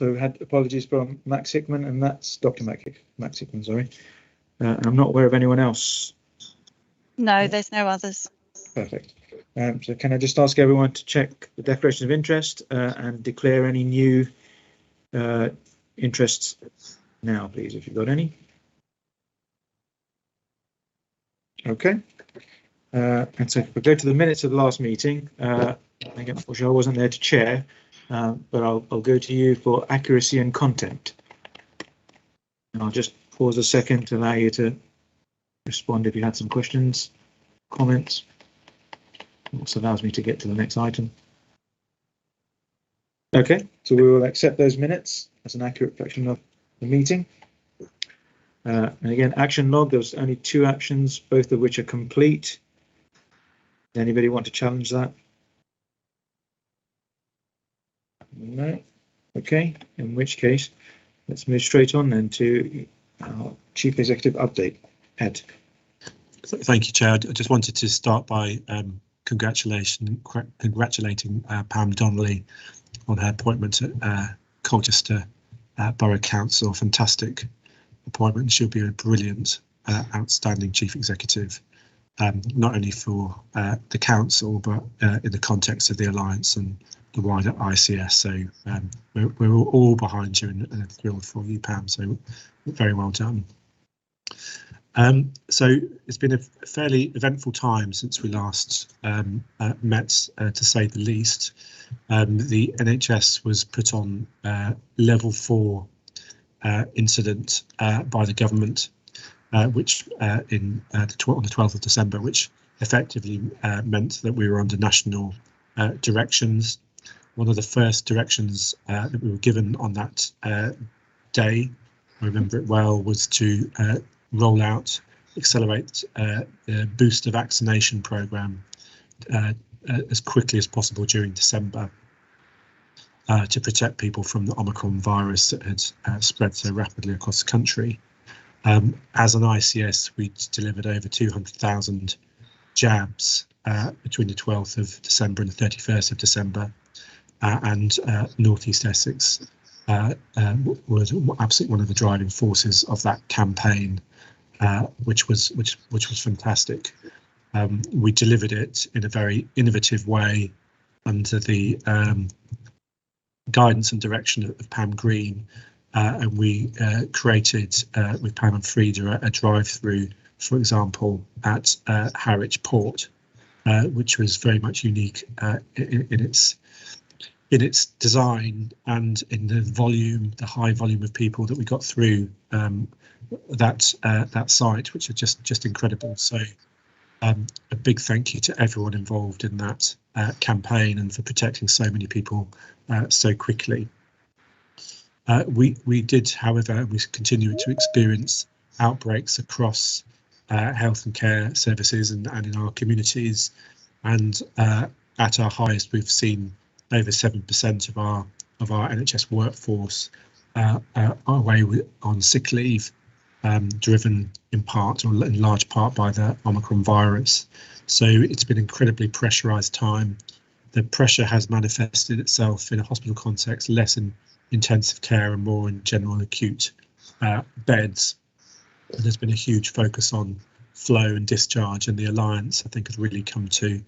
So we had apologies from Max Hickman, and that's Dr. Max Hickman, sorry. I'm not aware of anyone else. No, there's no others. Perfect. So can I just ask everyone to check the declaration of interest and declare any new interests now, please, if you've got any. Okay. And so if we go to the minutes of the last meeting, again, unfortunately I wasn't there to chair, but I'll go to you for accuracy and content. And I'll just pause a second to allow you to respond if you had some questions, comments. It also allows me to get to the next item. Okay, so we will accept those minutes as an accurate reflection of the meeting. And again, action log, there was only 2 actions, both of which are complete. Does anybody want to challenge that? No. Okay, in which case, let's move straight on then to our Chief Executive update. Ed. Thank you, Chair. I just wanted to start by congratulating Pam Donnelly on her appointment at Colchester Borough Council. Fantastic appointment. She'll be a brilliant, outstanding Chief Executive, not only for the Council, but in the context of the Alliance and the wider ICS. So we're all behind you and thrilled for you, Pam. So very well done. So it's been a fairly eventful time since we last met, to say the least. The NHS was put on level 4 incident by the government, which on the 12th of December, which effectively meant that we were under national directions. One of the first directions that we were given on that day, I remember it well, was to accelerate the booster vaccination programme as quickly as possible during December to protect people from the Omicron virus that had spread so rapidly across the country. As an ICS, we delivered over 200,000 jabs between the 12th of December and the 31st of December, and North East Essex was absolutely one of the driving forces of that campaign. Which was fantastic. We delivered it in a very innovative way under the guidance and direction of Pam Green, and we created with Pam and Frida a drive-through, for example, at Harwich Port, which was very much unique in its design and in the high volume of people that we got through that site, which are just incredible. So a big thank you to everyone involved in that campaign and for protecting so many people so quickly. We did, however, we continue to experience outbreaks across health and care services and in our communities, and at our highest we've seen over 7% of our NHS workforce away on sick leave, driven in part or in large part by the Omicron virus. So it's been an incredibly pressurised time. The pressure has manifested itself in a hospital context, less in intensive care and more in general acute beds. And there's been a huge focus on flow and discharge, and the Alliance, I think, has really come to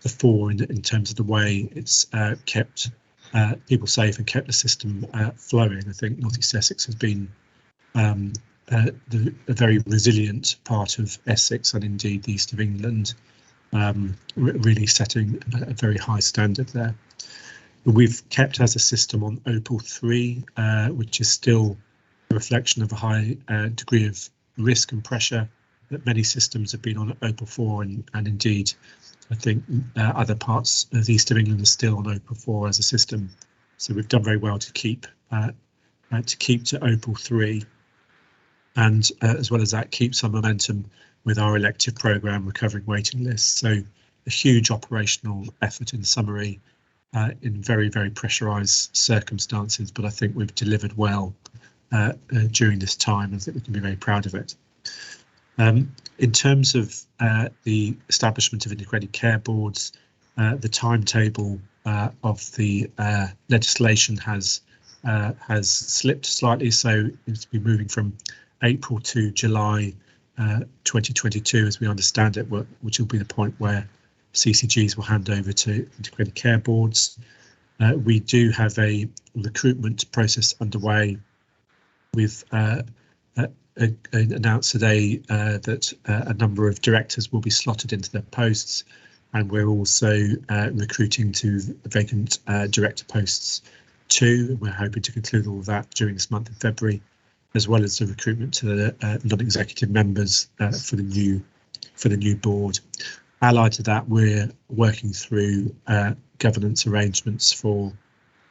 the fore in terms of the way it's kept people safe and kept the system flowing. I think North East Essex has been a very resilient part of Essex and indeed the east of England, really setting a very high standard there. We've kept as a system on Opal 3, which is still a reflection of a high degree of risk and pressure that many systems have been on Opal 4, and indeed I think other parts of the east of England are still on Opal 4 as a system. So we've done very well to keep to Opal 3, and as well as that, keep some momentum with our elective programme recovering waiting lists. So a huge operational effort in summary, in very, very pressurised circumstances, but I think we've delivered well during this time. I think we can be very proud of it. In terms of the establishment of integrated care boards, the timetable of the legislation has has slipped slightly, so it's been moving from April to July 2022, as we understand it, which will be the point where CCGs will hand over to integrated care boards. We do have a recruitment process underway. We've announced today that a number of directors will be slotted into their posts, and we're also recruiting to vacant director posts too. We're hoping to conclude all of that during this month of February, as well as the recruitment to the non-executive members for the new board. Allied to that, we're working through governance arrangements for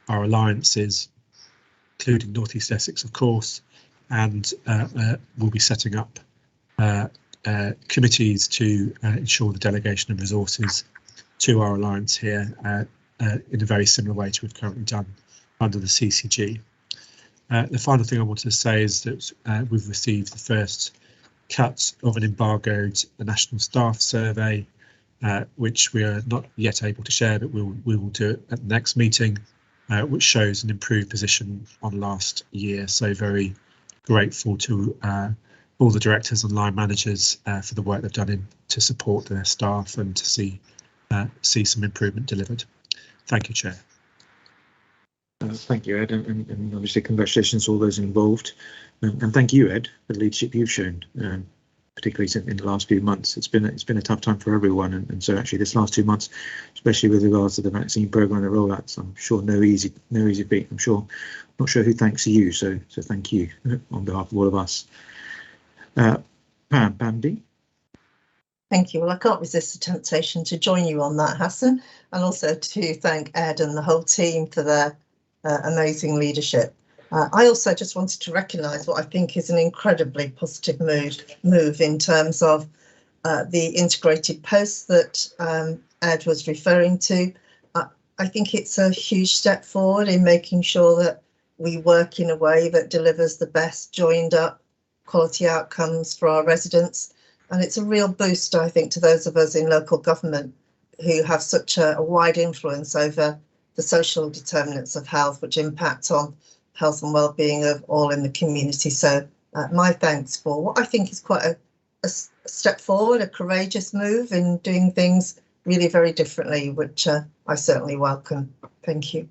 our alliances, including North East Essex, of course, and we'll be setting up committees to ensure the delegation of resources to our alliance here in a very similar way to we've currently done under the CCG. The final thing I wanted to say is that we've received the first cut of an embargoed national staff survey, which we are not yet able to share, but we will do it at the next meeting, which shows an improved position on last year. So very grateful to all the directors and line managers for the work they've done to support their staff and to see some improvement delivered. Thank you, Chair. Thank you, Ed, and obviously congratulations to all those involved, and thank you, Ed, for the leadership you've shown, particularly in the last few months. It's been a tough time for everyone, and so actually this last 2 months, especially with regards to the vaccine programme and the rollouts, I'm sure no easy feat. Not sure who thanks you, so thank you on behalf of all of us. Pam D. Thank you. Well, I can't resist the temptation to join you on that, Hassan, and also to thank Ed and the whole team for their amazing leadership. I also just wanted to recognise what I think is an incredibly positive move in terms of the integrated posts that Ed was referring to. I think it's a huge step forward in making sure that we work in a way that delivers the best joined up quality outcomes for our residents. And it's a real boost, I think, to those of us in local government who have such a wide influence over the social determinants of health, which impact on health and well-being of all in the community. So my thanks for what I think is quite a step forward, a courageous move in doing things really very differently, which I certainly welcome. Thank you.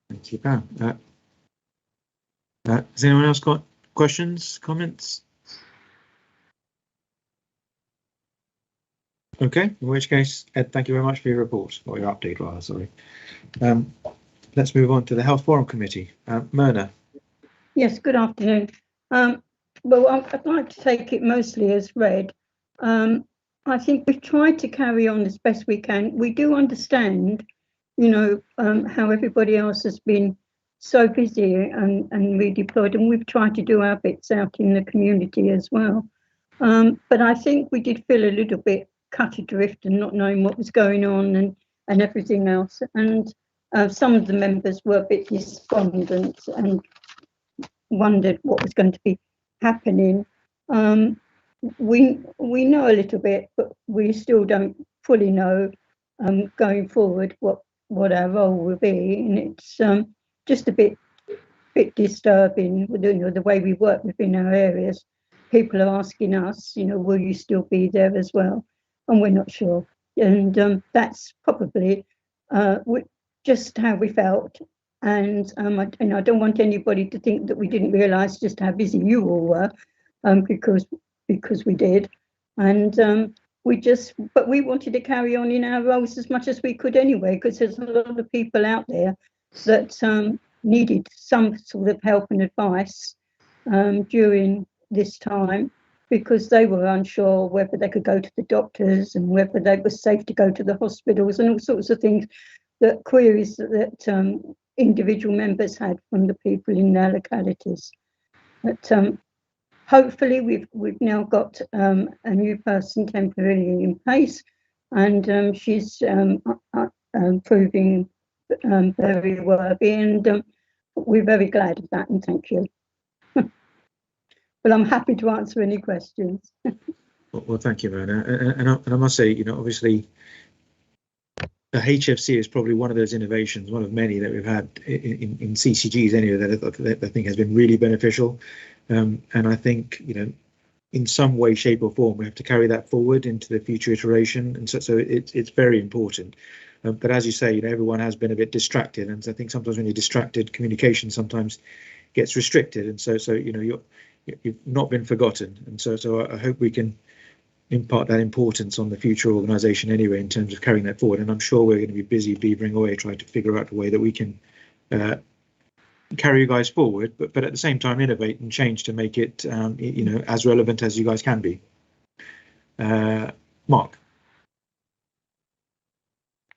Thank you, Pam. Has anyone else got questions, comments? Okay, in which case, Ed, thank you very much for your report, or your update rather, sorry. Let's move on to the Health Forum Committee. Myrna. Yes, good afternoon. Well, I'd like to take it mostly as read. I think we've tried to carry on as best we can. We do understand, how everybody else has been so busy and redeployed, and we've tried to do our bits out in the community as well. But I think we did feel a little bit cut adrift and not knowing what was going on and everything else. And some of the members were a bit despondent and wondered what was going to be happening. We know a little bit, but we still don't fully know going forward what our role will be, and it's just a bit disturbing. The way we work within our areas. People are asking us, will you still be there as well? And we're not sure. And that's probably just how we felt. And I don't want anybody to think that we didn't realise just how busy you all were, because we did. And but we wanted to carry on in our roles as much as we could anyway, because there's a lot of people out there that needed some sort of help and advice during this time, because they were unsure whether they could go to the doctors and whether they were safe to go to the hospitals and all sorts of things, that queries that individual members had from the people in their localities. But hopefully we've now got a new person temporarily in place, and she's proving very worthy, and we're very glad of that, and thank you. But I'm happy to answer any questions. Well, thank you, Myrna. And I must say, obviously, the HFC is probably one of those innovations, one of many that we've had in CCGs anyway, that I think has been really beneficial. And I think, in some way, shape or form, we have to carry that forward into the future iteration. And so it's very important. But as you say, everyone has been a bit distracted. And so I think sometimes when you're distracted, communication sometimes gets restricted. And so you've not been forgotten. And so I hope we can impart that importance on the future organisation anyway, in terms of carrying that forward. And I'm sure we're going to be busy beavering away trying to figure out a way that we can carry you guys forward, but at the same time innovate and change to make it as relevant as you guys can be. Mark.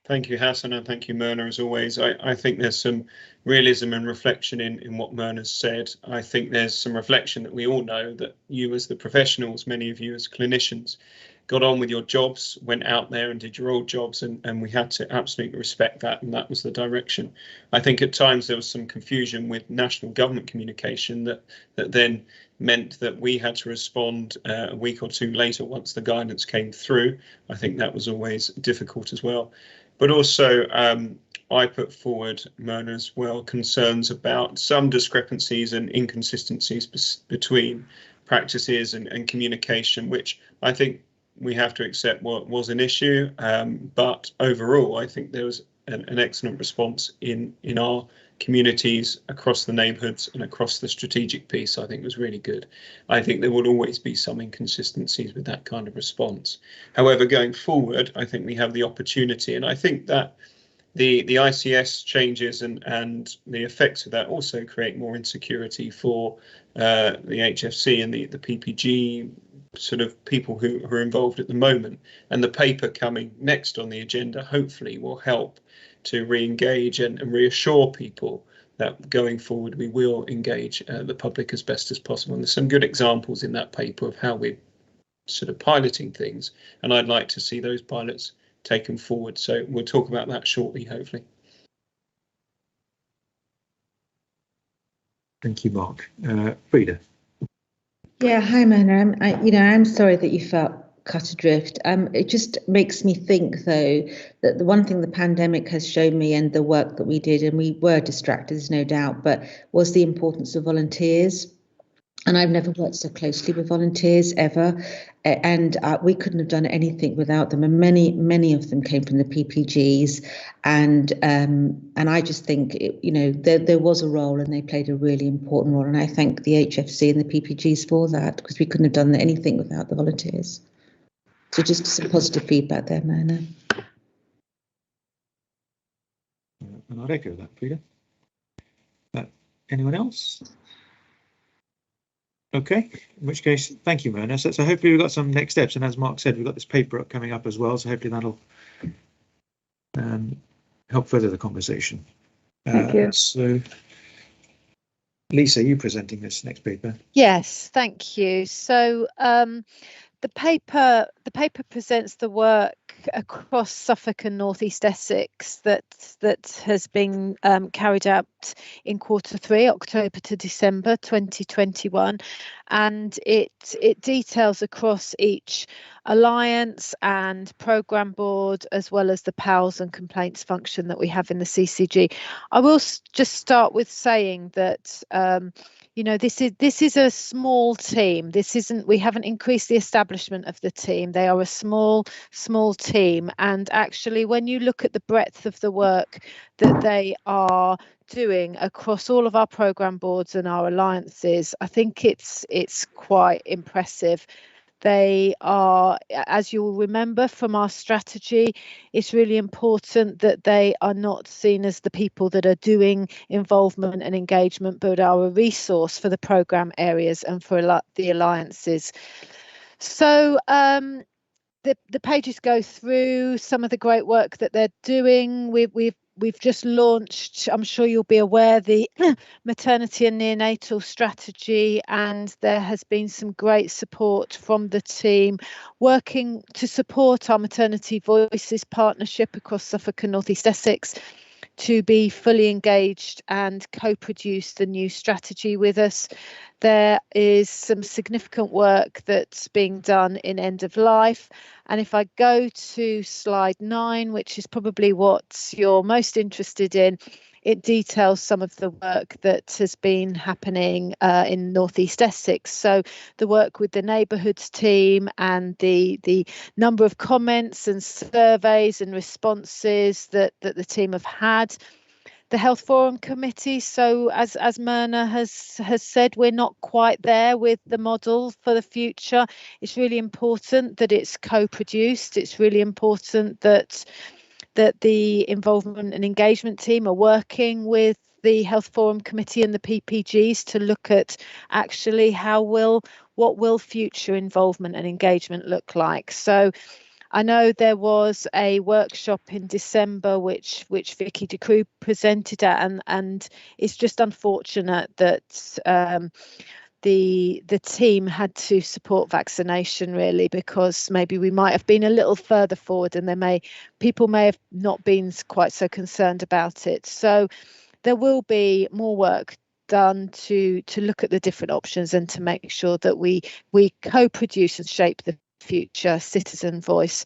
Thank you, Hassan, and thank you, Myrna, as always. I think there's some realism and reflection in what Myrna's said. I think there's some reflection that we all know that you as the professionals, many of you as clinicians, got on with your jobs, went out there and did your old jobs, and we had to absolutely respect that, and that was the direction. I think at times there was some confusion with national government communication that then meant that we had to respond a week or two later once the guidance came through. I think that was always difficult as well. But also, I put forward, Myrna, as well, concerns about some discrepancies and inconsistencies between practices and communication, which I think we have to accept was an issue. But overall, I think there was an excellent response in our communities across the neighbourhoods and across the strategic piece. I think was really good. I think there will always be some inconsistencies with that kind of response. However, going forward, I think we have the opportunity, and I think that the ICS changes and the effects of that also create more insecurity for the HFC and the PPG sort of people who are involved at the moment. And the paper coming next on the agenda hopefully will help to re-engage and reassure people that going forward we will engage the public as best as possible. And there's some good examples in that paper of how we're sort of piloting things, and I'd like to see those pilots taken forward. So we'll talk about that shortly, hopefully. Thank you, Mark. Frida. Yeah, hi, Myrna. I'm sorry that you felt cut adrift. It just makes me think, though, that the one thing the pandemic has shown me, and the work that we did, and we were distracted, there's no doubt, but was the importance of volunteers. And I've never worked so closely with volunteers ever, and we couldn't have done anything without them. And many of them came from the PPGs, and I just think there was a role, and they played a really important role. And I thank the HFC and the PPGs for that, because we couldn't have done anything without the volunteers. So just some positive feedback there, Myrna. And I'd echo that, Frida. Anyone else? Okay, in which case, thank you, Myrna. So hopefully we've got some next steps. And as Mark said, we've got this paper coming up as well. So hopefully that'll help further the conversation. Thank you. So, Lisa, you presenting this next paper? Yes, thank you. So the paper presents the work across Suffolk and North East Essex that has been carried out in Q3, October to December 2021, and it details across each alliance and programme board, as well as the PALs and complaints function that we have in the CCG. I will just start with saying that this is a small team. We haven't increased the establishment of the team. They are a small team, and actually when you look at the breadth of the work that they are doing across all of our programme boards and our alliances, I think it's quite impressive. They are, as you'll remember from our strategy, it's really important that they are not seen as the people that are doing involvement and engagement, but are a resource for the programme areas and for the alliances. So the pages go through some of the great work that they're doing. We've just launched, I'm sure you'll be aware, the maternity and neonatal strategy, and there has been some great support from the team working to support our Maternity Voices partnership across Suffolk and North East Essex, to be fully engaged and co-produce the new strategy with us. There is some significant work that's being done in end of life. And if I go to slide 9, which is probably what you're most interested in, it details some of the work that has been happening in North East Essex. So the work with the neighbourhoods team and the number of comments and surveys and responses that the team have had. The Health Forum Committee. So as Myrna has said, we're not quite there with the model for the future. It's really important that it's co-produced. It's really important that the involvement and engagement team are working with the Health Forum Committee and the PPGs to look at actually what will future involvement and engagement look like. So I know there was a workshop in December which Vicky DeCrue presented at, and it's just unfortunate that the team had to support vaccination, really, because maybe we might have been a little further forward and people may have not been quite so concerned about it. So there will be more work done to look at the different options and to make sure that we co-produce and shape the future citizen voice.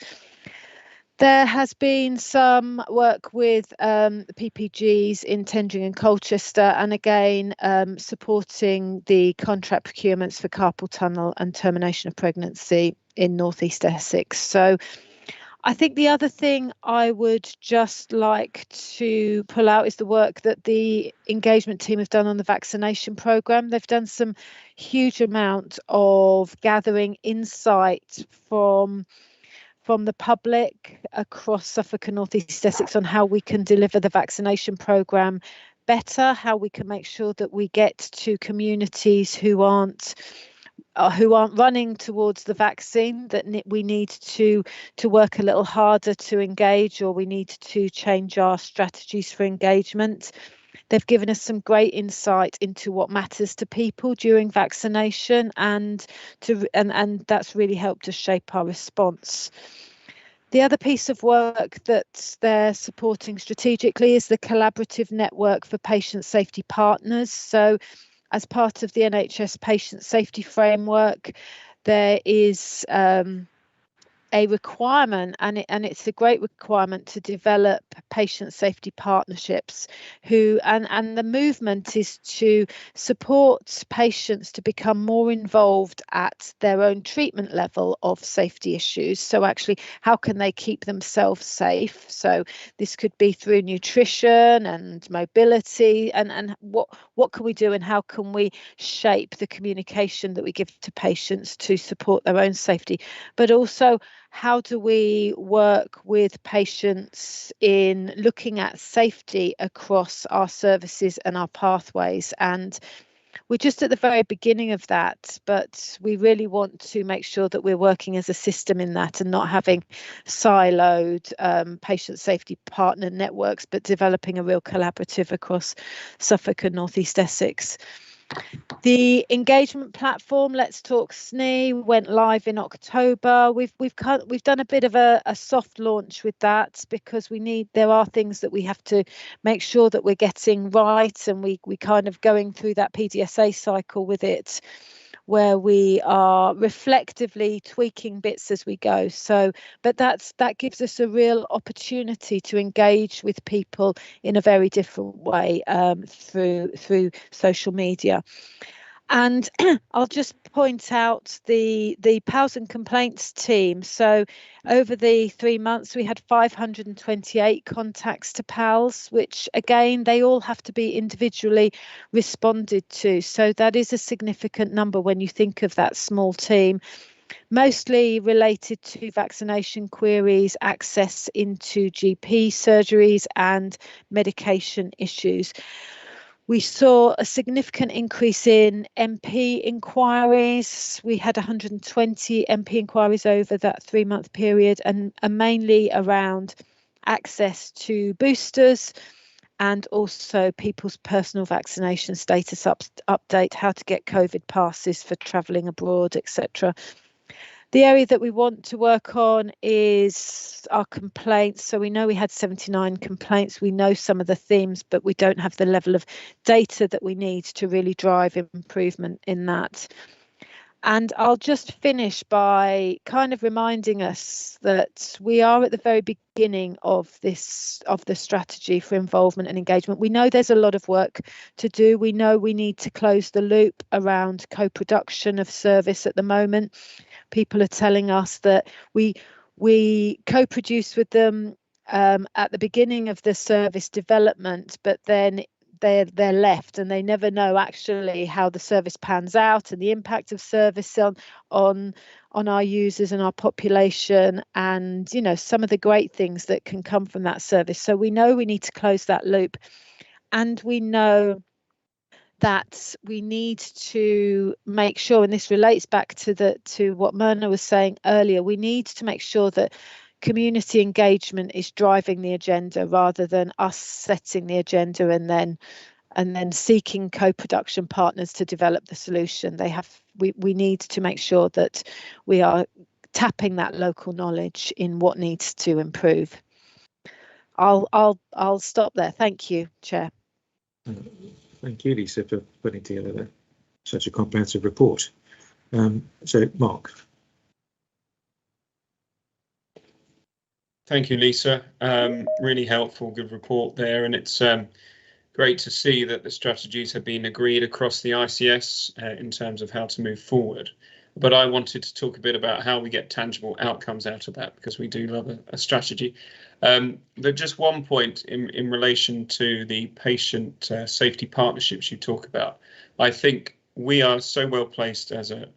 There has been some work with PPGs in Tendring and Colchester, and again supporting the contract procurements for carpal tunnel and termination of pregnancy in North East Essex. So I think the other thing I would just like to pull out is the work that the engagement team have done on the vaccination programme. They've done some huge amount of gathering insight from the public across Suffolk and North East Essex on how we can deliver the vaccination programme better, how we can make sure that we get to communities who aren't running towards the vaccine, that we need to work a little harder to engage, or we need to change our strategies for engagement. They've given us some great insight into what matters to people during vaccination, and that's really helped us shape our response. The other piece of work that they're supporting strategically is the collaborative network for patient safety partners. So as part of the NHS patient safety framework, there is a requirement, and it's a great requirement, to develop patient safety partnerships and the movement is to support patients to become more involved at their own treatment level of safety issues. So actually, how can they keep themselves safe? So this could be through nutrition and mobility, and what can we do, and how can we shape the communication that we give to patients to support their own safety, but also how do we work with patients in looking at safety across our services and our pathways? And we're just at the very beginning of that, but we really want to make sure that we're working as a system in that and not having siloed patient safety partner networks, but developing a real collaborative across Suffolk and North East Essex. The engagement platform, Let's Talk SNE, went live in October. We've done a bit of a soft launch with that, because there are things that we have to make sure that we're getting right, and we kind of going through that PDSA cycle with it, where we are reflectively tweaking bits as we go. So, but that gives us a real opportunity to engage with people in a very different way through social media. And I'll just point out the PALs and complaints team. So over the 3 months, we had 528 contacts to PALs, which again, they all have to be individually responded to. So that is a significant number when you think of that small team, mostly related to vaccination queries, access into GP surgeries and medication issues. We saw a significant increase in MP inquiries. We had 120 MP inquiries over that 3-month period, and mainly around access to boosters and also people's personal vaccination status update, how to get COVID passes for travelling abroad, etc. The area that we want to work on is our complaints. So we know we had 79 complaints. We know some of the themes, but we don't have the level of data that we need to really drive improvement in that. And I'll just finish by kind of reminding us that we are at the very beginning of the strategy for involvement and engagement. We know there's a lot of work to do. We know we need to close the loop around co-production of service at the moment. People are telling us that we co-produce with them at the beginning of the service development, but then they're left and they never know actually how the service pans out and the impact of service on our users and our population, and some of the great things that can come from that service. So we know we need to close that loop, and we know that we need to make sure, and this relates back to what Myrna was saying earlier, we need to make sure that community engagement is driving the agenda rather than us setting the agenda and then seeking co-production partners to develop the solution. We need to make sure that we are tapping that local knowledge in what needs to improve. I'll stop there. Thank you, Chair. Thank you, Lisa, for putting together such a comprehensive report. So, Mark. Thank you, Lisa. Really helpful, good report there, and it's great to see that the strategies have been agreed across the ICS in terms of how to move forward. But I wanted to talk a bit about how we get tangible outcomes out of that, because we do love a strategy. But just one point in relation to the patient safety partnerships you talk about. I think we are so well placed as an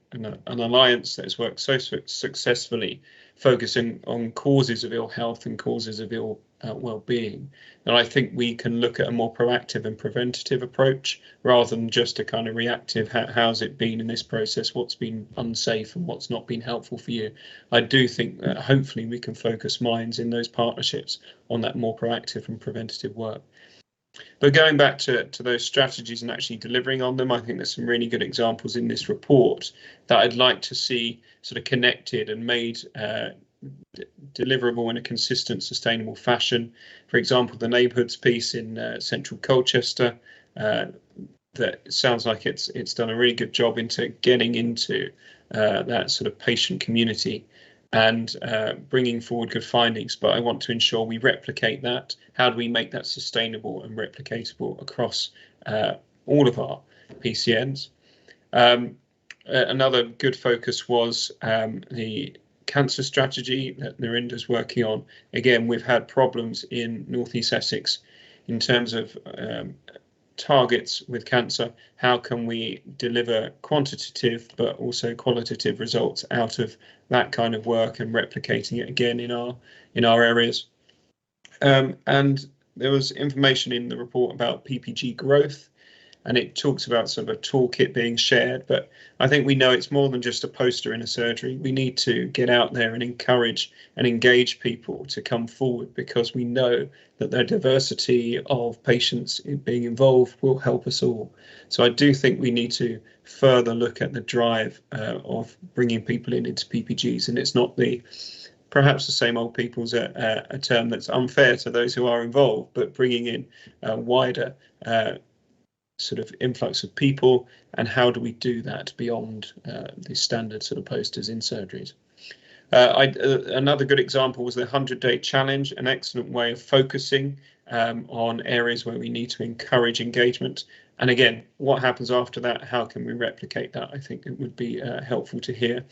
alliance that has worked so successfully, focusing on causes of ill health and causes of ill well-being. And I think we can look at a more proactive and preventative approach rather than just a kind of reactive, how's it been in this process, what's been unsafe and what's not been helpful for you. I do think that hopefully we can focus minds in those partnerships on that more proactive and preventative work. But going back to those strategies and actually delivering on them, I think there's some really good examples in this report that I'd like to see sort of connected and made deliverable in a consistent, sustainable fashion. For example, the neighbourhoods piece in central Colchester, that sounds like it's done a really good job into getting into that sort of patient community and bringing forward good findings. But I want to ensure we replicate that. How do we make that sustainable and replicatable across all of our PCNs? Another good focus was the cancer strategy that Narinda's working on. Again, we've had problems in North East Essex in terms of targets with cancer. How can we deliver quantitative but also qualitative results out of that kind of work and replicating it again in our areas? And there was information in the report about PPG growth, and it talks about sort of a toolkit being shared, but I think we know it's more than just a poster in a surgery. We need to get out there and encourage and engage people to come forward, because we know that the diversity of patients being involved will help us all. So I do think we need to further look at the drive of bringing people into PPGs, and it's not perhaps the same old people's a term that's unfair to those who are involved, but bringing in a wider sort of influx of people, and how do we do that beyond the standard sort of posters in surgeries. Another good example was the 100-day challenge, an excellent way of focusing on areas where we need to encourage engagement. And again, what happens after that? How can we replicate that? I think it would be helpful to hear.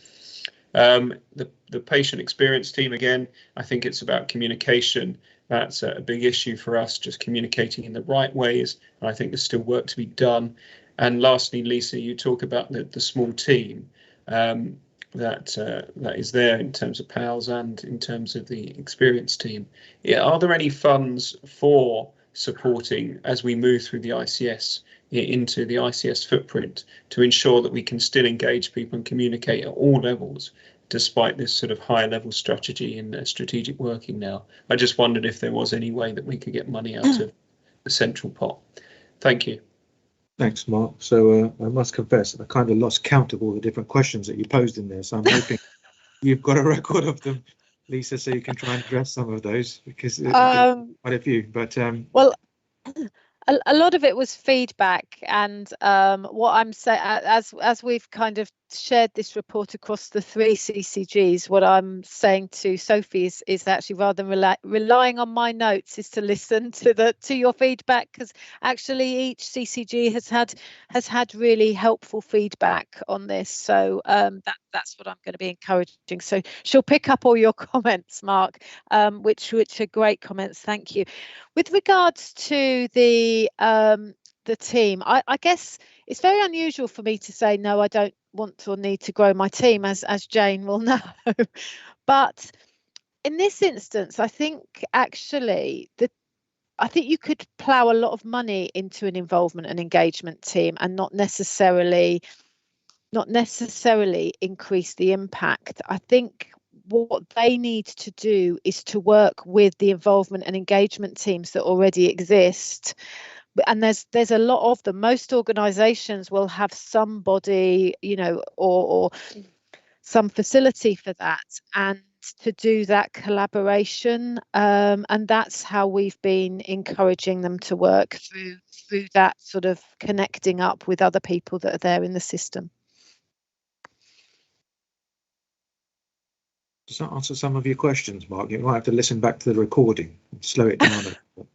The patient experience team, again, I think it's about communication. That's a big issue for us, just communicating in the right ways. And I think there's still work to be done. And lastly, Lisa, you talk about the small team that is there in terms of PALS and in terms of the experience team. Yeah, are there any funds for supporting as we move through the ICS into the ICS footprint to ensure that we can still engage people and communicate at all levels, despite this sort of higher level strategy and strategic working now? I just wondered if there was any way that we could get money out of the central pot. Thank you. Thanks, Mark. So I must confess, I kind of lost count of all the different questions that you posed in there. So I'm hoping you've got a record of them, Lisa, so you can try and address some of those, because quite a few. But well, a lot of it was feedback, and what I'm saying, as we've kind of shared this report across the 3 CCGs, what I'm saying to Sophie is actually, rather than relying on my notes, is to listen to your feedback, because actually each CCG has had really helpful feedback on this. So that's what I'm going to be encouraging. So she'll pick up all your comments, Mark, which are great comments. Thank you. With regards to the team, I guess it's very unusual for me to say no, I don't want or need to grow my team, as Jane will know. But in this instance, I think actually I think you could plough a lot of money into an involvement and engagement team and not necessarily increase the impact. I think what they need to do is to work with the involvement and engagement teams that already exist. And there's a lot of them. Most organizations will have somebody, or some facility for that, and to do that collaboration, and that's how we've been encouraging them to work through that sort of connecting up with other people that are there in the system. does that answer some of your questions, Mark? You might have to listen back to the recording and slow it down a bit.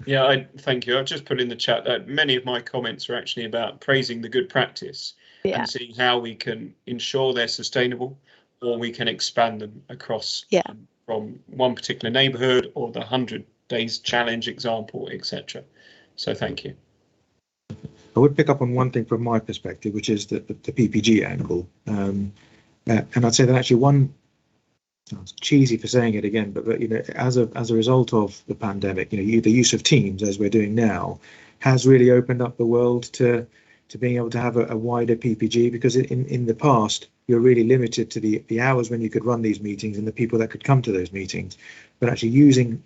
Yeah, thank you. I've just put in the chat that many of my comments are actually about praising the good practice and seeing how we can ensure they're sustainable, or we can expand them across from one particular neighbourhood, or the 100 days challenge example, etc. So thank you. I would pick up on one thing from my perspective, which is the PPG angle. And I'd say that actually it's cheesy for saying it again, but as a result of the pandemic, the use of Teams, as we're doing now, has really opened up the world to being able to have a wider PPG, because in the past you're really limited to the hours when you could run these meetings and the people that could come to those meetings. But actually using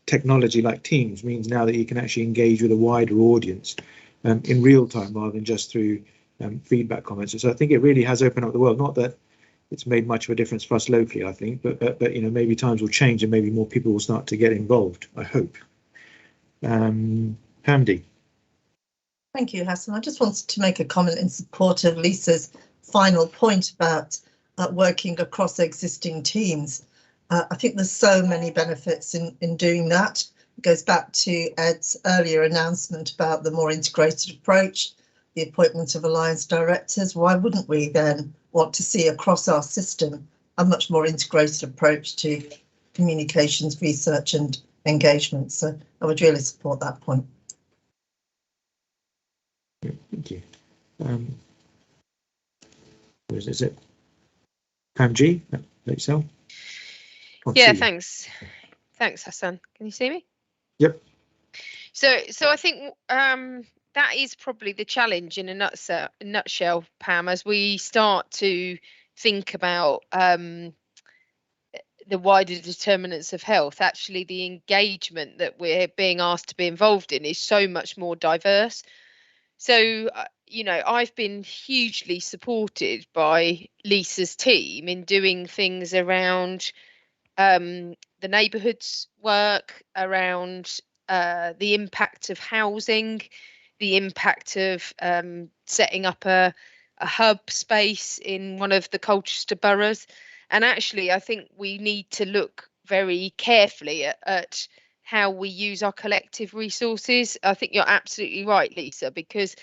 technology like Teams means now that you can actually engage with a wider audience in real time, rather than just through feedback comments. So I think it really has opened up the world. Not that it's made much of a difference for us locally, I think, but maybe times will change and maybe more people will start to get involved, I hope. Hamdi. Thank you, Hassan. I just wanted to make a comment in support of Lisa's final point about working across existing teams. I think there's so many benefits in doing that. It goes back to Ed's earlier announcement about the more integrated approach, the appointment of alliance directors. Why wouldn't we then want to see across our system a much more integrated approach to communications, research and engagement? So I would really support that point. Thank you. Is it Pam G? Yourself? Yeah, thanks, Hassan. Can you see me? Yep. So I think that is probably the challenge in a nutshell, Pam, as we start to think about the wider determinants of health. Actually, the engagement that we're being asked to be involved in is so much more diverse. So, I've been hugely supported by Lisa's team in doing things around the neighbourhoods work, around the impact of housing, the impact of setting up a hub space in one of the Colchester boroughs. And actually, I think we need to look very carefully at how we use our collective resources. I think you're absolutely right, Lisa, because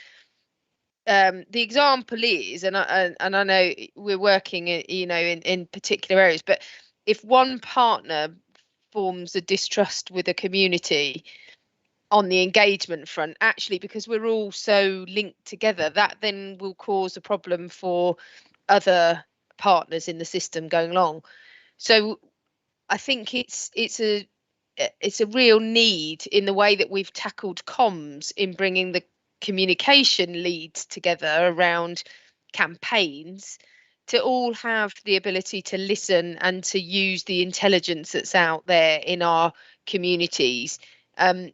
the example is, and I know we're working, in particular areas, but if one partner forms a distrust with a community on the engagement front, actually, because we're all so linked together, that then will cause a problem for other partners in the system going along. So I think it's a real need in the way that we've tackled comms in bringing the communication leads together around campaigns, to all have the ability to listen and to use the intelligence that's out there in our communities in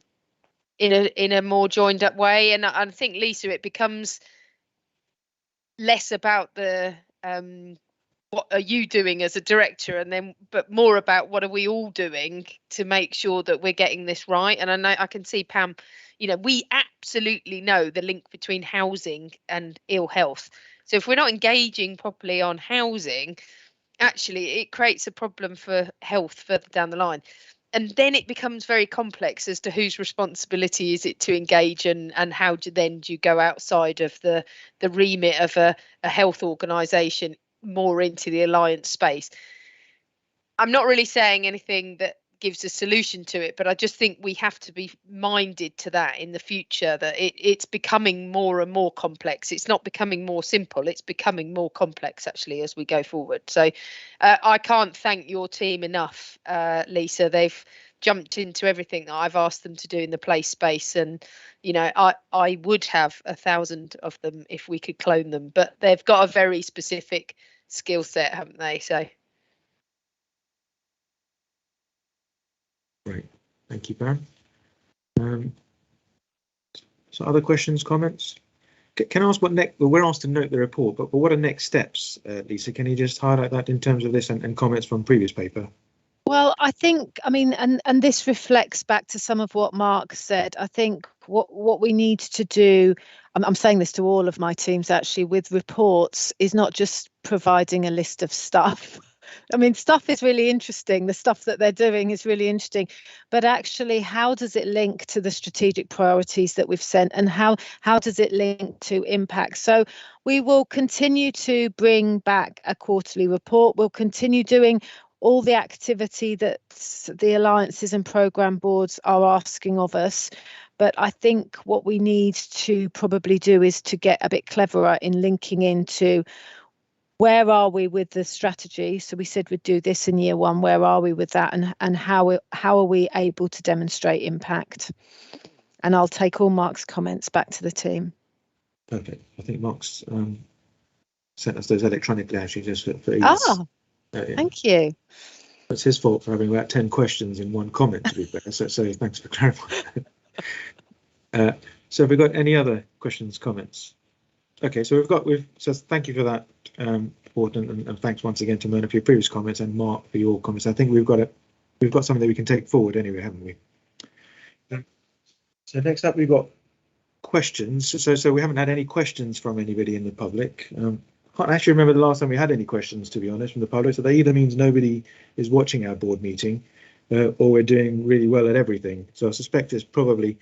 a more joined up way. And I think, Lisa, it becomes less about the what are you doing as a director, and then but more about what are we all doing to make sure that we're getting this right. And I know I can see Pam, you know, we absolutely know the link between housing and ill health. So if we're not engaging properly on housing, actually it creates a problem for health further down the line. And then it becomes very complex as to whose responsibility is it to engage, and how do you go outside of the remit of a health organisation more into the alliance space. I'm not really saying anything that gives a solution to it, but I just think we have to be minded to that in the future, that it's becoming more and more complex. It's not becoming more simple, it's becoming more complex actually as we go forward. So I can't thank your team enough, Lisa. They've jumped into everything that I've asked them to do in the place space, and you know, I would have 1,000 of them if we could clone them, but they've got a very specific skill set, haven't they? So Great, thank you, Pam. So other questions, comments? Can I ask what next? Well, we're asked to note the report, but what are next steps, Lisa? Can you just highlight that in terms of this and comments from previous paper? Well, I think, I mean, and this reflects back to some of what Mark said. I think what we need to do, I'm saying this to all of my teams actually, with reports, is not just providing a list of stuff. I mean, stuff is really interesting. The stuff that they're doing is really interesting, but actually, how does it link to the strategic priorities that we've sent, and how does it link to impact? So we will continue to bring back a quarterly report. We'll continue doing all the activity that the alliances and programme boards are asking of us. But I think what we need to probably do is to get a bit cleverer in linking into where are we with the strategy. So we said we'd do this in year one. Where are we with that, and how are we able to demonstrate impact? And I'll take all Mark's comments back to the team. Perfect. I think Mark's sent us those electronically actually, just for ease. Ah, yeah. Thank you. It's his fault for having about 10 questions in one comment, to be fair. So thanks for clarifying. So have we got any other questions, comments? Okay, so so thank you for that report, and thanks once again to Myrna for your previous comments, and Mark for your comments. I think we've got something that we can take forward anyway, haven't we? So next up we've got questions. So we haven't had any questions from anybody in the public. Can't actually remember the last time we had any questions, to be honest, from the public. So that either means nobody is watching our board meeting, or we're doing really well at everything. So I suspect it's possibly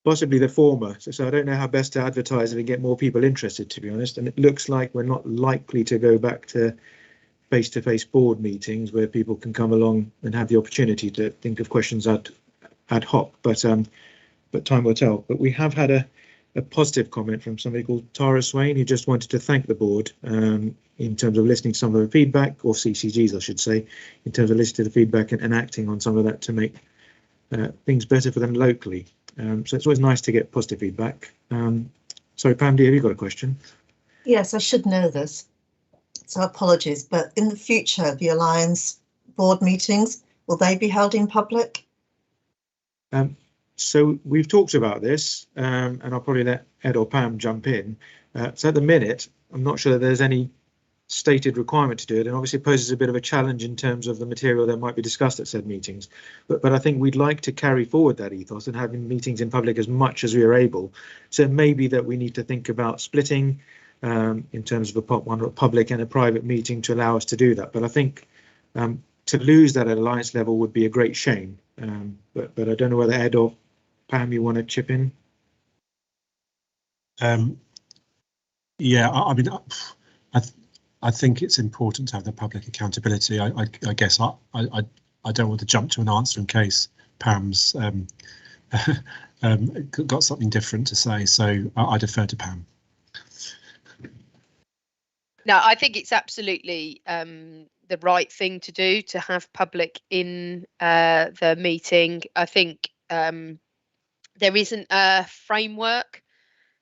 the former. So I don't know how best to advertise it and get more people interested, to be honest. And it looks like we're not likely to go back to face-to-face board meetings where people can come along and have the opportunity to think of questions ad hoc. But time will tell. But we have had a positive comment from somebody called Tara Swain, who just wanted to thank the board in terms of listening to some of the feedback, or CCGs I should say, in terms of listening to the feedback and acting on some of that to make things better for them locally. So it's always nice to get positive feedback. Sorry, Pam, have you got a question? Yes, I should know this, so apologies, but in the future, the Alliance board meetings, will they be held in public? So we've talked about this, and I'll probably let Ed or Pam jump in. So at the minute, I'm not sure that there's any stated requirement to do it, and obviously it poses a bit of a challenge in terms of the material that might be discussed at said meetings. But I think we'd like to carry forward that ethos and having meetings in public as much as we are able. So maybe that we need to think about splitting in terms of a public and a private meeting to allow us to do that. But I think to lose that at alliance level would be a great shame. But I don't know whether Ed or Pam, you want to chip in? Yeah, I mean, I think it's important to have the public accountability. I guess I don't want to jump to an answer in case Pam's got something different to say, so I defer to Pam. No, I think it's absolutely the right thing to do, to have public in the meeting. I think there isn't a framework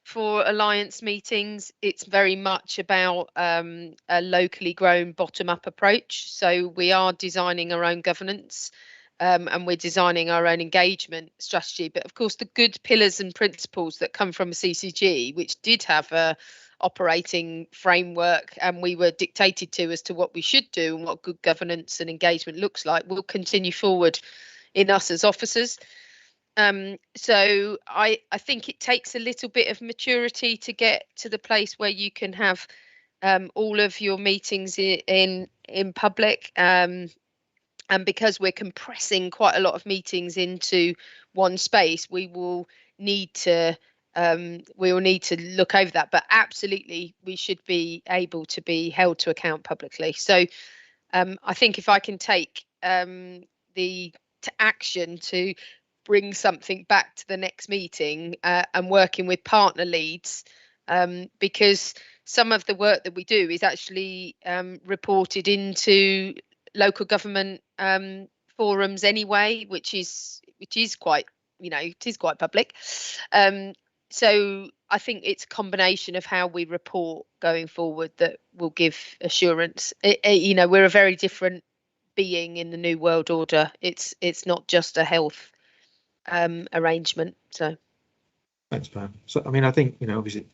for alliance meetings. It's very much about a locally grown bottom-up approach. So we are designing our own governance and we're designing our own engagement strategy. But of course, the good pillars and principles that come from a CCG, which did have a operating framework and we were dictated to as to what we should do and what good governance and engagement looks like will continue forward in us as officers. So I think it takes a little bit of maturity to get to the place where you can have all of your meetings in public. And because we're compressing quite a lot of meetings into one space, we will need to look over that. But absolutely, we should be able to be held to account publicly. So I think if I can take the action to bring something back to the next meeting and working with partner leads, because some of the work that we do is actually reported into local government forums anyway, which is quite, it is quite public. So I think it's a combination of how we report going forward that will give assurance. We're a very different being in the new world order. It's not just a health arrangement. So Thanks, Pam. So I mean, I think, obviously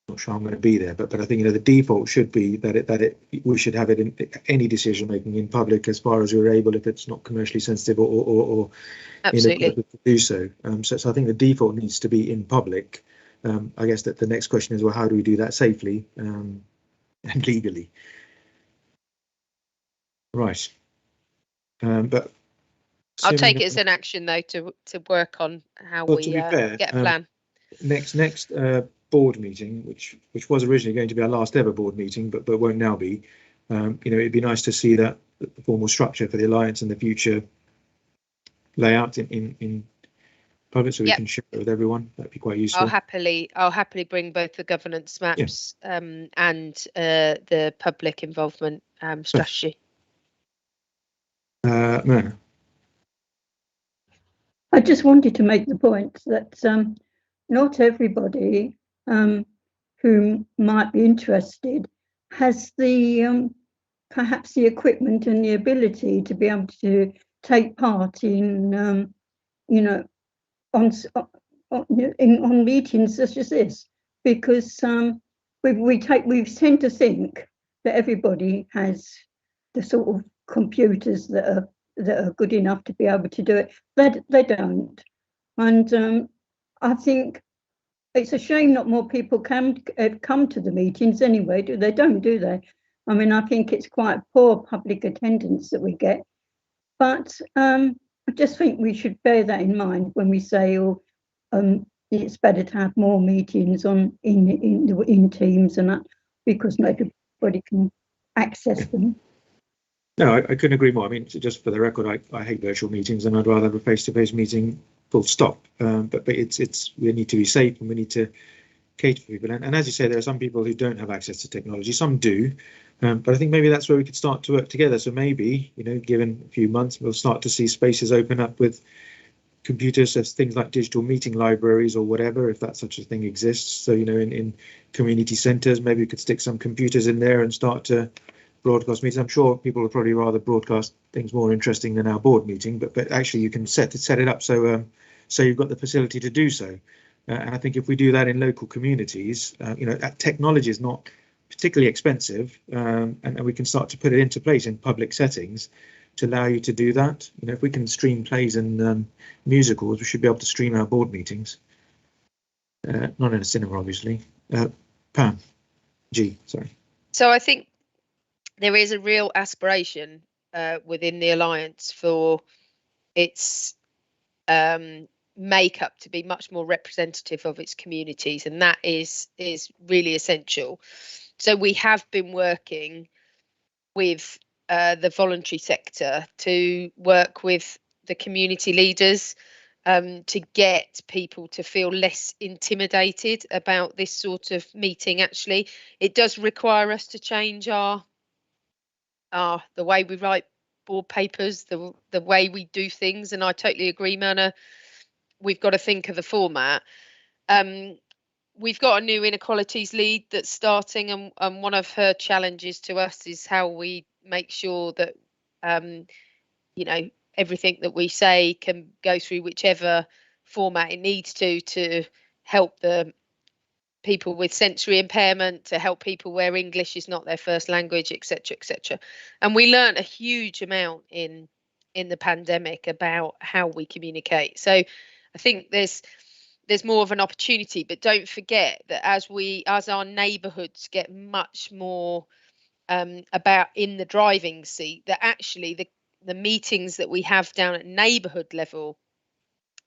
not sure I'm going to be there, but I think the default should be that we should have it in any decision making in public as far as we're able, if it's not commercially sensitive or absolutely to do so. So I think the default needs to be in public. I guess that the next question is, well, how do we do that safely and legally? Right. But I'll take it as an action though to work on how we get a plan. Next board meeting, which was originally going to be our last ever board meeting, but won't now be. It'd be nice to see that the formal structure for the Alliance in the future layout in public, so we can share it with everyone. That'd be quite useful. I'll happily bring both the governance maps and the public involvement strategy. No. I just wanted to make the point that not everybody who might be interested has the perhaps the equipment and the ability to be able to take part in on meetings such as this, because we tend to think that everybody has the sort of computers that are good enough to be able to do it. They don't, and I think it's a shame not more people can come to the meetings anyway. They don't, do they? I mean, I think it's quite poor public attendance that we get, but I just think we should bear that in mind when we say, it's better to have more meetings in Teams and that, because not everybody can access them. No, I couldn't agree more. I mean, just for the record, I hate virtual meetings and I'd rather have a face-to-face meeting, full stop. But we need to be safe and we need to cater for people. And as you say, there are some people who don't have access to technology. Some do. But I think maybe that's where we could start to work together. So maybe, given a few months, we'll start to see spaces open up with computers, as things like digital meeting libraries or whatever, if that such a thing exists. So, in community centres, maybe we could stick some computers in there and start to broadcast meetings. I'm sure people would probably rather broadcast things more interesting than our board meeting, but actually you can set it up so you've got the facility to do so. And I think if we do that in local communities, technology is not particularly expensive, and we can start to put it into place in public settings to allow you to do that. If we can stream plays and musicals, we should be able to stream our board meetings. Not in a cinema, obviously. Pam, sorry. So I think there is a real aspiration within the Alliance for its makeup to be much more representative of its communities, and that is really essential. So we have been working with the voluntary sector to work with the community leaders to get people to feel less intimidated about this sort of meeting. Actually, it does require us to change the way we write board papers, the way we do things, and I totally agree, Myrna. We've got to think of the format. We've got a new inequalities lead that's starting, and one of her challenges to us is how we make sure that everything that we say can go through whichever format it needs to help the people with sensory impairment, to help people where English is not their first language, etc., etc. And we learned a huge amount in the pandemic about how we communicate. So I think there's more of an opportunity, but don't forget that as our neighbourhoods get much more about in the driving seat, that actually the meetings that we have down at neighbourhood level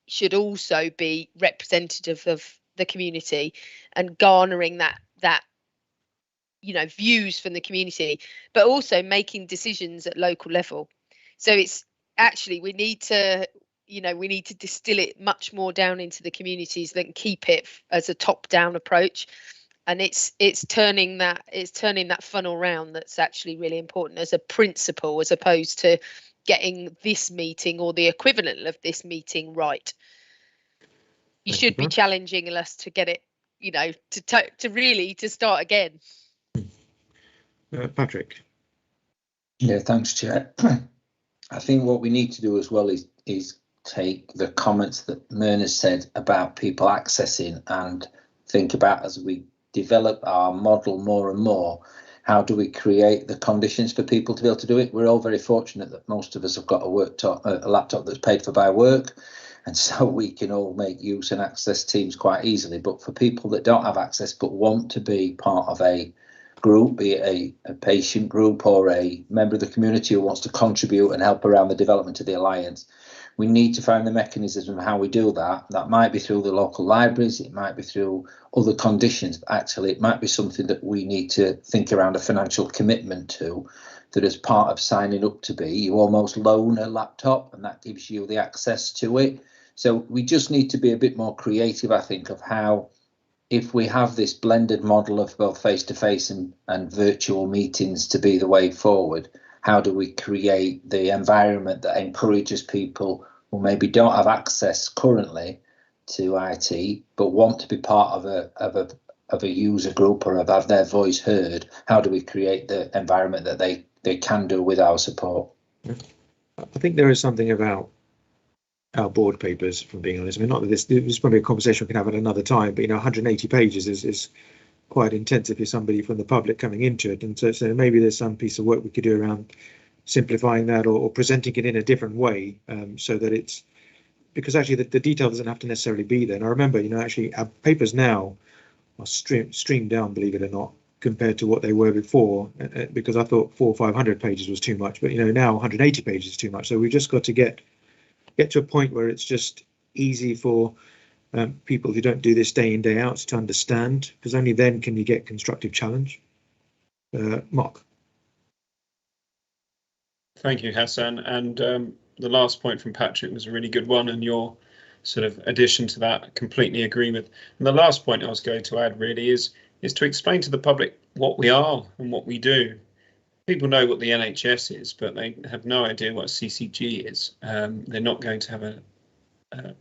should also be representative of the community and garnering that views from the community, but also making decisions at local level. So it's actually we need to distill it much more down into the communities than keep it as a top-down approach. And it's turning that funnel round that's actually really important as a principle, as opposed to getting this meeting or the equivalent of this meeting right. You should be challenging us to get it, to start again. Patrick. Yeah, thanks, Chair. I think what we need to do as well is take the comments that Myrna said about people accessing and think about, as we develop our model more and more, how do we create the conditions for people to be able to do it? We're all very fortunate that most of us have got a laptop that's paid for by work, and so we can all make use and access Teams quite easily. But for people that don't have access but want to be part of a group, be it a patient group or a member of the community who wants to contribute and help around the development of the Alliance, we need to find the mechanisms of how we do that. That might be through the local libraries, it might be through other conditions, but actually it might be something that we need to think around a financial commitment to, that as part of signing up to be, you almost loan a laptop and that gives you the access to it. So we just need to be a bit more creative, I think, of how, if we have this blended model of both face-to-face and virtual meetings to be the way forward, how do we create the environment that encourages people who maybe don't have access currently to IT but want to be part of a user group or have their voice heard? How do we create the environment that they can do with our support? I think there is something about our board papers, from being honest. I mean, not that this is probably a conversation we can have at another time, but 180 pages is quite intensive for somebody from the public coming into it, and so maybe there's some piece of work we could do around simplifying that or presenting it in a different way, so that it's, because actually the detail doesn't have to necessarily be there. And I remember, actually our papers now are streamed down, believe it or not, compared to what they were before, because I thought 400 or 500 pages was too much, but now 180 pages is too much. So we've just got to get to a point where it's just easy for people who don't do this day in, day out to understand, because only then can you get constructive challenge. Mark. Thank you, Hassan. And the last point from Patrick was a really good one, and your sort of addition to that, I completely agree with. And the last point I was going to add really is to explain to the public what we are and what we do. People know what the NHS is, but they have no idea what CCG is. They're not going to have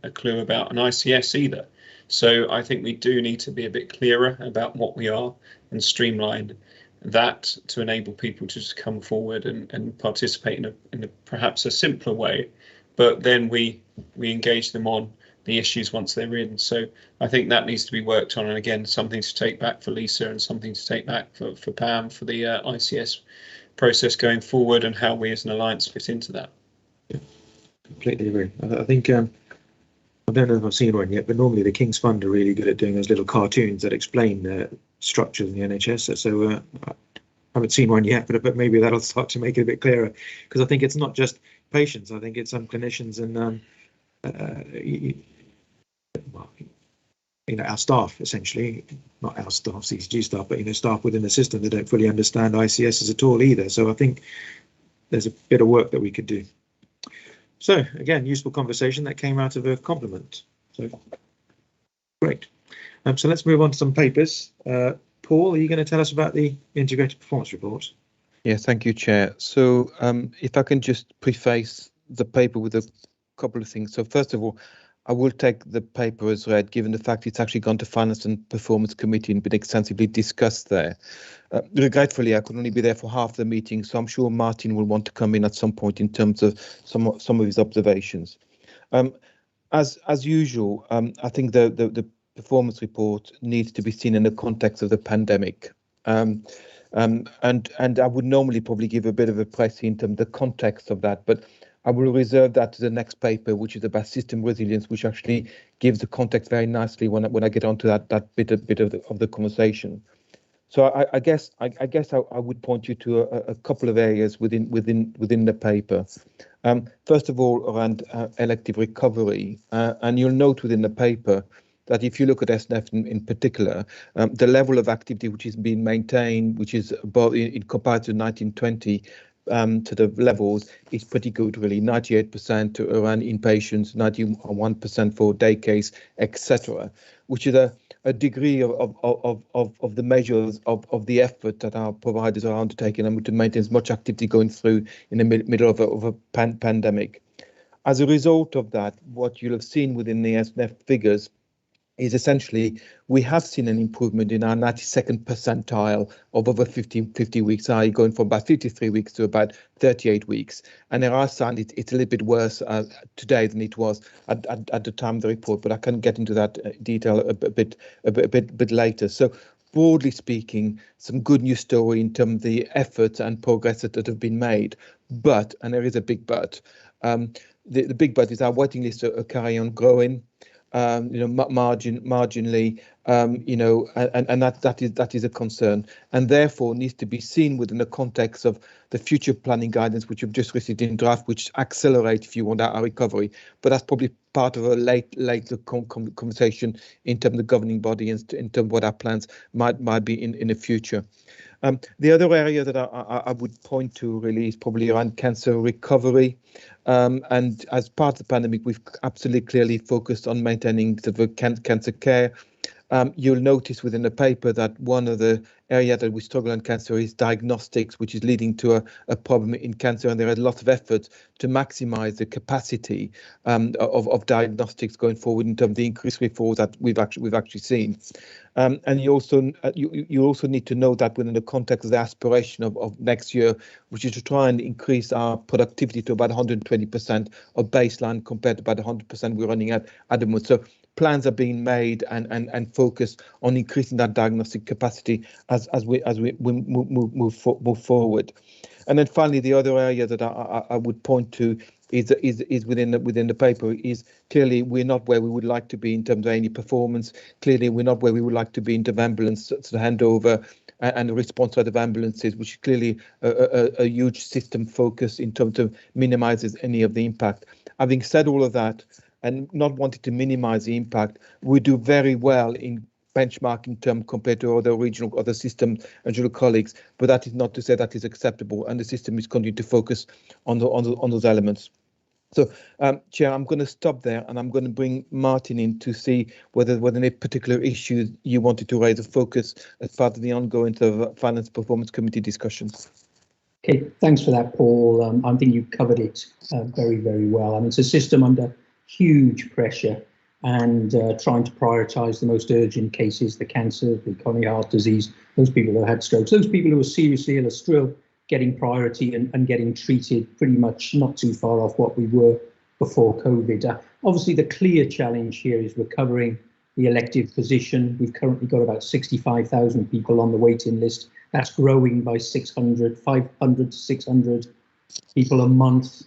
a clue about an ICS either. So I think we do need to be a bit clearer about what we are and streamline that to enable people to just come forward and participate in a perhaps a simpler way, but then we engage them on the issues once they're in. So I think that needs to be worked on, and again, something to take back for Lisa and something to take back for Pam for the ICS process going forward, and how we as an alliance fit into that. Yeah, completely agree. I think I don't know if I've seen one yet, but normally the King's Fund are really good at doing those little cartoons that explain structures in the NHS. So I haven't seen one yet, but maybe that'll start to make it a bit clearer, because I think it's not just patients. I think it's some clinicians and our staff, essentially, not our staff, CCG staff, but staff within the system that don't fully understand ICSs at all either. So I think there's a bit of work that we could do. So again, useful conversation that came out of a compliment. So great. So let's move on to some papers. Paul, are you going to tell us about the integrated performance report? Yeah, thank you, Chair. So if I can just preface the paper with a couple of things. So first of all, I will take the paper as read, given the fact it's actually gone to Finance and Performance Committee and been extensively discussed there. Regretfully, I could only be there for half the meeting, so I'm sure Martin will want to come in at some point in terms of some of his observations. As usual, I think the performance report needs to be seen in the context of the pandemic. And I would normally probably give a bit of a press in terms of the context of that, but I will reserve that to the next paper, which is about system resilience, which actually gives the context very nicely when I get onto that bit of the conversation. So I guess I would point you to a couple of areas within the paper. First of all, around elective recovery, and you'll note within the paper that if you look at SNF in particular, the level of activity which is being maintained, which is above in comparison to 1920, to the levels, is pretty good, really. 98% around inpatients, 91% for day case, etc., which is a degree of the measures of the effort that our providers are undertaking and to maintain as much activity going through in the middle of a pandemic. As a result of that, what you'll have seen within the SNF figures is essentially we have seen an improvement in our 92nd percentile of over 50 weeks, i.e. going from about 53 weeks to about 38 weeks. And there are signs it's a little bit worse today than it was at the time of the report, but I can get into that detail a bit later. So broadly speaking, some good news story in terms of the efforts and progress that have been made. But, and there is a big but, the big but is our waiting lists are carry on growing. Marginally, and that is a concern, and therefore needs to be seen within the context of the future planning guidance, which you've just received in draft, which accelerate, if you want, our recovery. But that's probably part of a later conversation in terms of the governing body and in terms of what our plans might be in the future. The other area that I would point to really is probably around cancer recovery. And as part of the pandemic, we've absolutely clearly focused on maintaining the cancer care. You'll notice within the paper that one of the areas that we struggle in cancer is diagnostics, which is leading to a problem in cancer. And there are lots of efforts to maximise the capacity of diagnostics going forward in terms of the increased referrals that we've actually seen. And you also need to know that within the context of the aspiration of next year, which is to try and increase our productivity to about 120% of baseline compared to about 100% we're running at the moment. So plans are being made and focused on increasing that diagnostic capacity as we move forward. And then finally, the other area that I would point to is within the paper is clearly we're not where we would like to be in terms of any performance. Clearly, we're not where we would like to be in terms of ambulance to the handover and the response rate of ambulances, which is clearly a huge system focus in terms of minimises any of the impact. Having said all of that, and not wanting to minimize the impact, we do very well in benchmarking terms compared to other system and regional colleagues, but that is not to say that is acceptable, and the system is continuing to focus on those elements. So, Chair, I'm going to stop there, and I'm going to bring Martin in to see whether any particular issues you wanted to raise a focus as part of the ongoing Finance Performance Committee discussions. Okay, thanks for that, Paul. I think you covered it very, very well. I mean, it's a system under huge pressure and trying to prioritise the most urgent cases, the cancer, the coronary heart disease, those people who had strokes, those people who are seriously ill are still getting priority and getting treated pretty much not too far off what we were before COVID. Obviously, the clear challenge here is recovering the elective position. We've currently got about 65,000 people on the waiting list. That's growing by 500 to 600 people a month.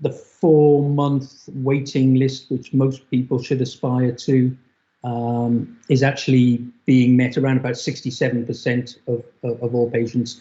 The 4-month waiting list, which most people should aspire to, is actually being met around about 67% of all patients.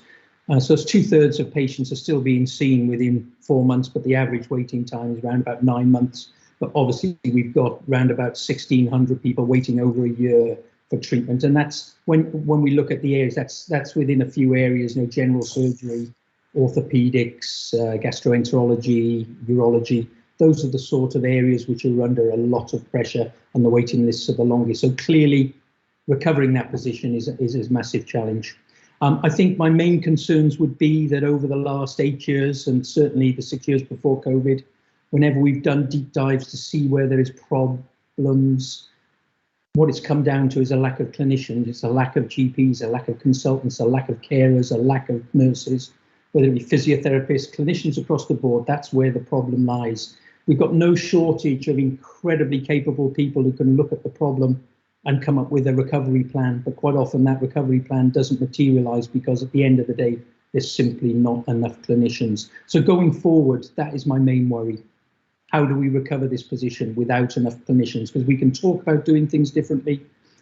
So it's 2/3 of patients are still being seen within 4 months, but the average waiting time is around about 9 months. But obviously we've got around about 1,600 people waiting over a year for treatment. And that's when we look at the areas, that's within a few areas, general surgery, orthopedics, gastroenterology, urology. Those are the sort of areas which are under a lot of pressure and the waiting lists are the longest. So clearly recovering that position is a massive challenge. I think my main concerns would be that over the last 8 years and certainly the 6 years before COVID, whenever we've done deep dives to see where there is problems, what it's come down to is a lack of clinicians, it's a lack of GPs, a lack of consultants, a lack of carers, a lack of nurses, whether it be physiotherapists, clinicians across the board. That's where the problem lies. We've got no shortage of incredibly capable people who can look at the problem and come up with a recovery plan, but quite often that recovery plan doesn't materialise because at the end of the day, there's simply not enough clinicians. So going forward, that is my main worry. How do we recover this position without enough clinicians? Because we can talk about doing things differently,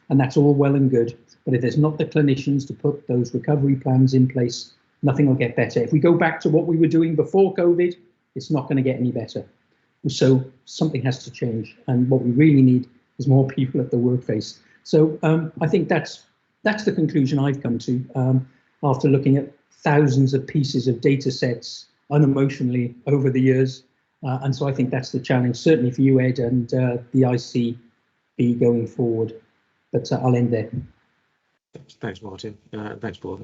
and that's all well and good, but if there's not the clinicians to put those recovery plans in place, nothing will get better. If we go back to what we were doing before COVID, it's not going to get any better. So something has to change, and what we really need is more people at the workplace. So I think that's the conclusion I've come to after looking at thousands of pieces of data sets unemotionally over the years. And so I think that's the challenge, certainly for you, Ed, and the ICB going forward. But I'll end there. Thanks, Martin. Thanks, Paul.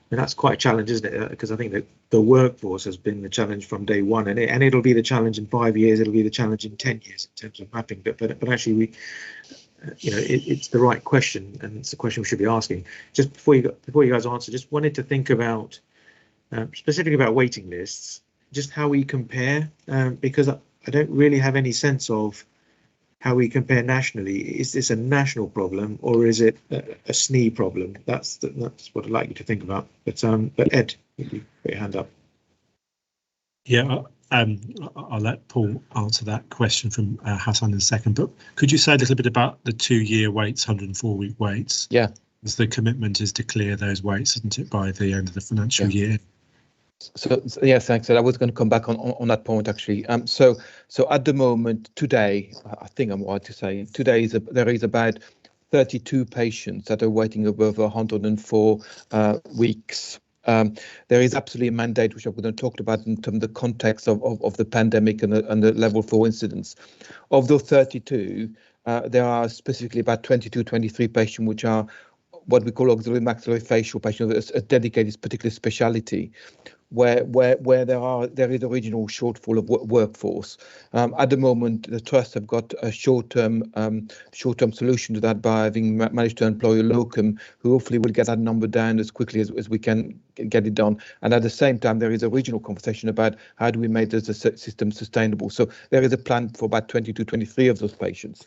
That's quite a challenge, isn't it? Because I think that the workforce has been the challenge from day one, and it'll be the challenge in 5 years. It'll be the challenge in 10 years in terms of mapping. But actually, it's the right question, and it's the question we should be asking. Just before you guys answer, just wanted to think about specifically about waiting lists, just how we compare, because I don't really have any sense of how we compare nationally. Is this a national problem or is it a SNE problem? That's what I'd like you to think about. But Ed, you put your hand up. Yeah, I'll let Paul answer that question from Hassan in a second. But could you say a little bit about the 2-year waits, 104-week waits? Yeah. Because the commitment is to clear those waits, isn't it, by the end of the financial year? So yeah, thanks. I was going to come back on that point actually. So at the moment, today, I think I'm right to say today there is about 32 patients that are waiting above 104 weeks. There is absolutely a mandate, which I'm going to talk about in terms of the context of the pandemic and the level 4 incidence. Of those 32, there are specifically about 23 patients which are what we call auxiliary maxillofacial patients, a dedicated particular speciality, where there is a regional shortfall of workforce. At the moment, the trust have got a short-term solution to that by having managed to employ a locum who hopefully will get that number down as quickly as we can get it done. And at the same time, there is a regional conversation about how do we make the system sustainable. So there is a plan for about 23 of those patients.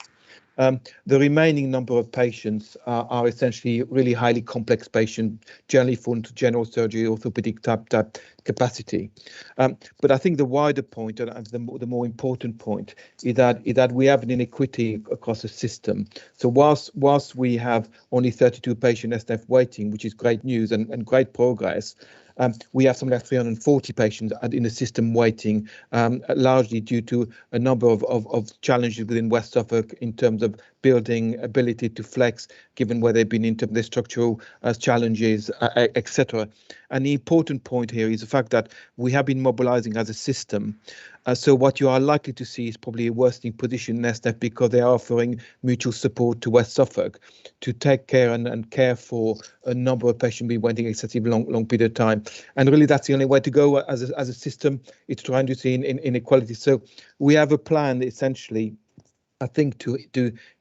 The remaining number of patients are essentially really highly complex patients, generally fall into general surgery, orthopedic type capacity. But I think the wider point and the more important point is that we have an inequity across the system. So whilst we have only 32 patients SNF waiting, which is great news and great progress, we have something like 340 patients in the system waiting, largely due to a number of challenges within West Suffolk in terms of building ability to flex, given where they've been in terms of their structural challenges, etc. And the important point here is the fact that we have been mobilising as a system. So what you are likely to see is probably a worsening position in SNF because they are offering mutual support to West Suffolk to take care and care for a number of patients being waiting excessively long period of time. And really that's the only way to go as a system, is to try and reduce inequality. So we have a plan essentially, I think, to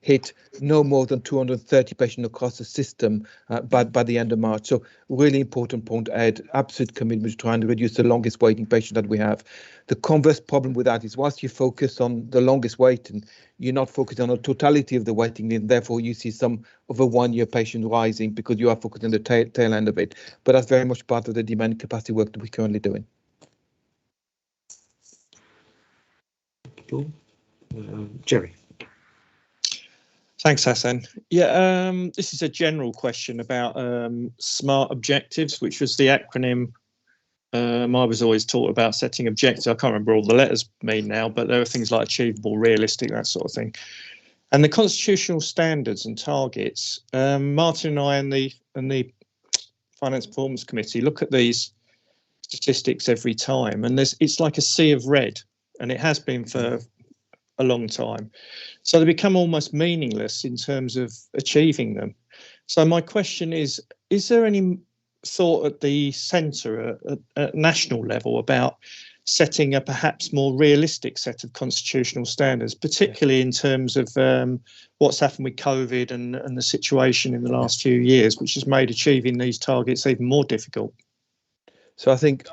hit no more than 230 patients across the system by the end of March. So really important point, Ed, absolute commitment to trying to reduce the longest waiting patient that we have. The converse problem with that is whilst you focus on the longest waiting, you're not focused on the totality of the waiting, and therefore you see some of a 1-year patient rising because you are focused on the tail end of it. But that's very much part of the demand capacity work that we're currently doing. Cool. Jerry. Thanks, Hassan. Yeah, this is a general question about SMART objectives, which was the acronym. I was always taught about setting objectives. I can't remember all the letters mean now, but there are things like achievable, realistic, that sort of thing. And the constitutional standards and targets. Martin and I and the Finance Performance Committee look at these statistics every time, and it's like a sea of red, and it has been for a long time. So they become almost meaningless in terms of achieving them. So my question is there any thought at the centre, at national level, about setting a perhaps more realistic set of constitutional standards, particularly in terms of what's happened with COVID and the situation in the last few years, which has made achieving these targets even more difficult? So I think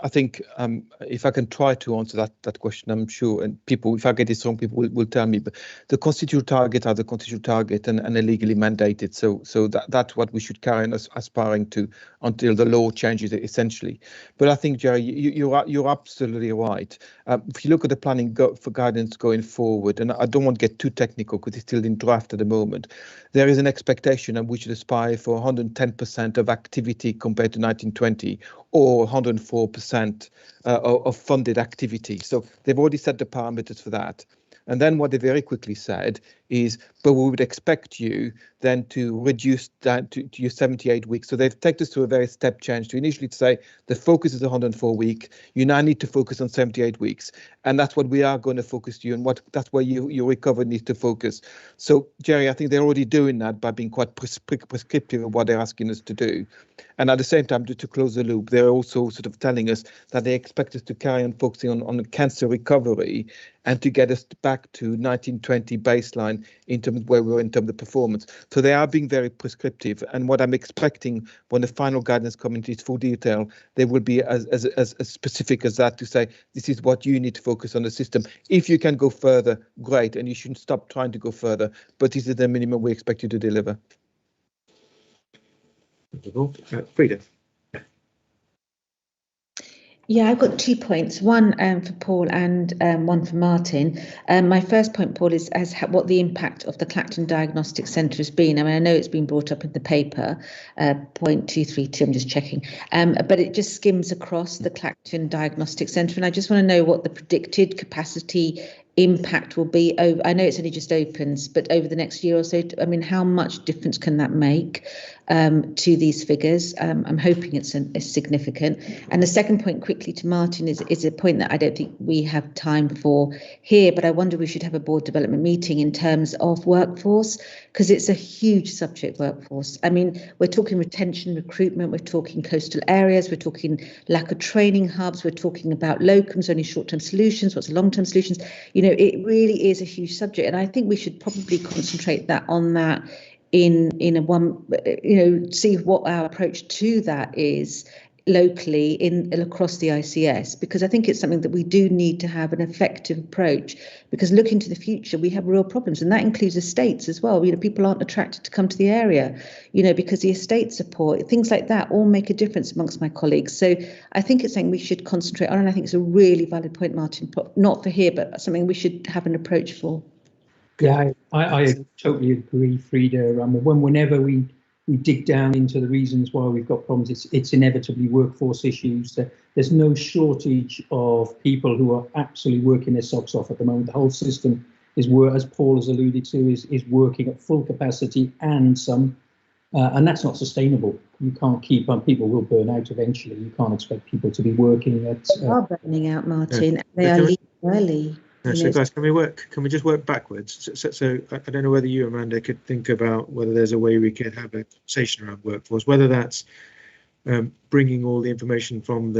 if I can try to answer that question, I'm sure, and people, if I get it wrong, people will tell me. But the constitutional target are the constitutional target and are legally mandated. So that's what we should carry on aspiring to until the law changes it, essentially. But I think, Jerry, you're absolutely right. If you look at the planning for guidance going forward, and I don't want to get too technical because it's still in draft at the moment, there is an expectation and we should aspire for 110% of activity compared to 1920, or 104% of funded activity. So they've already set the parameters for that. And then what they very quickly said is, but we would expect you then to reduce that to your 78 weeks. So they've taken us through a very step change to initially to say the focus is 104 week. You now need to focus on 78 weeks. And that's what we are going to focus to you, and that's where your recovery needs to focus. So, Jerry, I think they're already doing that by being quite prescriptive of what they're asking us to do. And at the same time, to close the loop, they're also sort of telling us that they expect us to carry on focusing on cancer recovery and to get us back to 1920 baseline in terms of where we were in terms of performance. So they are being very prescriptive. And what I'm expecting when the final guidance comes into its full detail, they will be as specific as that to say, this is what you need to focus on the system. If you can go further, great. And you shouldn't stop trying to go further. But this is the minimum we expect you to deliver. Frida. Yeah, I've got 2 points, one for Paul and one for Martin. My first point, Paul, is what the impact of the Clacton Diagnostic Centre has been. I mean, I know it's been brought up in the paper, point 232, I'm just checking, but it just skims across the Clacton Diagnostic Centre, and I just want to know what the predicted capacity impact will be over. I know it's only just opens, but over the next year or so, I mean, how much difference can that make to these figures? I'm hoping it's significant. And the second point, quickly to Martin, is a point that I don't think we have time for here, but I wonder we should have a board development meeting in terms of workforce, because it's a huge subject, workforce. I mean, we're talking retention, recruitment, we're talking coastal areas, we're talking lack of training hubs, we're talking about locums, only short-term solutions, what's the long-term solutions? You know, it really is a huge subject, and I think we should probably concentrate on that in a one, you know, see what our approach to that is locally across the ICS, because I think it's something that we do need to have an effective approach, because looking to the future, we have real problems, and that includes estates as well. You know, people aren't attracted to come to the area, you know, because the estate support, things like that all make a difference amongst my colleagues. So I think it's something we should concentrate on, and I think it's a really valid point, Martin, not for here, but something we should have an approach for. Yeah, I totally agree, Frida. Whenever we dig down into the reasons why we've got problems, it's inevitably workforce issues. There's no shortage of people who are absolutely working their socks off at the moment. The whole system is, as Paul has alluded to, is working at full capacity and some, and that's not sustainable. You can't keep on. People will burn out eventually. You can't expect people to be working at. They are burning out, Martin. They are leaving early. So guys, can we just work backwards? So I don't know whether you, Amanda, could think about whether there's a way we could have a conversation around workforce, whether that's bringing all the information from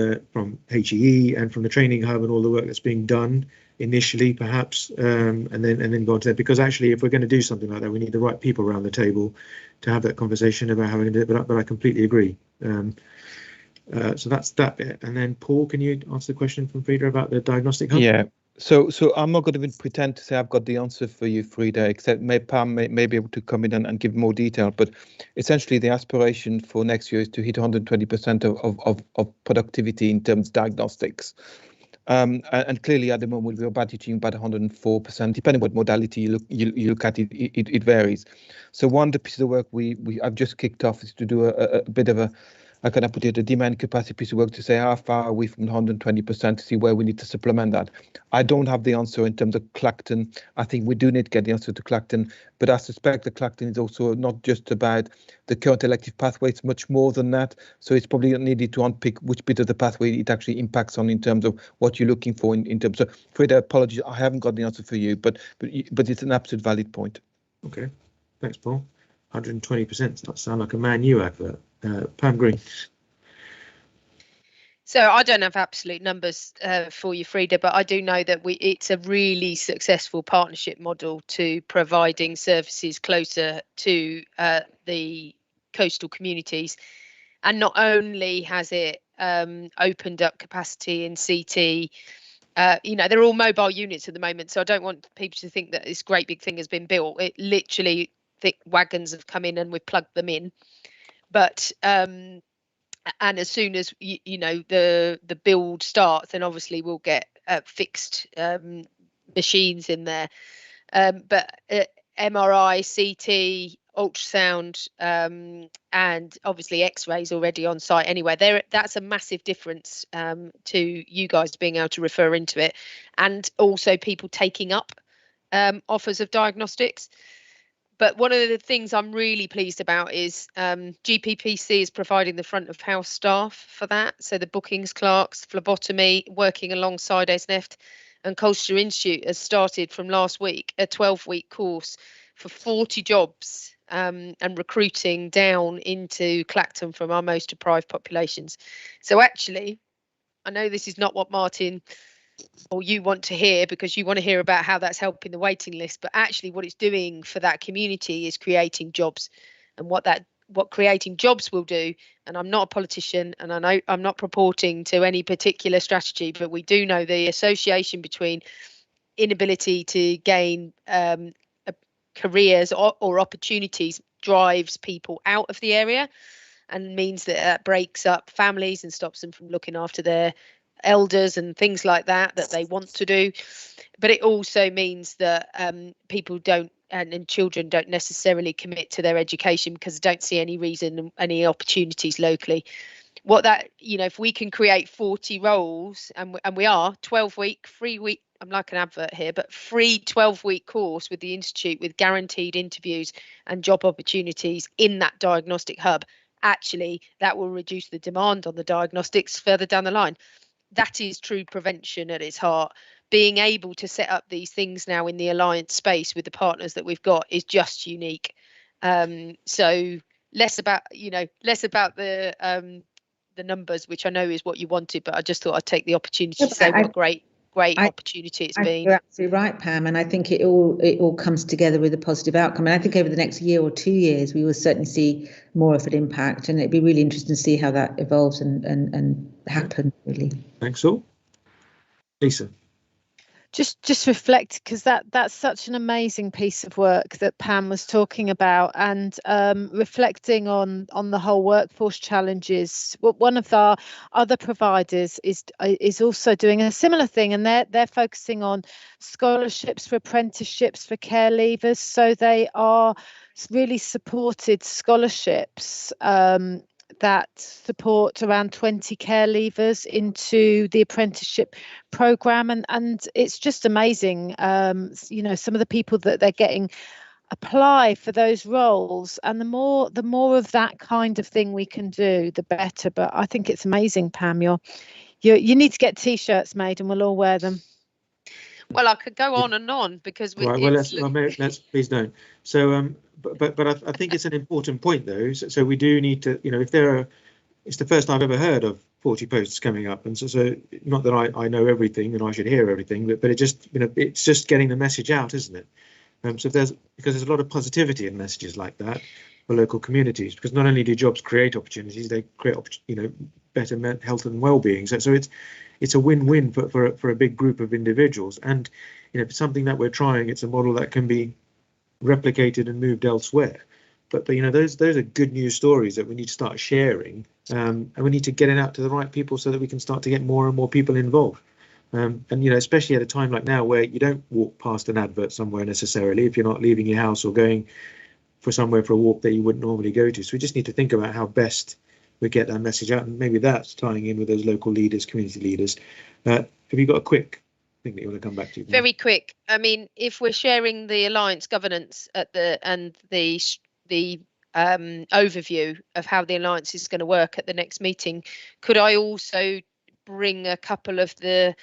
HEE and from the training hub and all the work that's being done initially, perhaps, and then go on to that. Because actually, if we're going to do something like that, we need the right people around the table to have that conversation about how we're going to do it. But I completely agree. So that's that bit. And then Paul, can you answer the question from Frida about the diagnostic hub? Yeah. So I'm not going to even pretend to say I've got the answer for you, Frida, except Pam may be able to come in and give more detail. But essentially, the aspiration for next year is to hit 120% of productivity in terms of diagnostics. And clearly, at the moment, we're budgeting about 104%. Depending what modality you look at, it varies. So one of the pieces of work I've just kicked off is to do a bit of a, how can I put it, a demand capacity piece of work to say how far are we from 120% to see where we need to supplement that. I don't have the answer in terms of Clacton. I think we do need to get the answer to Clacton, but I suspect that Clacton is also not just about the current elective pathway, it's much more than that. So it's probably needed to unpick which bit of the pathway it actually impacts on in terms of what you're looking for in terms of, Frida, apologies, I haven't got the answer for you, but it's an absolute valid point. Okay, thanks, Paul. 120% does sound like a Man U advert. Pam Green. So I don't have absolute numbers for you, Frida, but I do know that it's a really successful partnership model to providing services closer to the coastal communities. And not only has it opened up capacity in CT. They're all mobile units at the moment, so I don't want people to think that this great big thing has been built. It literally, thick wagons have come in and we've plugged them in. But and as soon as the build starts, then obviously we'll get fixed machines in there. But MRI, CT, ultrasound, and obviously X-rays already on site anyway. That's a massive difference to you guys being able to refer into it, and also people taking up offers of diagnostics. But one of the things I'm really pleased about is GPPC is providing the front of house staff for that. So the bookings clerks, phlebotomy, working alongside SNEFT, and Colchester Institute has started from last week a 12-week course for 40 jobs and recruiting down into Clacton from our most deprived populations. So actually, I know this is not what Martin or you want to hear, because you want to hear about how that's helping the waiting list, but actually what it's doing for that community is creating jobs. And what creating jobs will do, and I'm not a politician and I know I'm not purporting to any particular strategy, but we do know the association between inability to gain careers or opportunities drives people out of the area, and means that breaks up families and stops them from looking after their elders and things like that they want to do. But it also means that people don't and children don't necessarily commit to their education because they don't see any reason, any opportunities locally. What that, if we can create 40 roles, and we are 12-week, 3-week, I'm like an advert here, but free 12-week course with the Institute with guaranteed interviews and job opportunities in that diagnostic hub, actually that will reduce the demand on the diagnostics further down the line. That is true prevention at its heart. Being able to set up these things now in the alliance space with the partners that we've got is just unique. So less about the numbers, which I know is what you wanted, but I just thought I'd take the opportunity to say what great opportunity it's been. You're absolutely right, Pam, and I think it all comes together with a positive outcome. And I think over the next year or 2 years, we will certainly see more of an impact, and it'd be really interesting to see how that evolves and happen. Really. Thanks all. Lisa. Just reflect, because that's such an amazing piece of work that Pam was talking about, and reflecting on the whole workforce challenges. One of our other providers is also doing a similar thing, and they're focusing on scholarships for apprenticeships for care leavers. So they are really supported scholarships that support around 20 care leavers into the apprenticeship program, and it's just amazing. Some of the people that they're getting apply for those roles, and the more of that kind of thing we can do, the better. But I think it's amazing, Pam. You need to get t-shirts made and we'll all wear them. Well, I could go on and on because right, let's please don't. So but I think it's an important point though. So we do need to, if it's the first I've ever heard of 40 posts coming up, and so not that I know everything and I should hear everything, but it just, it's just getting the message out, isn't it? So because there's a lot of positivity in messages like that for local communities, because not only do jobs create opportunities, they create better health and well-being. So it's a win-win for a big group of individuals, and it's something that we're trying. It's a model that can be replicated and moved elsewhere. But those are good news stories that we need to start sharing, and we need to get it out to the right people so that we can start to get more and more people involved. And especially at a time like now where you don't walk past an advert somewhere necessarily if you're not leaving your house or going for somewhere for a walk that you wouldn't normally go to. So we just need to think about how best we get that message out, and maybe that's tying in with those local leaders, community leaders. Have you got a quick thing that you want to come back to? Very quick. I mean, if we're sharing the alliance governance the overview of how the alliance is going to work at the next meeting, could I also bring a couple of the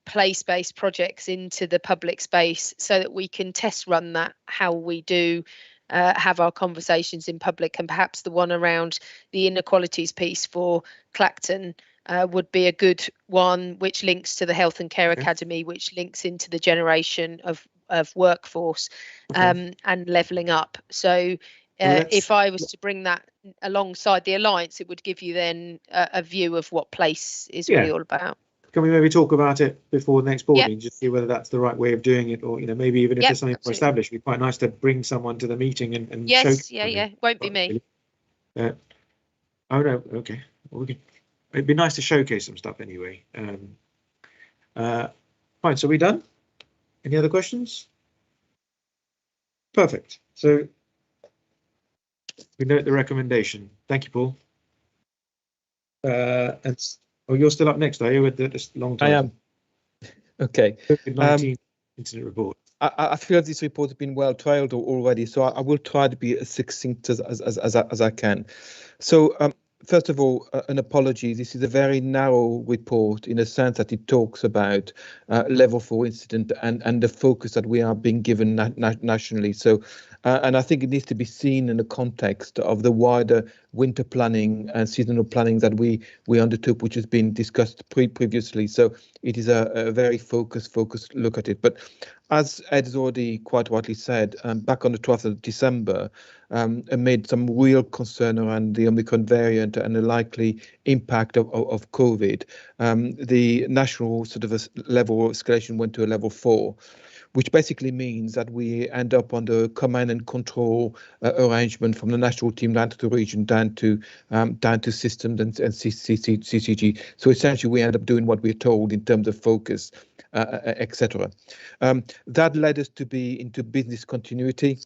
place-based projects into the public space so that we can test run that, how we do have our conversations in public, and perhaps the one around the inequalities piece for Clacton would be a good one, which links to the Health and Care Academy, which links into the generation of workforce and levelling up. So if I was to bring that alongside the Alliance, it would give you then a view of what place is really all about. Can we maybe talk about it before the next board Yep. meeting, just see whether that's the right way of doing it, or maybe even if Yep, there's something more absolutely. established, it'd be quite nice to bring someone to the meeting and Yes, showcase yeah, something. won't be me. Oh no, okay. Well, it'd be nice to showcase some stuff anyway. Fine, so we done? Any other questions? Perfect. So we note the recommendation. Thank you, Paul. You're still up next, are you, with this long time? I am. Okay. COVID-19 incident report. I feel this report has been well trailed already, so I will try to be as succinct as I can. So first of all, an apology. This is a very narrow report in a sense that it talks about level 4 incident and the focus that we are being given nationally. So, and I think it needs to be seen in the context of the wider winter planning and seasonal planning that we undertook, which has been discussed previously. So it is a very focused look at it. But as Ed has already quite rightly said, back on the 12th of December, amid some real concern around the Omicron variant and the likely impact of COVID, the national sort of a level of escalation went to a level 4, which basically means that we end up on the command and control arrangement from the national team down to the region, down to systems and CCG. So essentially, we end up doing what we're told in terms of focus, etc. That led us to be into business continuity.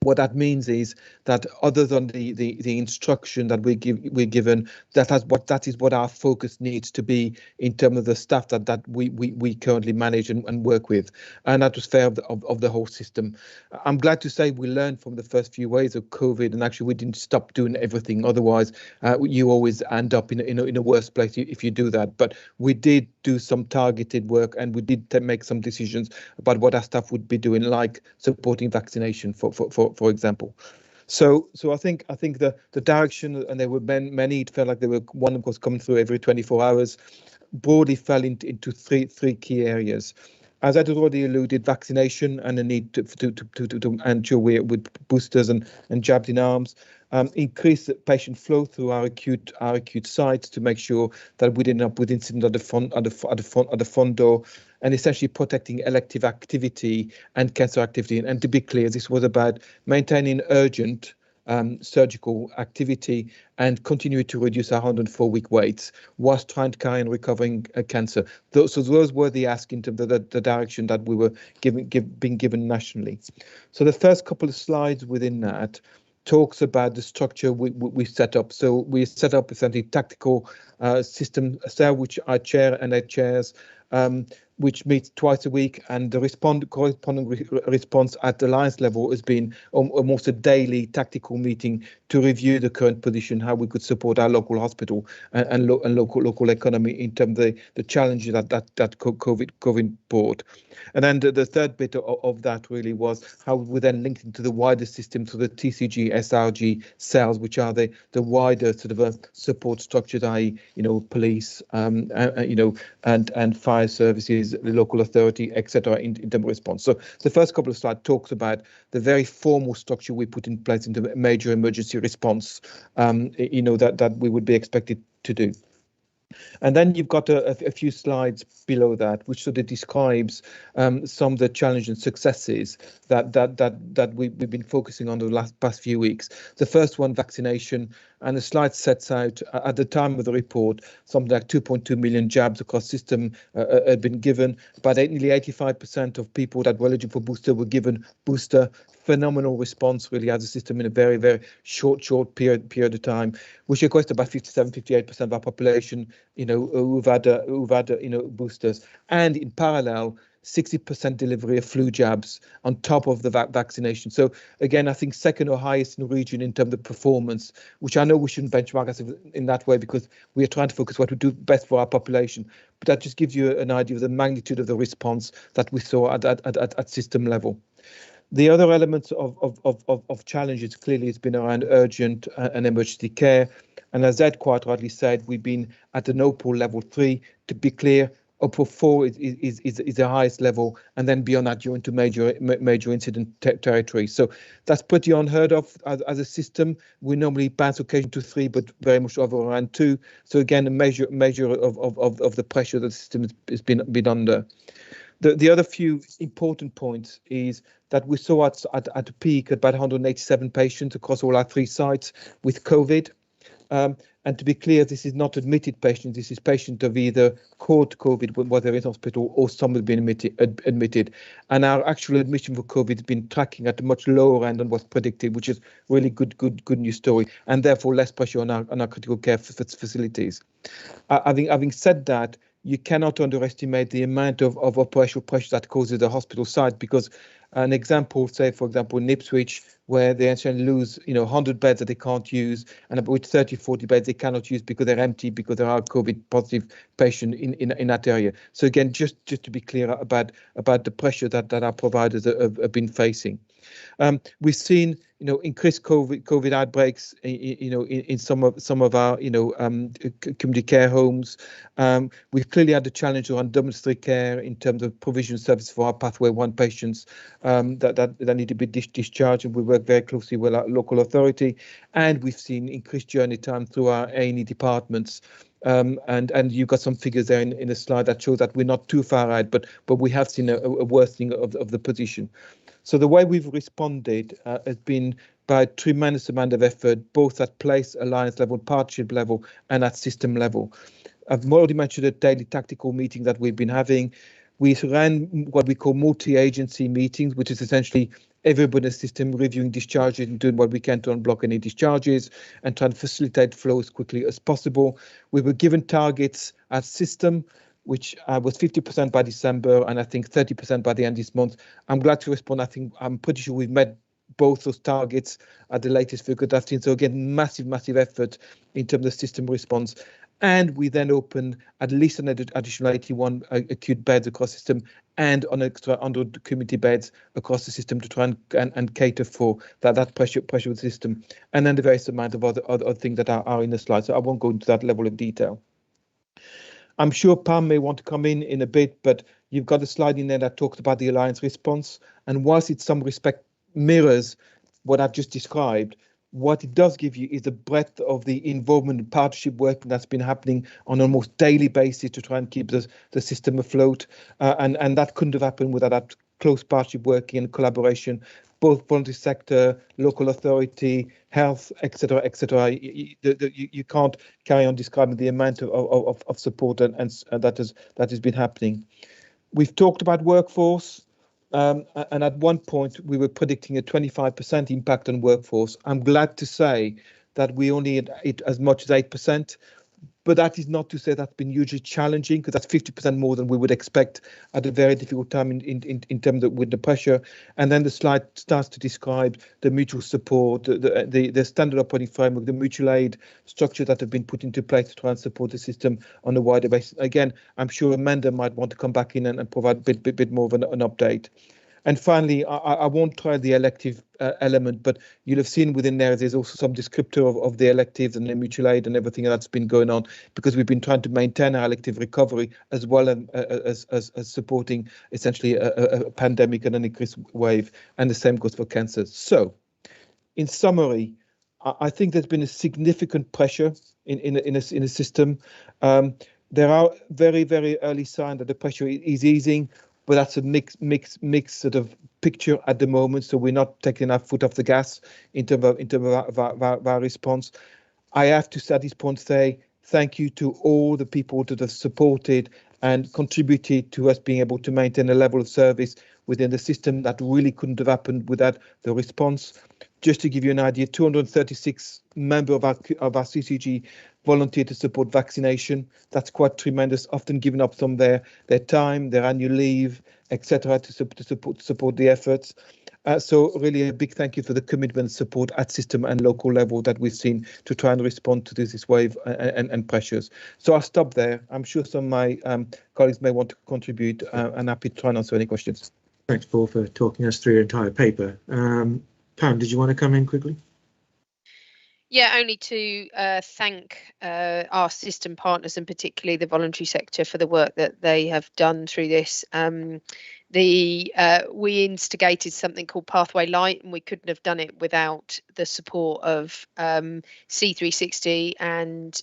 What that means is that other than the instruction that we're given, that is what our focus needs to be in terms of the staff that we currently manage and work with, and that was fair of the whole system. I'm glad to say we learned from the first few waves of COVID, and actually we didn't stop doing everything. Otherwise, you always end up in a worse place if you do that. But we did do some targeted work, and we did make some decisions about what our staff would be doing, like supporting vaccination for example. So I think the direction, and there were many, it felt like there were one was coming through every 24 hours, broadly fell into three key areas. As I had already alluded, vaccination and the need to ensure we're with boosters and jabs in arms, increase patient flow through our acute sites to make sure that we didn't end up with incident at the front door, and essentially protecting elective activity and cancer activity. And to be clear, this was about maintaining urgent surgical activity and continue to reduce our 104-week waits whilst trying to carry on recovering cancer. So those were the ask in terms of the direction that we were being given nationally. So the first couple of slides within that talks about the structure we set up. So we set up essentially tactical system cell, which I chair and Ed chairs, which meets twice a week, and the corresponding response at the Alliance level has been almost a daily tactical meeting to review the current position, how we could support our local hospital and local economy in terms of the challenges that COVID brought. And then the third bit of that really was how we then linked into the wider system, so the TCG, SRG cells, which are the wider sort of a support structures, i.e., police, and fire services, the local authority, etc. in terms of response. So the first couple of slides talks about the very formal structure we put in place into major emergency response, that we would be expected to do. And then you've got a few slides below that, which sort of describes some of the challenges and successes that we've been focusing on the past few weeks. The first one, vaccination, and the slide sets out at the time of the report something like 2.2 million jabs across system had been given. But nearly 85% of people that were eligible for booster were given booster. Phenomenal response really as a system in a very, very short period of time, which equates to about 57-58% of our population, who've had boosters, and in parallel 60% delivery of flu jabs on top of the vaccination. So again, I think second or highest in the region in terms of performance, which I know we shouldn't benchmark us in that way because we are trying to focus what we do best for our population. But that just gives you an idea of the magnitude of the response that we saw at system level. The other elements of challenges clearly has been around urgent and emergency care. And as Ed quite rightly said, we've been at an OPAL level 3. To be clear, up for 4 is the highest level, and then beyond that you're into major incident territory. So that's pretty unheard of as a system. We normally bounce occasion to 3, but very much over around 2. So again, a measure of the pressure that the system has been under. The other few important points is that we saw at a peak about 187 patients across all our 3 sites with COVID. And to be clear, this is not admitted patients. This is patients who have either caught COVID while they're in hospital, or some have been admitted. And our actual admission for COVID has been tracking at a much lower end than was predicted, which is really good news story, and therefore less pressure on our critical care facilities. Having said that, you cannot underestimate the amount of operational pressure that causes the hospital site, because an example, say for example in Ipswich, where they actually lose 100 beds that they can't use, and with 30-40 beds they cannot use because they're empty, because there are COVID positive patients in that area. So again, just to be clear about the pressure that our providers have been facing. We've seen increased COVID outbreaks in some of our community care homes. We've clearly had the challenge around domiciliary care in terms of provision service for our pathway 1 patients that need to be discharged, and we work very closely with our local authority. And we've seen increased journey time through our A&E departments. And you've got some figures there in the slide that show that we're not too far out, but we have seen a worsening of the position. So the way we've responded has been by a tremendous amount of effort, both at place, alliance level, partnership level, and at system level. I've already mentioned a daily tactical meeting that we've been having. We ran what we call multi-agency meetings, which is essentially everybody in the system reviewing discharges and doing what we can to unblock any discharges and trying to facilitate flow as quickly as possible. We were given targets at system, which was 50% by December, and I think 30% by the end of this month. I'm glad to respond. I'm pretty sure we've met both those targets at the latest figure that I've seen. So again, massive effort in terms of system response. And we then opened at least an additional 81 acute beds across the system, and an extra 100 community beds across the system to try and cater for that pressure of the system. And then the various amount of other things that are in the slide. So I won't go into that level of detail. I'm sure Pam may want to come in a bit, but you've got a slide in there that talks about the alliance response. And whilst it some respect mirrors what I've just described, what it does give you is the breadth of the involvement and partnership work that's been happening on an almost daily basis to try and keep the system afloat. And that couldn't have happened without that close partnership working and collaboration, both voluntary sector, local authority, health, etc., etc. You can't carry on describing the amount of support and that has been happening. We've talked about workforce, and at one point we were predicting a 25% impact on workforce. I'm glad to say that we only had it as much as 8%. But that is not to say that's been hugely challenging, because that's 50% more than we would expect at a very difficult time in terms of with the pressure. And then the slide starts to describe the mutual support, the standard operating framework, the mutual aid structure that have been put into place to try and support the system on a wider basis. Again, I'm sure Amanda might want to come back in and provide a bit more of an update. And finally, I won't try the elective element, but you'll have seen within there's also some descriptor of the electives and the mutual aid and everything that's been going on, because we've been trying to maintain our elective recovery as well as supporting essentially a pandemic and an increased wave, and the same goes for cancer. So, in summary, I think there's been a significant pressure in a system. There are very early signs that the pressure is easing, but that's a mixed sort of picture at the moment. So we're not taking our foot off the gas in terms of our response. I have to at this point say thank you to all the people that have supported and contributed to us being able to maintain a level of service within the system that really couldn't have happened without the response. Just to give you an idea, 236 members of our CCG volunteered to support vaccination. That's quite tremendous, often giving up some of their time, their annual leave, etc., to support the efforts. So really a big thank you for the commitment and support at system and local level that we've seen to try and respond to this wave and pressures. So I'll stop there. I'm sure some of my colleagues may want to contribute, and happy to try and answer any questions. Thanks, Paul, for talking us through your entire paper. Pam, did you want to come in quickly? Yeah, only to thank our system partners and particularly the voluntary sector for the work that they have done through this. We instigated something called Pathway Light, and we couldn't have done it without the support of C360 and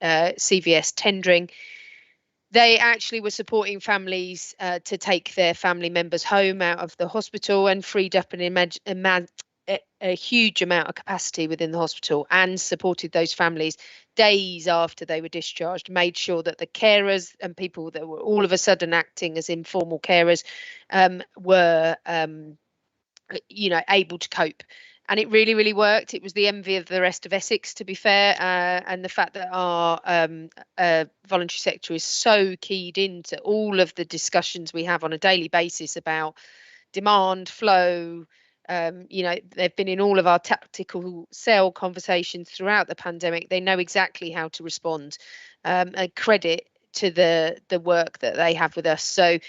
CVS tendering. They actually were supporting families to take their family members home out of the hospital and freed up a huge amount of capacity within the hospital, and supported those families days after they were discharged, made sure that the carers and people that were all of a sudden acting as informal carers were able to cope. And it really, really worked. It was the envy of the rest of Essex, to be fair, and the fact that our voluntary sector is so keyed into all of the discussions we have on a daily basis about demand, flow. They've been in all of our tactical sale conversations throughout the pandemic. They know exactly how to respond. And credit to the work that they have with us. So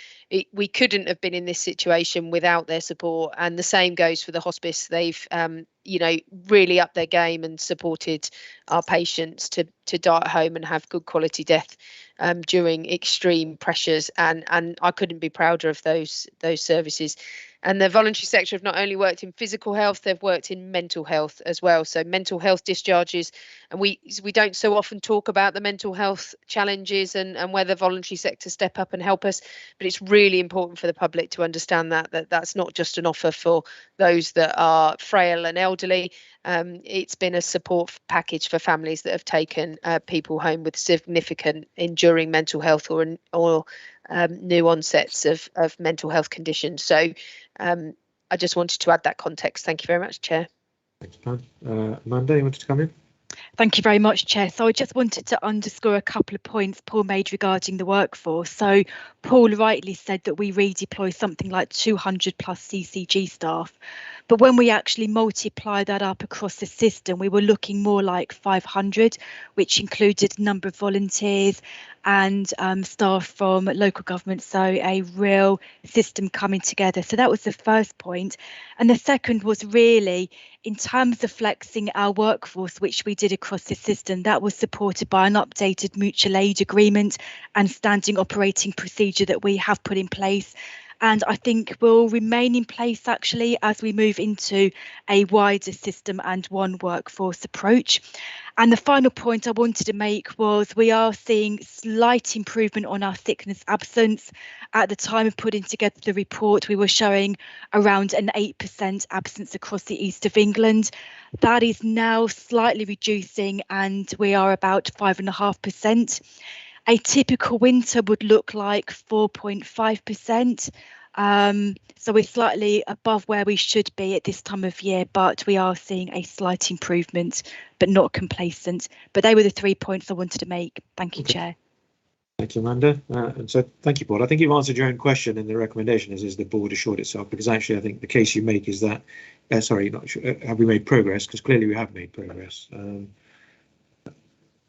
we couldn't have been in this situation without their support. And the same goes for the hospice. They've really upped their game and supported our patients to die at home and have good quality death during extreme pressures. And I couldn't be prouder of those services. And the voluntary sector have not only worked in physical health, they've worked in mental health as well. So mental health discharges, and we don't so often talk about the mental health challenges and where the voluntary sector step up and help us. But it's really important for the public to understand that's not just an offer for those that are frail and elderly. It's been a support package for families that have taken people home with significant enduring mental health or new onsets of mental health conditions. So I just wanted to add that context. Thank you very much, Chair. Thanks, Pam. Amanda, you wanted to come in? Thank you very much, Chair. So I just wanted to underscore a couple of points Paul made regarding the workforce. So Paul rightly said that we redeploy something like 200 plus CCG staff. But when we actually multiply that up across the system, we were looking more like 500, which included a number of volunteers and staff from local government. So a real system coming together. So that was the first point. And the second was really in terms of flexing our workforce, which we did across the system, that was supported by an updated mutual aid agreement and standing operating procedure that we have put in place. And I think will remain in place actually as we move into a wider system and one workforce approach. And the final point I wanted to make was we are seeing slight improvement on our sickness absence. At the time of putting together the report, we were showing around an 8% absence across the east of England. That is now slightly reducing and we are about 5.5%. A typical winter would look like 4.5%. So we're slightly above where we should be at this time of year, but we are seeing a slight improvement, but not complacent. But they were the 3 points I wanted to make. Thank you, Chair. Thank you, Amanda. And so thank you, Paul. I think you've answered your own question in the recommendation as the board assured itself, because actually I think the case you make is that, have we made progress? Because clearly we have made progress.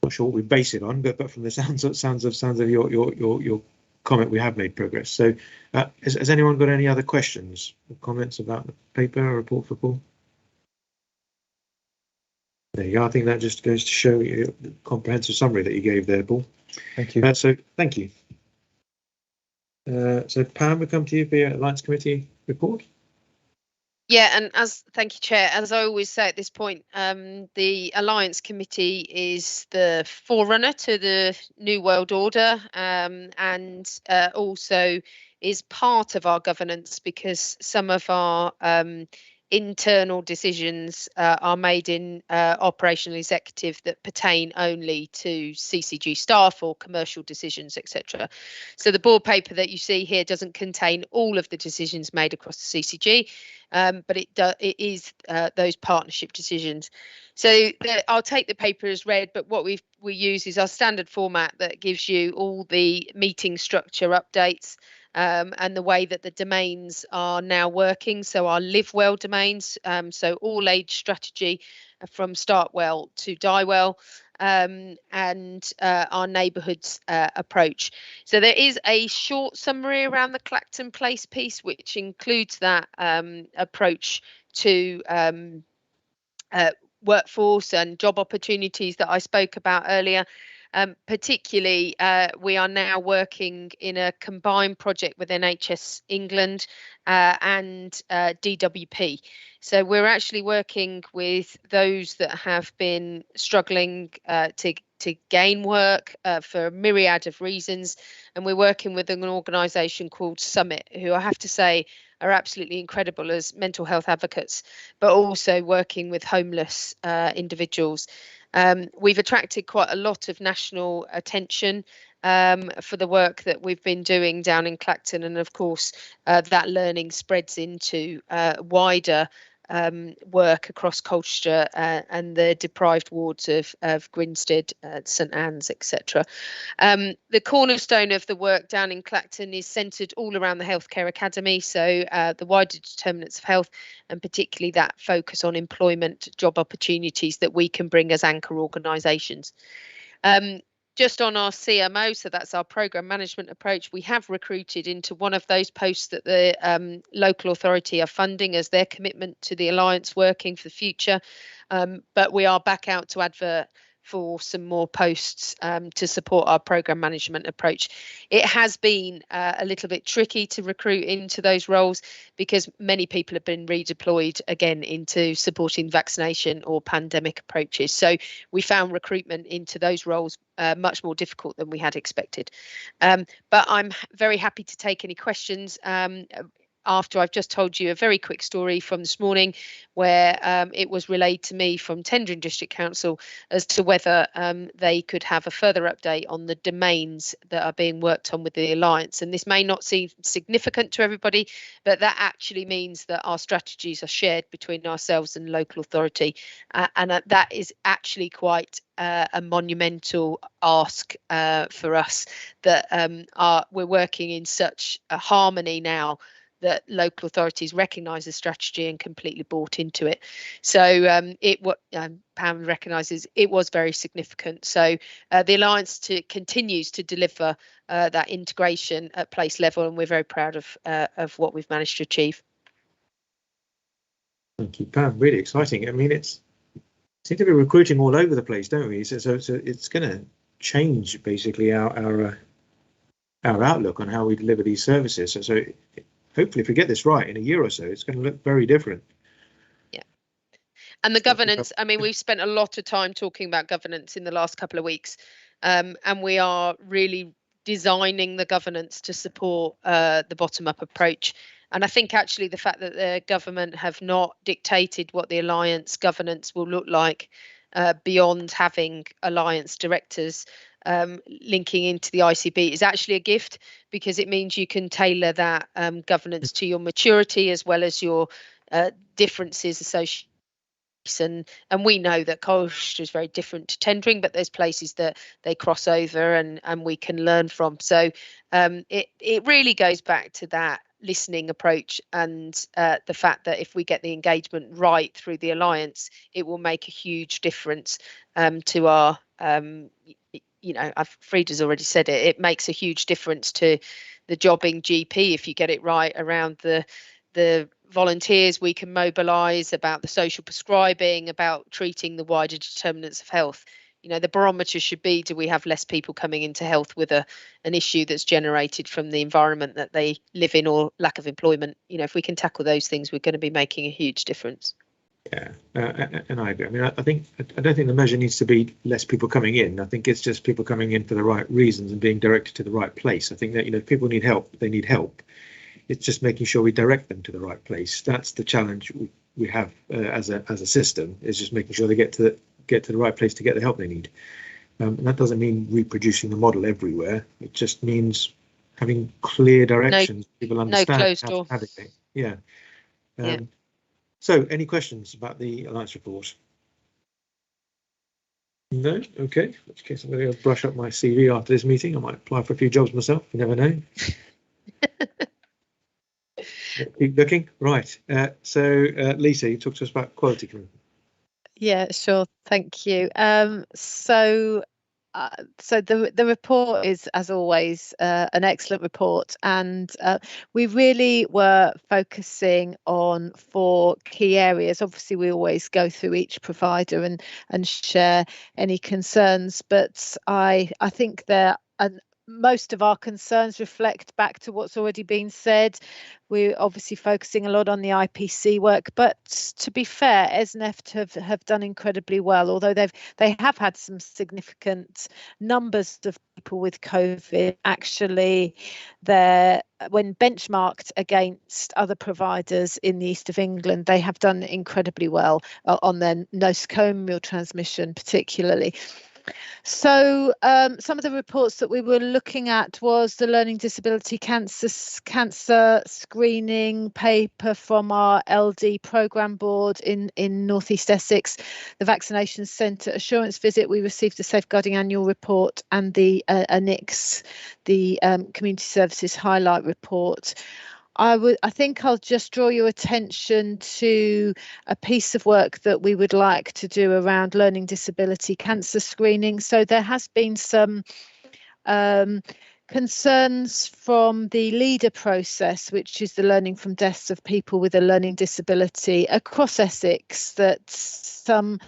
Not sure what we base it on, but from the sounds of your comment, we have made progress. So has anyone got any other questions or comments about the paper or report for Paul? There you go. I think that just goes to show you the comprehensive summary that you gave there, Paul. Thank you. So thank you. So Pam, we come to you for your Alliance Committee report. Yeah, and thank you, Chair. As I always say at this point, the Alliance Committee is the forerunner to the New World Order, and also is part of our governance because some of our internal decisions are made in operational executive that pertain only to CCG staff or commercial decisions, etc. So the board paper that you see here doesn't contain all of the decisions made across the CCG, but it is those partnership decisions. So I'll take the paper as read, but what we use is our standard format that gives you all the meeting structure updates. And the way that the domains are now working. So our live well domains, so all age strategy from start well to die well, and our neighbourhoods approach. So there is a short summary around the Clacton Place piece, which includes that approach to workforce and job opportunities that I spoke about earlier. Particularly, we are now working in a combined project with NHS England and DWP. So we're actually working with those that have been struggling to gain work for a myriad of reasons. And we're working with an organisation called Summit, who I have to say are absolutely incredible as mental health advocates, but also working with homeless individuals. We've attracted quite a lot of national attention for the work that we've been doing down in Clacton, and of course that learning spreads into wider work across Colchester and the deprived wards of Grinstead, St Anne's, etc. The cornerstone of the work down in Clacton is centred all around the Healthcare Academy, so the wider determinants of health, and particularly that focus on employment, job opportunities that we can bring as anchor organisations. Just on our CMO, so that's our programme management approach, we have recruited into one of those posts that the local authority are funding as their commitment to the Alliance working for the future. But we are back out to advert for some more posts to support our programme management approach. It has been a little bit tricky to recruit into those roles because many people have been redeployed again into supporting vaccination or pandemic approaches. So we found recruitment into those roles much more difficult than we had expected. But I'm very happy to take any questions after I've just told you a very quick story from this morning where it was relayed to me from Tendring District Council as to whether they could have a further update on the domains that are being worked on with the Alliance. And this may not seem significant to everybody, but that actually means that our strategies are shared between ourselves and local authority. And that is actually quite a monumental ask for us, that we're working in such a harmony now that local authorities recognise the strategy and completely bought into it. So Pam recognises it was very significant. So the Alliance continues to deliver that integration at place level, and we're very proud of what we've managed to achieve. Thank you, Pam. Really exciting. I mean, seem to be recruiting all over the place, don't we? So it's going to change basically our outlook on how we deliver these services. So hopefully, if we get this right in a year or so, it's going to look very different. Yeah. And the governance, I mean, we've spent a lot of time talking about governance in the last couple of weeks, and we are really designing the governance to support the bottom-up approach. And I think actually the fact that the government have not dictated what the Alliance governance will look like beyond having Alliance directors linking into the ICB is actually a gift, because it means you can tailor that governance to your maturity as well as your differences associated. And we know that Colchester is very different to Tendring, but there's places that they cross over and we can learn from. So it really goes back to that listening approach and the fact that if we get the engagement right through the Alliance, it will make a huge difference to our Frieda's already said it. It makes a huge difference to the jobbing GP if you get it right around the volunteers we can mobilise, about the social prescribing, about treating the wider determinants of health. You know, the barometer should be, do we have less people coming into health with an issue that's generated from the environment that they live in or lack of employment? You know, if we can tackle those things, we're going to be making a huge difference. Yeah, and I agree. I mean, I don't think the measure needs to be less people coming in. I think it's just people coming in for the right reasons and being directed to the right place. I think that, if people need help, they need help. It's just making sure we direct them to the right place. That's the challenge we have as a system, is just making sure they get to the right place to get the help they need. And that doesn't mean reproducing the model everywhere. It just means having clear directions. People understand. No closed door. Yeah. So, any questions about the Alliance report? No? Okay. In which case, I'm going to brush up my CV after this meeting. I might apply for a few jobs myself. You never know. Keep looking. Right. So, Lisa, you talked to us about quality commitment. Yeah, sure. Thank you. So so the report is, as always, an excellent report, and we really were focusing on 4 key areas. Obviously, we always go through each provider and share any concerns, but I think most of our concerns reflect back to what's already been said. We're obviously focusing a lot on the IPC work, but to be fair, ESNEFT have done incredibly well, although they have had some significant numbers of people with COVID. Actually, when benchmarked against other providers in the east of England, they have done incredibly well on their nosocomial transmission particularly. So some of the reports that we were looking at was the Learning Disability Cancer Screening paper from our LD Programme Board in North East Essex, the Vaccination Centre Assurance Visit. We received the Safeguarding Annual Report and the ANICS, the Community Services Highlight Report. I think I'll just draw your attention to a piece of work that we would like to do around learning disability cancer screening. So there has been some concerns from the LEADER process, which is the learning from deaths of people with a learning disability across Essex, that some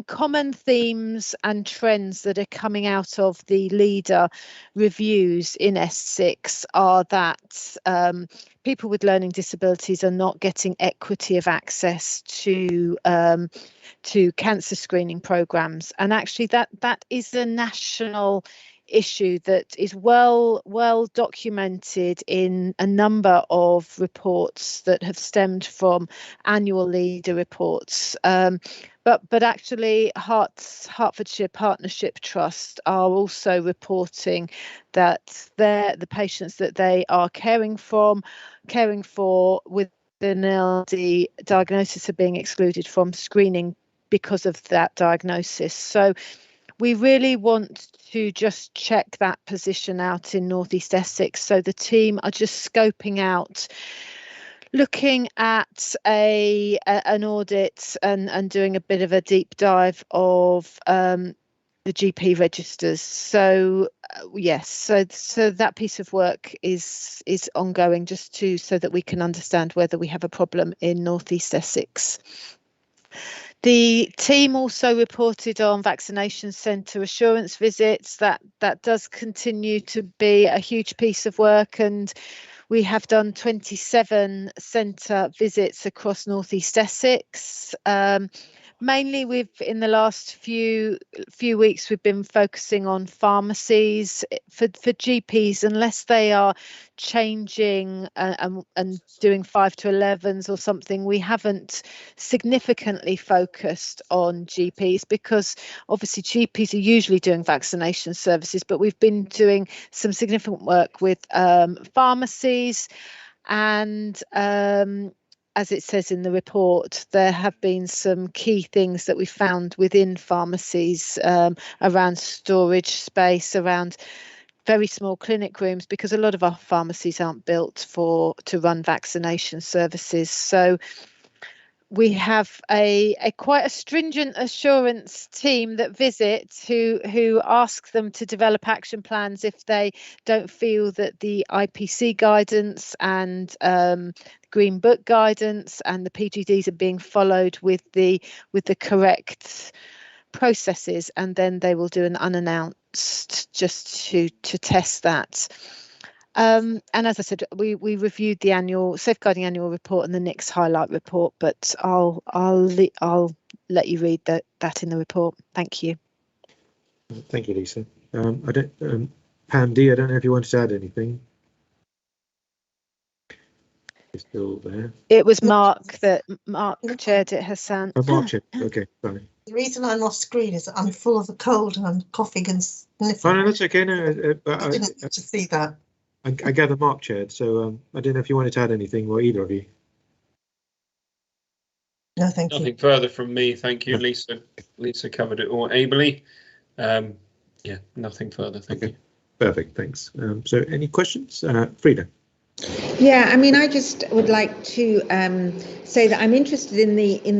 common themes and trends that are coming out of the LEADER reviews in Essex are that people with learning disabilities are not getting equity of access to cancer screening programmes, and actually that is a national issue that is well documented in a number of reports that have stemmed from annual LEADER reports. But actually Hertfordshire Partnership Trust are also reporting that the patients that they are caring for with an LD diagnosis are being excluded from screening because of that diagnosis. So we really want to just check that position out in North East Essex. So the team are just scoping out, looking at an audit and doing a bit of a deep dive of the GP registers. So yes, so that piece of work is ongoing, just so that we can understand whether we have a problem in North East Essex. The team also reported on vaccination centre assurance visits. That does continue to be a huge piece of work, and we have done 27 centre visits across North East Essex. Mainly in the last few weeks we've been focusing on pharmacies. For GPs, unless they are changing and doing 5 to 11s or something, we haven't significantly focused on GPs, because obviously GPs are usually doing vaccination services, but we've been doing some significant work with pharmacies, and as it says in the report, there have been some key things that we found within pharmacies around storage space, around very small clinic rooms, because a lot of our pharmacies aren't built to run vaccination services. So we have quite a stringent assurance team that visits, who ask them to develop action plans if they don't feel that the IPC guidance and Green Book guidance and the PGDs are being followed with the correct processes, and then they will do an unannounced just to test that. And as I said, we reviewed the annual Safeguarding Annual Report and the NICS Highlight Report, but I'll let you read that in the report. Thank you. Thank you, Lisa. Pam D, I don't know if you wanted to add anything. You're still there. It was Mark chaired it, Hassan. Oh, Mark chaired. Okay, sorry. The reason I'm off screen is that I'm full of a cold and I'm coughing and sniffing. Oh no, that's okay. No, I didn't get to see that. I gather Mark chaired, so I don't know if you wanted to add anything, or either of you. No, thank you. Nothing further from me, thank you. No. Lisa covered it all ably. Yeah, nothing further, thank you. Perfect, thanks. So any questions? Frida? Yeah, I mean, I just would like to say that I'm interested in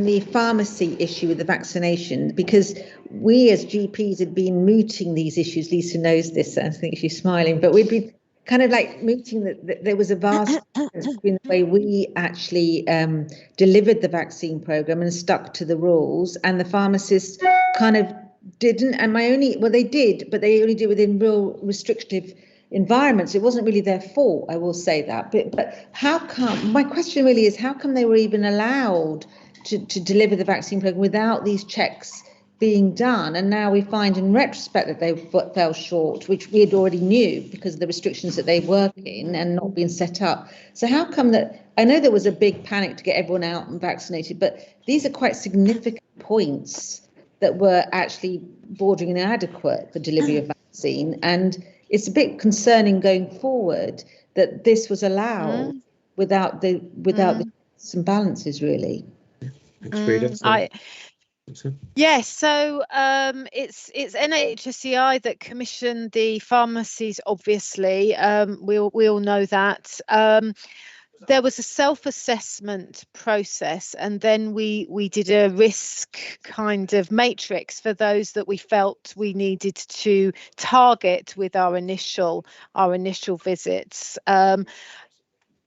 the pharmacy issue with the vaccination, because we as GPs had been mooting these issues. Lisa knows this, I think she's smiling, but we'd been kind of like mooting that there was a vast difference between the way we actually delivered the vaccine program and stuck to the rules, and the pharmacists kind of didn't. And they did, but they only did within real restrictive environments. It wasn't really their fault, I will say that. But how come, my question really is, how come they were even allowed to deliver the vaccine program without these checks being done? And now we find in retrospect that they fell short, which we had already knew because of the restrictions that they work in and not being set up. So how come that, I know there was a big panic to get everyone out and vaccinated, but these are quite significant points that were actually bordering inadequate for delivery of vaccine. And it's a bit concerning going forward that this was allowed without the some balances, really. Thanks, Frida. Yes, so it's NHSEI that commissioned the pharmacies. Obviously, we all know that. There was a self-assessment process, and then we did a risk kind of matrix for those that we felt we needed to target with our initial visits.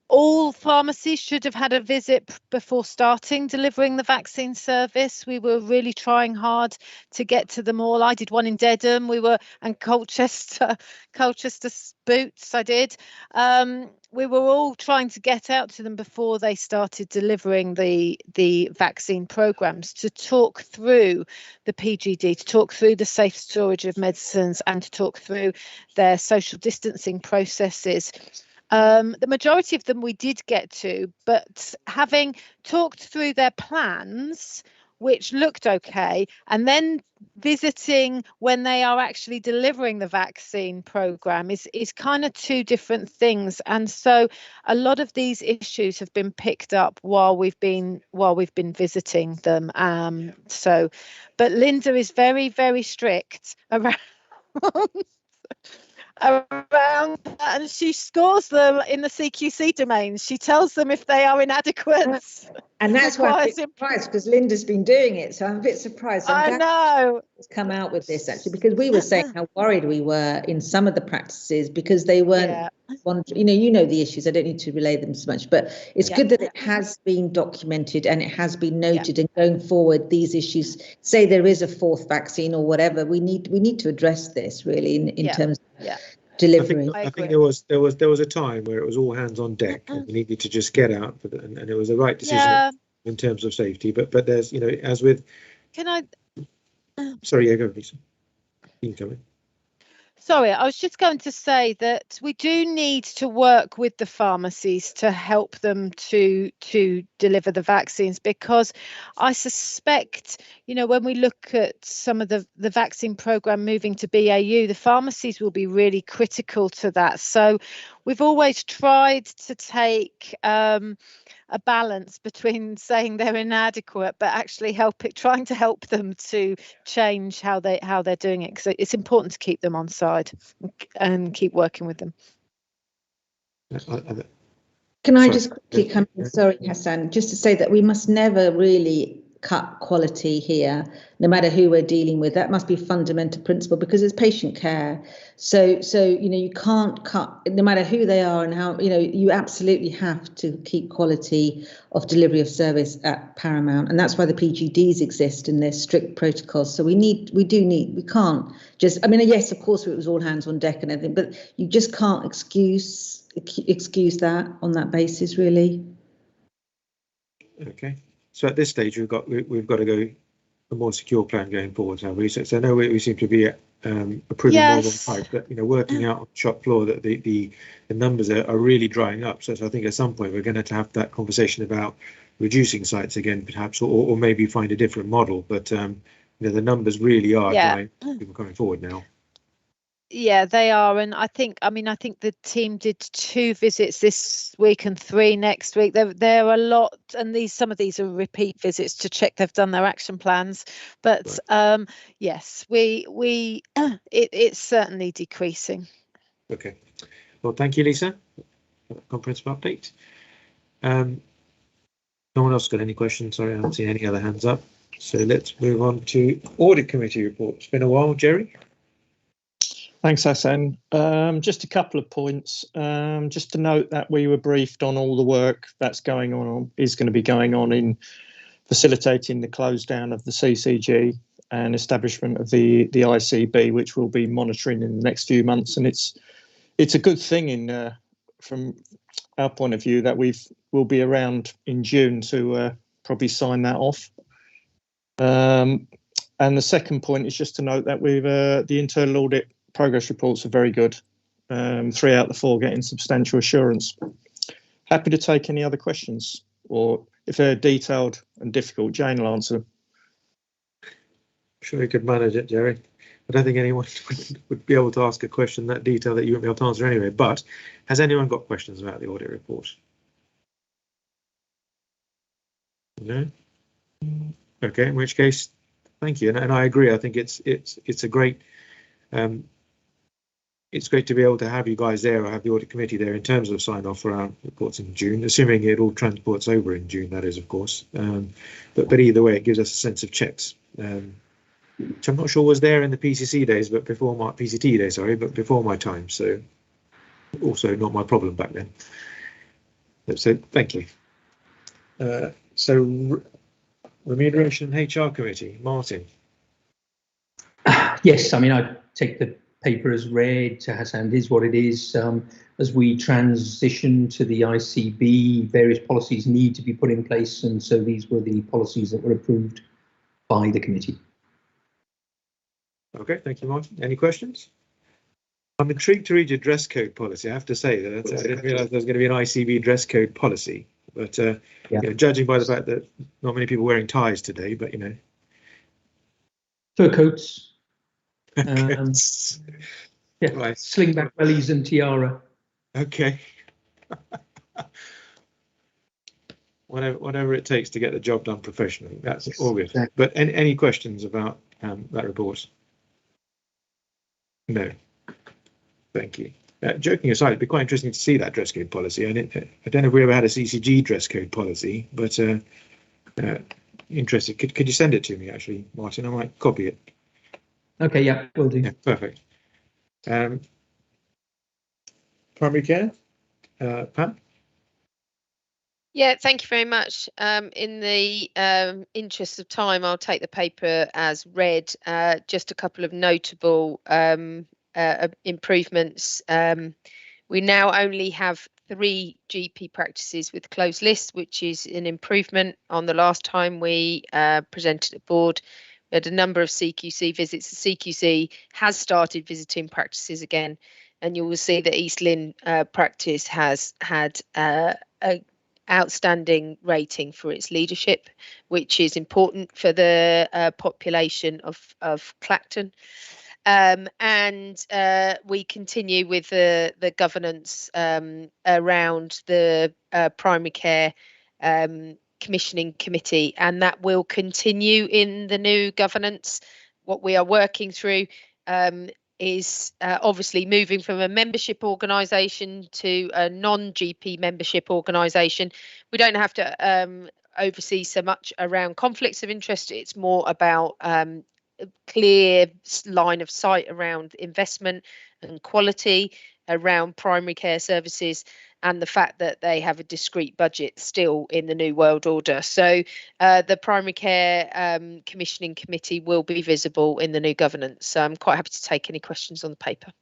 All pharmacies should have had a visit before starting delivering the vaccine service. We were really trying hard to get to them all. I did one in Dedham, and Colchester Boots. I did. We were all trying to get out to them before they started delivering the vaccine programs, to talk through the PGD, to talk through the safe storage of medicines, and to talk through their social distancing processes. The majority of them we did get to, but having talked through their plans, which looked okay, and then visiting when they are actually delivering the vaccine program is kind of two different things. And so a lot of these issues have been picked up while we've been visiting them. But Linda is very, very strict around that, and she scores them in the CQC domains. She tells them if they are inadequate. And that's why I'm a bit surprised, because Linda's been doing it, so I'm a bit surprised. I know. Come out with this actually, because we were saying how worried we were in some of the practices because they weren't. You know the issues. I don't need to relay them so much, but it's good that it has been documented and it has been noted. And going forward, these issues, say there is a fourth vaccine or whatever, we need to address this really in terms of delivery. I think there was a time where it was all hands on deck and we needed to just get out, and it was the right decision in terms of safety. But there's, as with. Can I? Sorry, go, Lisa. You can come in. Sorry, I was just going to say that we do need to work with the pharmacies to help them to deliver the vaccines, because I suspect, when we look at some of the vaccine program moving to BAU, the pharmacies will be really critical to that. So we've always tried to take a balance between saying they're inadequate but actually trying to help them to change how they're doing it, because it's important to keep them on side and keep working with them. Can I just quickly come in? Sorry, Hassan, just to say that we must never really cut quality here, no matter who we're dealing with. That must be a fundamental principle, because it's patient care. So you can't cut, no matter who they are and how, you absolutely have to keep quality of delivery of service at paramount. And that's why the PGDs exist and their strict protocols. So we can't just, yes, of course, it was all hands on deck and everything, but you just can't excuse that on that basis, really. Okay. So at this stage, we've got to go a more secure plan going forward. Have we? So I know we seem to be approving more than pipe, but working out on the shop floor that the numbers are really drying up. So I think at some point we're going to have that conversation about reducing sites again, perhaps, or maybe find a different model. But the numbers really are drying going forward now. Yeah, they are, and I think the team did 2 visits this week and 3 next week. There are a lot, and some of these are repeat visits to check they've done their action plans. But yes, it's certainly decreasing. Okay, well, thank you, Lisa. comprehensive update. No one else got any questions? Sorry, I haven't seen any other hands up. So let's move on to Audit Committee report. It's been a while, Jerry. Thanks, Hassan. Just a couple of points. Just to note that we were briefed on all the work that's going on, is going to be going on in facilitating the close down of the CCG and establishment of the ICB, which we'll be monitoring in the next few months. And it's a good thing from our point of view that we'll be around in June to probably sign that off. And the second point is just to note that the internal audit progress reports are very good. 3 out of the 4 getting substantial assurance. Happy to take any other questions, or if they're detailed and difficult, Jane will answer them. I'm sure you could manage it, Jerry. I don't think anyone would be able to ask a question that detailed that you wouldn't be able to answer anyway. But has anyone got questions about the audit report? No? Okay, in which case, thank you. And I agree. I think it's a great it's great to be able to have you guys there, or have the audit committee there in terms of sign off for our reports in June, assuming it all transports over in June, that is, of course. But either way, it gives us a sense of checks, which I'm not sure was there in the PCC days, but before my PCT days, sorry, but before my time. So also not my problem back then. So thank you. So Remuneration and HR Committee, Martin. Yes, I mean, I take the paper as read. Hassan, is what it is. As we transition to the ICB, various policies need to be put in place, and so these were the policies that were approved by the committee. Okay, thank you, Martin. Any questions? I'm intrigued to read your dress code policy. I have to say that I didn't realise there was going to be an ICB dress code policy, but you know, judging by the fact that not many people wearing ties today, but you know, fur coats. Okay. Yeah, Right. slingback bellies and tiara. Okay. Whatever it takes to get the job done professionally. That's all good. Exactly. But any questions about that report? No. Thank you. Joking aside, it'd be quite interesting to see that dress code policy. I don't know if we ever had a CCG dress code policy, but interested. Could you send it to me, actually, Martin? I might copy it. Okay, yeah, will do. Yeah, perfect. Primary care, Pam? Yeah, thank you very much. In the interest of time, I'll take the paper as read. Just a couple of notable improvements. We now only have 3 GP practices with closed lists, which is an improvement on the last time we presented at board. We had a number of CQC visits. The CQC has started visiting practices again, and you will see that East Lynn practice has had a outstanding rating for its leadership, which is important for the population of Clacton. And we continue with the governance around the primary care commissioning committee, and that will continue in the new governance. What we are working through is obviously moving from a membership organisation to a non-GP membership organisation. We don't have to oversee so much around conflicts of interest. It's more about clear line of sight around investment and quality around primary care services, and the fact that they have a discrete budget still in the new world order. So the primary care commissioning committee will be visible in the new governance. So I'm quite happy to take any questions on the paper.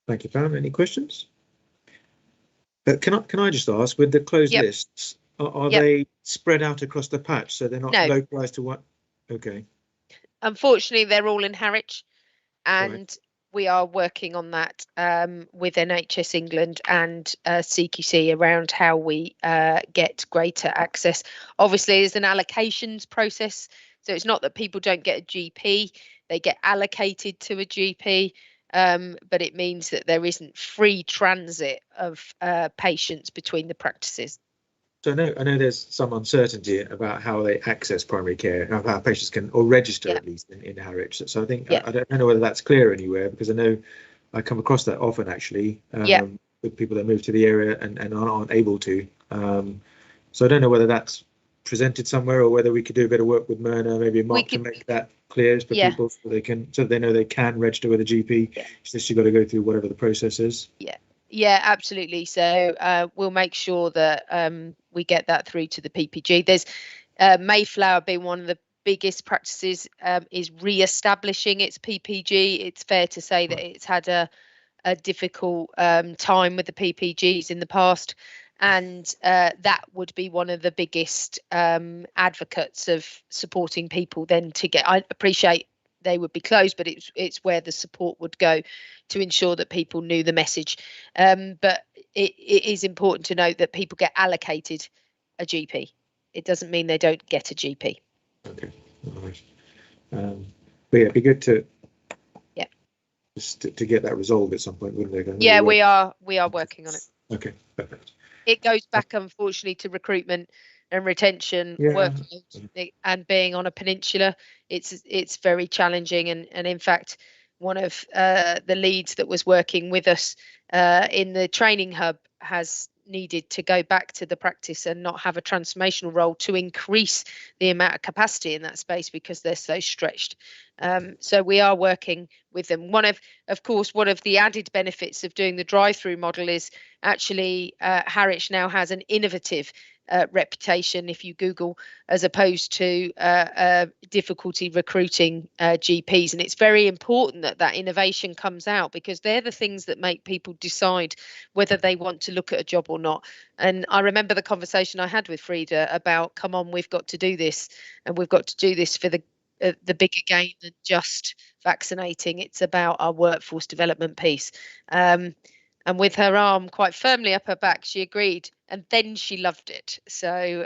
Thank you, Pam. Any questions? Can I just ask, with the closed lists, are they spread out across the patch, so they're not localised to what? Okay. Unfortunately, they're all in Harwich, and we are working on that with NHS England and CQC around how we get greater access. Obviously, there's an allocations process, so it's not that people don't get a GP, they get allocated to a GP, but it means that there isn't free transit of patients between the practices. So I know there's some uncertainty about how they access primary care, how patients can, or register at least in Harwich. So I think I don't know whether that's clear anywhere, because I know I come across that often actually. with people that move to the area and aren't able to. So I don't know whether that's presented somewhere or whether we could do a bit of work with Myrna, maybe Mark, to make that clear for people so they know they can register with a GP. It's just you've got to go through whatever the process is. Yeah, absolutely. So we'll make sure that we get that through to the PPG. There's Mayflower being one of the biggest practices is re-establishing its PPG. It's fair to say that it's had a difficult time with the PPGs in the past, and that would be one of the biggest advocates of supporting people then to get. I appreciate they would be closed, but it's where the support would go to ensure that people knew the message. But it is important to note that people get allocated a GP. It doesn't mean they don't get a GP. Okay, all right. But yeah, it'd be good to just to get that resolved at some point, wouldn't it? Yeah, we are working on it. Okay, perfect. It goes back, unfortunately, to recruitment and retention, workload, and being on a peninsula. It's very challenging, and in fact, one of the leads that was working with us in the training hub has needed to go back to the practice and not have a transformational role to increase the amount of capacity in that space because they're so stretched. So we are working with them. Of course, one of the added benefits of doing the drive-through model is actually Harwich now has an innovative reputation, if you Google, as opposed to difficulty recruiting GPs. And it's very important that that innovation comes out, because they're the things that make people decide whether they want to look at a job or not. And I remember the conversation I had with Frida about, come on, we've got to do this, and we've got to do this for the bigger game than just vaccinating. It's about our workforce development piece. And with her arm quite firmly up her back, she agreed, and then she loved it. So,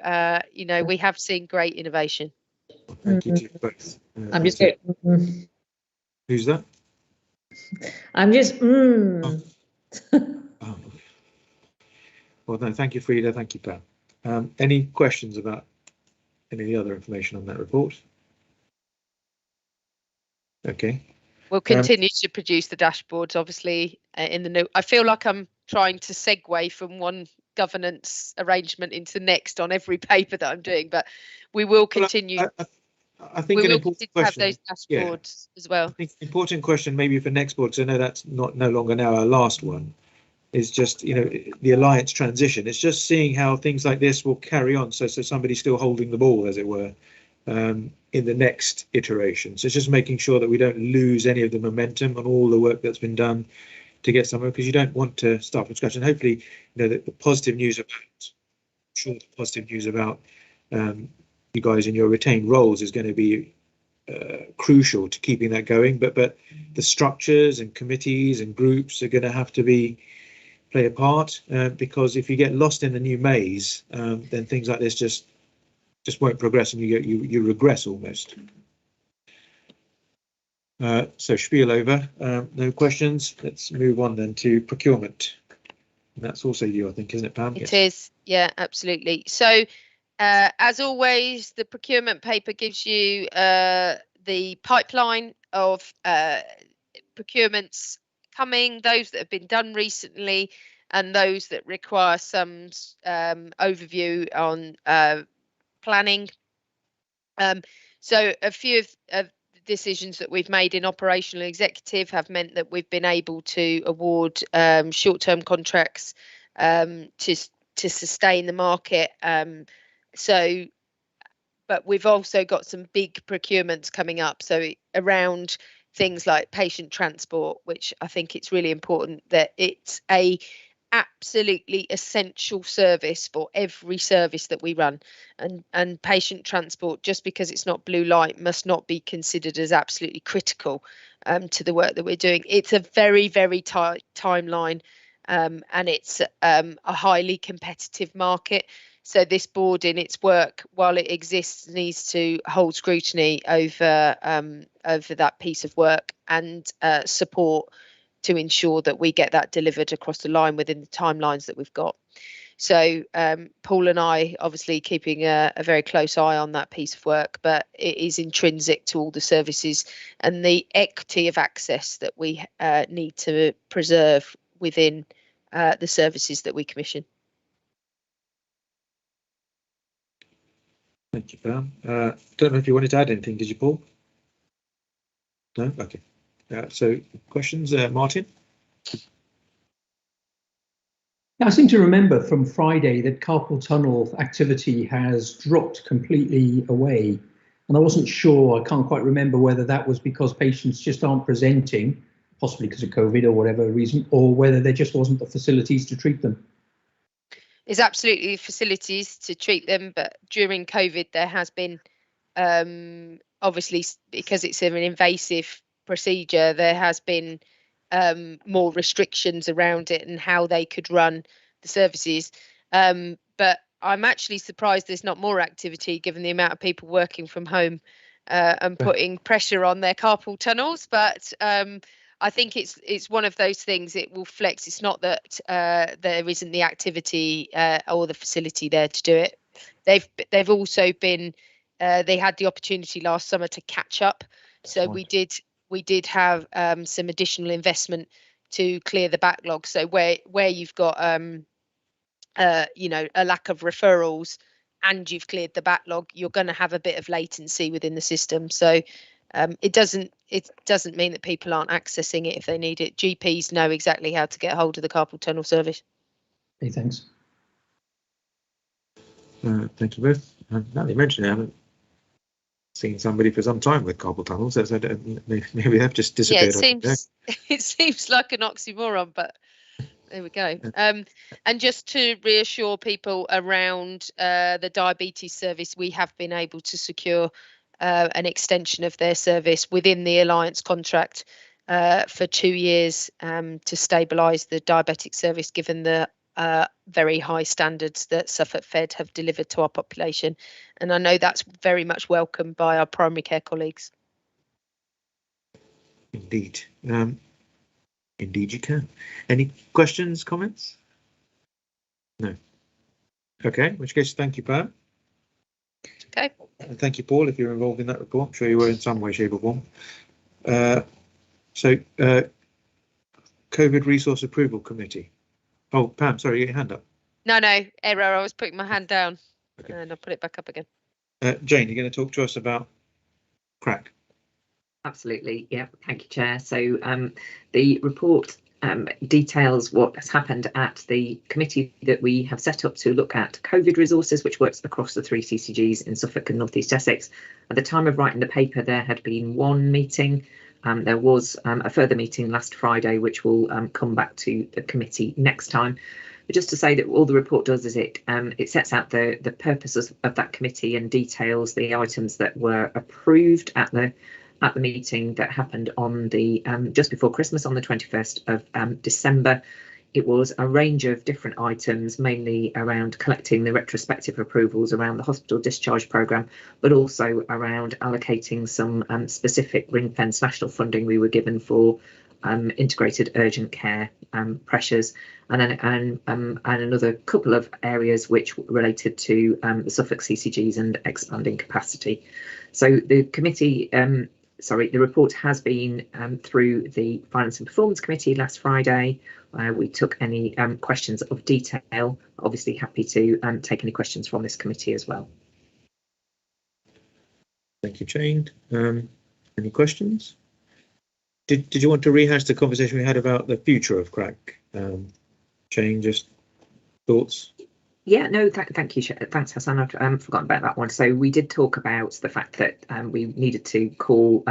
we have seen great innovation. Thank you to you both. I'm just Who's that? I'm just Oh. Well, no, thank you, Frida. Thank you, Pam. Any questions about any of the other information on that report? Okay. We'll continue to produce the dashboards, obviously, in the new. I feel like I'm trying to segue from one governance arrangement into the next on every paper that I'm doing, but we will continue. I think an important question. Have those dashboards as well. I think an important question maybe for next board, because I know that's no longer now our last one, is just, the alliance transition. It's just seeing how things like this will carry on. So somebody's still holding the ball, as it were, in the next iteration. So it's just making sure that we don't lose any of the momentum and all the work that's been done to get somewhere, because you don't want to start from scratch. And hopefully, the positive news about you guys in your retained roles is going to be crucial to keeping that going. But the structures and committees and groups are going to have to play a part, because if you get lost in the new maze, then things like this just won't progress, and you regress almost. So spiel over. No questions. Let's move on then to procurement. And that's also you, I think, isn't it, Pam? It is. Yeah, absolutely. So as always, the procurement paper gives you the pipeline of procurements coming, those that have been done recently, and those that require some overview on planning. So a few of the decisions that we've made in operational executive have meant that we've been able to award short-term contracts to sustain the market. But we've also got some big procurements coming up. So around things like patient transport, which I think it's really important that it's a absolutely essential service for every service that we run, and patient transport, just because it's not blue light, must not be considered as absolutely critical to the work that we're doing. It's a very, very tight timeline, and it's a highly competitive market. So this board, in its work, while it exists, needs to hold scrutiny over that piece of work and support to ensure that we get that delivered across the line within the timelines that we've got. So Paul and I obviously keeping a very close eye on that piece of work, but it is intrinsic to all the services and the equity of access that we need to preserve within the services that we commission. Thank you, Pam. Don't know if you wanted to add anything, did you, Paul? No? Okay. So questions, Martin? I seem to remember from Friday that carpal tunnel activity has dropped completely away. And I wasn't sure, I can't quite remember whether that was because patients just aren't presenting, possibly because of COVID or whatever reason, or whether there just wasn't the facilities to treat them. There's absolutely facilities to treat them, but during COVID there has been, obviously because it's an invasive procedure, there has been more restrictions around it and how they could run the services. But I'm actually surprised there's not more activity given the amount of people working from home and putting pressure on their carpal tunnels. But I think it's one of those things. It will flex. It's not that there isn't the activity or the facility there to do it. They've also been they had the opportunity last summer to catch up. So we did have some additional investment to clear the backlog. So where you've got you know, a lack of referrals and you've cleared the backlog, you're going to have a bit of latency within the system. So it doesn't mean that people aren't accessing it if they need it. GPs know exactly how to get hold of the carpal tunnel service. Okay, thanks. Thank you both. Now that you mention it, I haven't seen somebody for some time with carpal tunnel, so maybe they've just disappeared. Yeah, it seems like an oxymoron, but there we go. And just to reassure people around the diabetes service, we have been able to secure an extension of their service within the Alliance contract for 2 years to stabilise the diabetic service, given the very high standards that Suffolk Fed have delivered to our population. And I know that's very much welcomed by our primary care colleagues. Indeed. Indeed you can. Any questions, comments? No. Okay, in which case, thank you, Pam. Okay. And thank you, Paul, if you're involved in that report. I'm sure you were in some way, shape or form. So, COVID Resource Approval Committee. Oh, Pam, sorry, you got your hand up. No, error. I was putting my hand down and I'll put it back up again. Jane, you're going to talk to us about CRAC. Absolutely, yeah, thank you, Chair. So the report details what has happened at the committee that we have set up to look at COVID resources, which works across the 3 CCGs in Suffolk and North East Essex. At the time of writing the paper, there had been one meeting. There was a further meeting last Friday, which will come back to the committee next time. But just to say that all the report does is it sets out the purposes of that committee and details the items that were approved at the meeting that happened on the just before Christmas on the 21st of December. It was a range of different items, mainly around collecting the retrospective approvals around the hospital discharge programme, but also around allocating some specific ring-fence national funding we were given for integrated urgent care pressures, and then another couple of areas which related to the Suffolk CCGs and expanding capacity. So the committee, the report has been through the Finance and Performance Committee last Friday. We took any questions of detail. Obviously happy to take any questions from this committee as well. Thank you, Jane. Any questions? Did you want to rehash the conversation we had about the future of CRAC? Jane, just thoughts? Yeah, no, thank you. Thanks, Hassan. I've forgotten about that one. So we did talk about the fact that we needed to call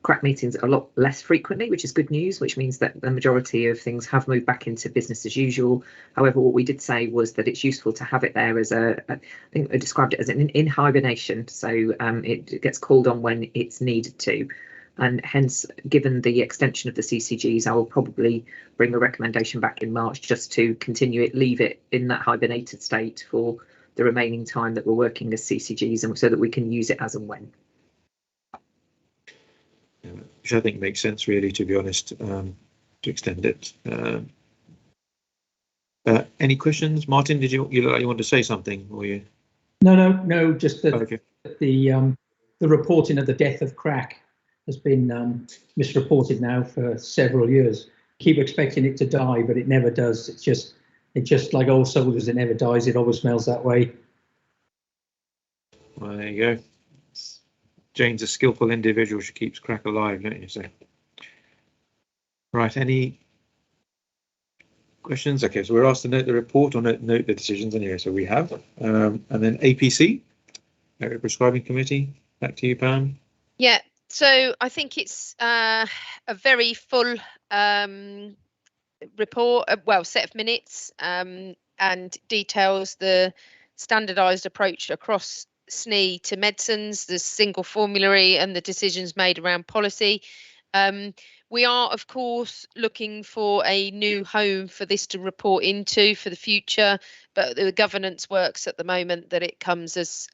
CRAC meetings a lot less frequently, which is good news, which means that the majority of things have moved back into business as usual. However, what we did say was that it's useful to have it there as I think I described it as an in hibernation. So it gets called on when it's needed to. And hence, given the extension of the CCGs, I will probably bring a recommendation back in March just to continue it, leave it in that hibernated state for the remaining time that we're working as CCGs, and so that we can use it as and when. Which I think makes sense, really, to be honest, to extend it. Any questions, Martin? Did you want to say something, or you? No. Just that okay. The reporting of the death of CRAC has been misreported now for several years, keep expecting it to die, but it never does. It's just like old soldiers, it never dies. It always smells that way. Well, there you go. Jane's a skillful individual. She keeps crack alive, don't you? So, right. Any questions? Okay, so we're asked to note the report or note the decisions anyway. So we have, and then APC, Area Prescribing Committee. Back to you, Pam. Yeah. So I think it's a very full report, set of minutes, and details the standardised approach across SNE to medicines, the single formulary, and the decisions made around policy. We are, of course, looking for a new home for this to report into for the future, but the governance works at the moment that it comes as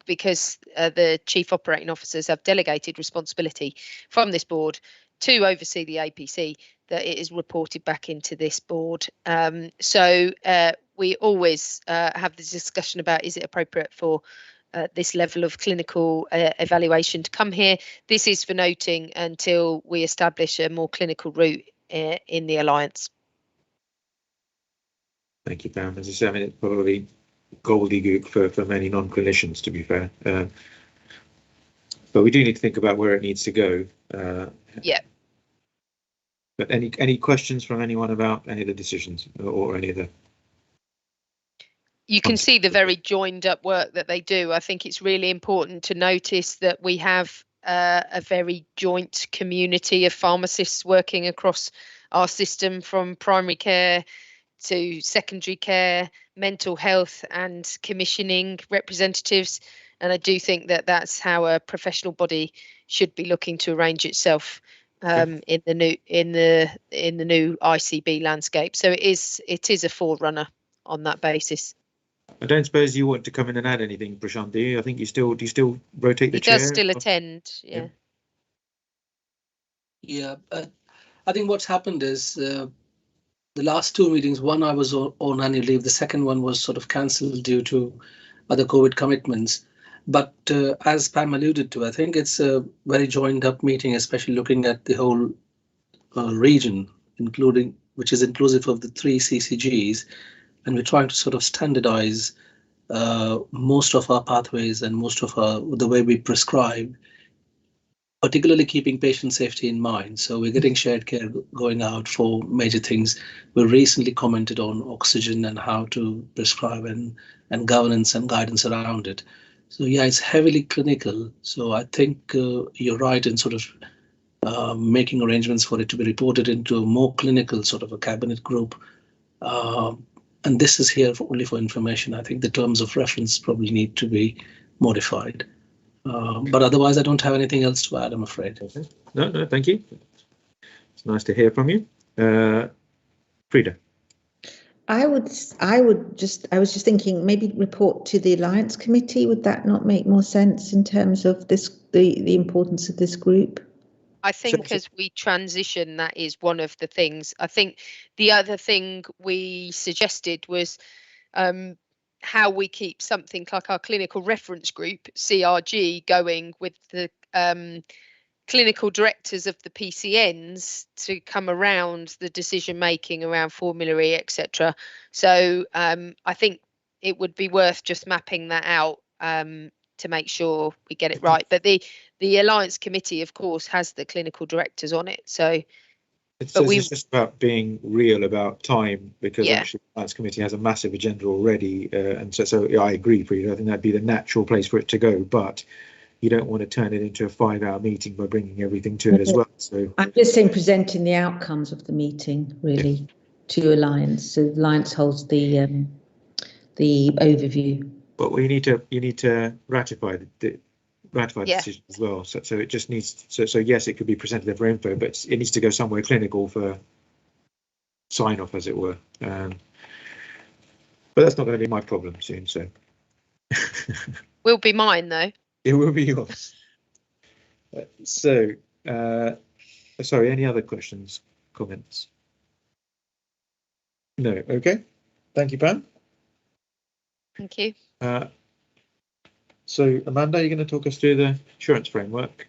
because the chief operating officers have delegated responsibility from this board to oversee the APC, that it is reported back into this board. So we always have the discussion about, is it appropriate for this level of clinical evaluation to come here? This is for noting until we establish a more clinical route in the alliance. Thank you, Pam. As I say, I mean, it's probably gobbledygook for many non-clinicians, to be fair. But we do need to think about where it needs to go. Yeah. But any questions from anyone about any of the decisions or any of the? You can see the very joined up work that they do. I think it's really important to notice that we have a very joint community of pharmacists working across our system, from primary care to secondary care, mental health, and commissioning representatives. And I do think that that's how a professional body should be looking to arrange itself in the new ICB landscape. So it is a forerunner on that basis. I don't suppose you want to come in and add anything, Prashant, do you? I think do you still rotate the chair? He does still attend, yeah. Yeah, I think what's happened is the last two meetings, one I was on annual leave, the second one was sort of cancelled due to other COVID commitments. But as Pam alluded to, I think it's a very joined up meeting, especially looking at the whole region, which is inclusive of the 3 CCGs. And we're trying to sort of standardize most of our pathways and most of the way we prescribe, particularly keeping patient safety in mind. So we're getting shared care going out for major things. We recently commented on oxygen and how to prescribe and governance and guidance around it. So yeah, it's heavily clinical. So I think you're right in sort of making arrangements for it to be reported into a more clinical sort of a cabinet group. And this is here only for information. I think the terms of reference probably need to be modified. But otherwise, I don't have anything else to add, I'm afraid. Okay. No, thank you. It's nice to hear from you. Frida. I was just thinking maybe report to the Alliance Committee. Would that not make more sense in terms of this, the importance of this group? I think as we transition, that is one of the things. I think the other thing we suggested was how we keep something like our clinical reference group, CRG, going with the clinical directors of the PCNs to come around the decision making around formulary, etc. So I think it would be worth just mapping that out to make sure we get it right. But the Alliance Committee, of course, has the clinical directors on it. So it's just about being real about time, because actually the Alliance Committee has a massive agenda already. And so yeah, I agree, Frida. I think that'd be the natural place for it to go. But you don't want to turn it into a 5-hour meeting by bringing everything to it as well. So I'm just saying presenting the outcomes of the meeting, really, to Alliance. So Alliance holds the overview. But you need to ratify the decision as well. So it just needs so yes, it could be presented there for info, but it needs to go somewhere clinical for sign off, as it were. But that's not going to be my problem soon. So will be mine though. It will be yours. So sorry, any other questions, comments? No. Okay. Thank you, Pam. Thank you. So Amanda, you're going to talk us through the insurance framework.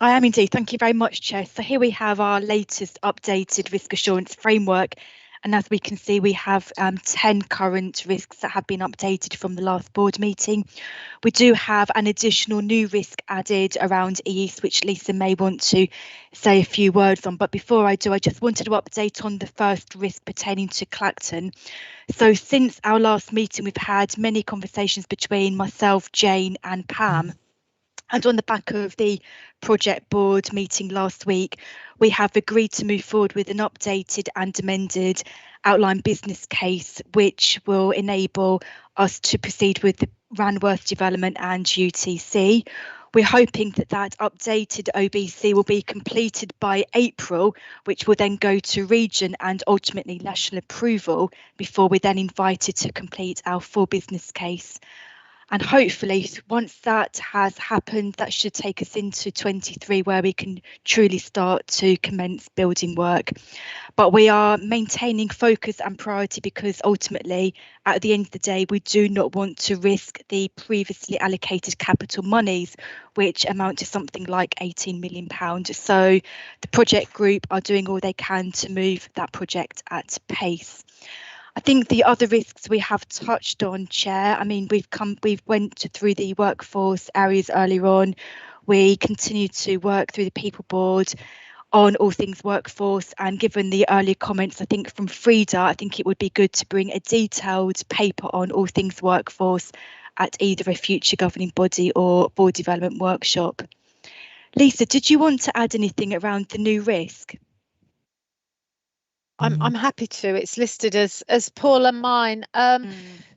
I am indeed. Thank you very much, Chair. So here we have our latest updated risk assurance framework. And as we can see, we have 10 current risks that have been updated from the last board meeting. We do have an additional new risk added around EEAS, which Lisa may want to say a few words on. But before I do, I just wanted to update on the first risk pertaining to Clacton. So since our last meeting, we've had many conversations between myself, Jane and Pam. And on the back of the project board meeting last week, we have agreed to move forward with an updated and amended outline business case, which will enable us to proceed with the Ranworth development and UTC. We're hoping that that updated OBC will be completed by April, which will then go to region and ultimately national approval before we're then invited to complete our full business case. And hopefully, once that has happened, that should take us into 23, where we can truly start to commence building work. But we are maintaining focus and priority because ultimately, at the end of the day, we do not want to risk the previously allocated capital monies, which amount to something like £18 million. So the project group are doing all they can to move that project at pace. I think the other risks we have touched on, Chair. I mean, we've went through the workforce areas earlier on. We continue to work through the people board on all things workforce, and given the earlier comments, I think from Frida, I think it would be good to bring a detailed paper on all things workforce at either a future governing body or board development workshop. Lisa, did you want to add anything around the new risk? I'm happy to. It's listed as Paul and mine.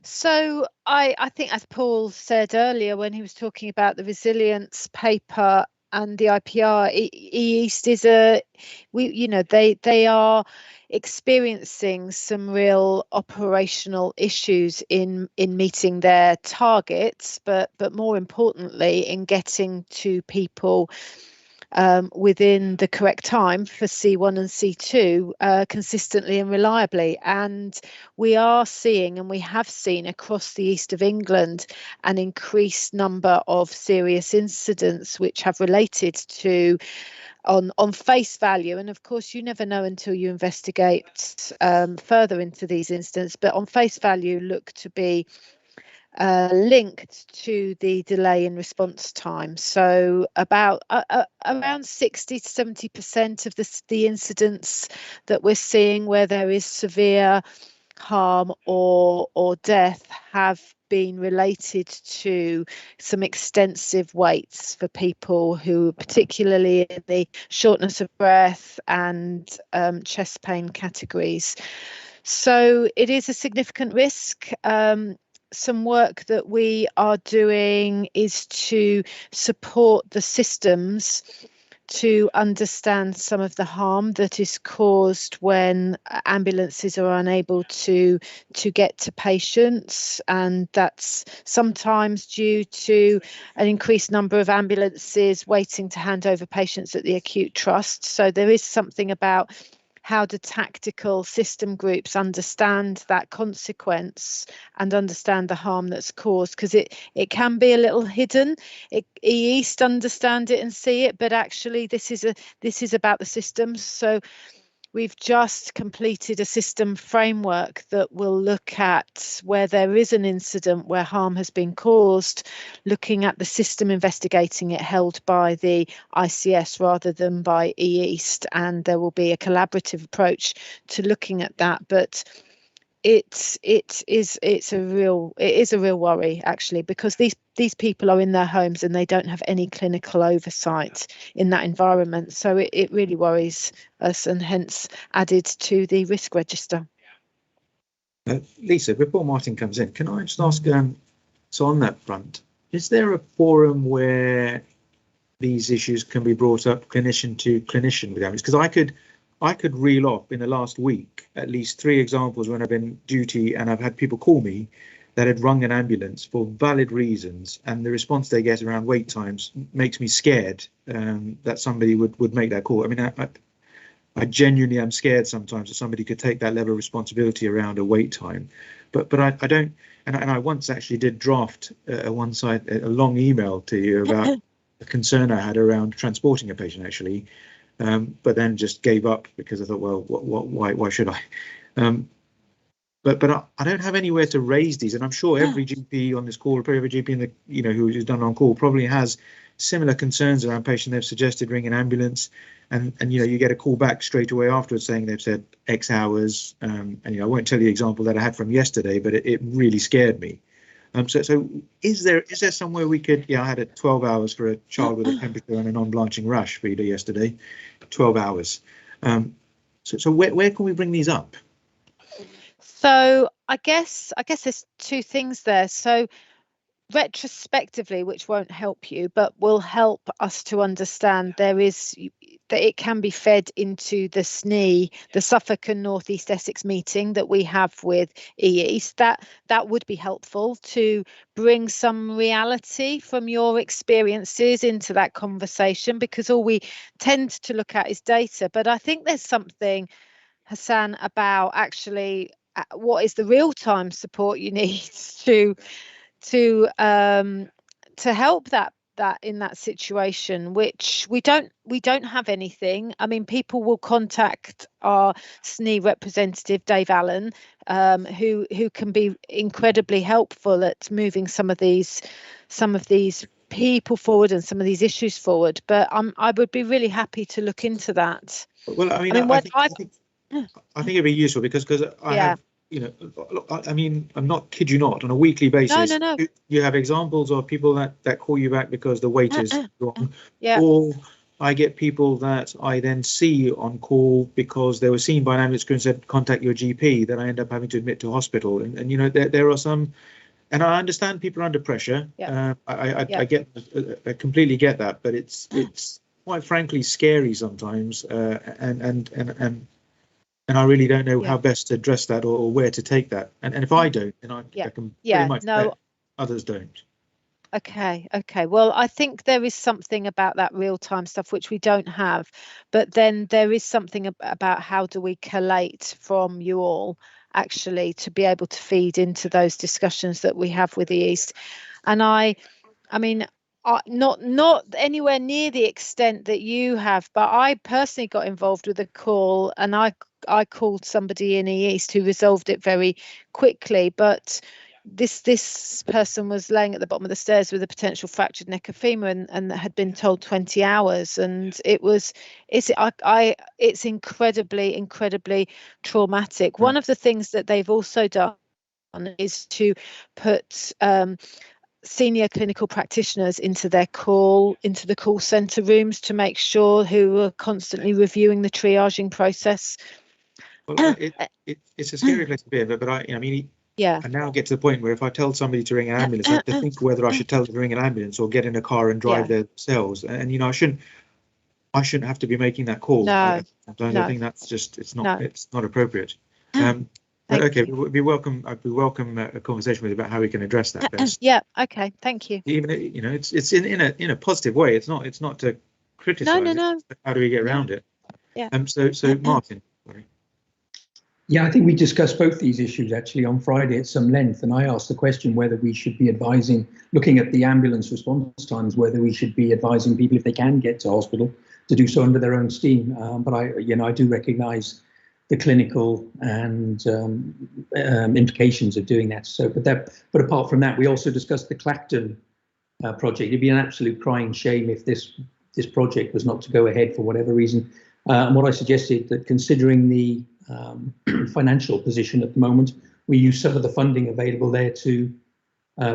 So I think, as Paul said earlier when he was talking about the resilience paper and the IPR, East is they are experiencing some real operational issues in meeting their targets, but more importantly in getting to people within the correct time for C1 and C2 consistently and reliably. And we are seeing, and we have seen across the east of England, an increased number of serious incidents which have related to on face value, and of course you never know until you investigate further into these incidents, but on face value look to be linked to the delay in response time. So about around 60 to 70% of the incidents that we're seeing where there is severe harm or death have been related to some extensive waits for people who, particularly in the shortness of breath and chest pain categories. So it is a significant risk. Some work that we are doing is to support the systems to understand some of the harm that is caused when ambulances are unable to get to patients, and that's sometimes due to an increased number of ambulances waiting to hand over patients at the acute trust. So there is something about how do tactical system groups understand that consequence and understand the harm that's caused, because it can be a little hidden. East understand it and see it, but actually this is about the systems. So we've just completed a system framework that will look at where there is an incident where harm has been caused, looking at the system investigating it held by the ICS rather than by East, and there will be a collaborative approach to looking at that. But it is a real worry, actually, because these people are in their homes and they don't have any clinical oversight in that environment. So it really worries us, and hence added to the risk register. Lisa, before Martin comes in, can I just ask, so on that front, is there a forum where these issues can be brought up clinician to clinician with ambulance? Because I could reel off in the last week at least 3 examples when I've been duty and I've had people call me that had rung an ambulance for valid reasons, and the response they get around wait times makes me scared that somebody would make that call. I mean, I genuinely am scared sometimes that somebody could take that level of responsibility around a wait time, but I don't. And I once actually did draft a long email to you about concern I had around transporting a patient actually, but then just gave up because I thought, well, why should I? But I don't have anywhere to raise these, and I'm sure every GP on this call, probably every GP in the who's done on call probably has similar concerns around patient. They've suggested ring an ambulance, and you get a call back straight away afterwards saying they've said X hours, and I won't tell you the example that I had from yesterday, but it really scared me. So is there somewhere we could? I had 12 hours for a child with a temperature and a non-blanching rash feeder yesterday, 12 hours. So where can we bring these up? So I guess there's two things there. So retrospectively, which won't help you, but will help us to understand that it can be fed into the SNE, the Suffolk and North East Essex meeting that we have with East. That would be helpful to bring some reality from your experiences into that conversation, because all we tend to look at is data. But I think there's something, Hassan, about actually what is the real-time support you need to help that in that situation, which we don't have anything. I mean, people will contact our SNE representative, Dave Allen, who can be incredibly helpful at moving some of these people forward and some of these issues forward. But I would be really happy to look into that. Well, I think it'd be useful because I have, I mean, I'm not kid you not, on a weekly basis. No. You have examples of people that call you back because the wait is wrong, yeah. Or I get people that I then see on call because they were seen by an ambulance crew and said contact your GP. That I end up having to admit to hospital, and there are some, and I understand people are under pressure. Yeah. I completely get that, but it's quite frankly scary sometimes, and I really don't know how best to address that or where to take that. And if I don't, then I can pretty much bet others don't. Okay. Well, I think there is something about that real-time stuff which we don't have, but then there is something about how do we collate from you all actually to be able to feed into those discussions that we have with the East. And I mean, not anywhere near the extent that you have, but I personally got involved with a call, and I called somebody in the East who resolved it very quickly. But this person was laying at the bottom of the stairs with a potential fractured neck of femur and had been told 20 hours, and it's incredibly traumatic. One of the things that they've also done is to put senior clinical practitioners into the call centre rooms to make sure, who are constantly reviewing the triaging process. Well, it's a scary place to be, but I now get to the point where if I tell somebody to ring an ambulance, I have to think whether I should tell them to ring an ambulance or get in a car and drive there themselves. And I shouldn't have to be making that call. No, I think that's just it's not appropriate. But okay, I'd be welcome a conversation with you about how we can address that best. Yeah. Okay. Thank you. Even it's in a positive way. It's not to criticise. No. How do we get around it? Yeah. So Martin. Sorry. Yeah, I think we discussed both these issues actually on Friday at some length, and I asked the question whether we should be advising, looking at the ambulance response times, whether we should be advising people if they can get to hospital to do so under their own steam. But I do recognise the clinical and implications of doing that. So, but apart from that, we also discussed the Clacton project. It'd be an absolute crying shame if this project was not to go ahead for whatever reason. And what I suggested, that considering the financial position at the moment, we use some of the funding available there to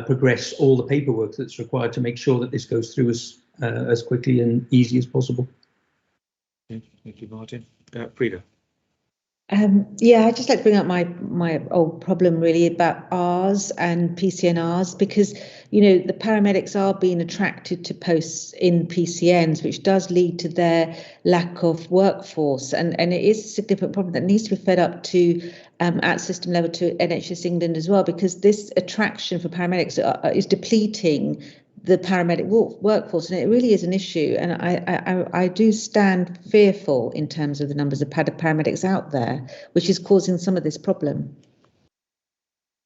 progress all the paperwork that's required to make sure that this goes through as quickly and easy as possible. Thank you, Martin. Frida. I'd just like to bring up my old problem really about Rs and PCNRs, because the paramedics are being attracted to posts in PCNs, which does lead to their lack of workforce, and it is a significant problem that needs to be fed up to at system level to NHS England as well, because this attraction for paramedics is depleting the paramedic workforce, and it really is an issue. And I do stand fearful in terms of the numbers of paramedics out there, which is causing some of this problem.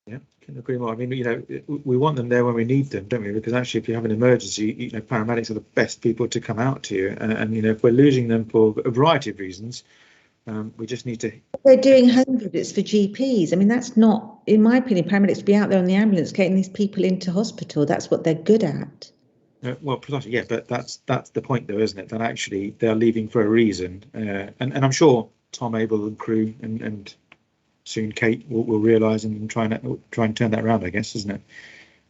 Yeah. couldn't agree more. I mean, you know, we want them there when we need them, don't we? Because actually, if you have an emergency, you know, paramedics are the best people to come out to you. And you know, if we're losing them for a variety of reasons, we just need to. They're doing home visits for GPs. I mean, that's not, in my opinion, paramedics to be out there on the ambulance getting these people into hospital. That's what they're good at. Well, precisely, yeah, but that's the point, though, isn't it? That actually they're leaving for a reason, and I'm sure Tom, Abel, and crew, and soon Kate will realise and try and turn that around, I guess, isn't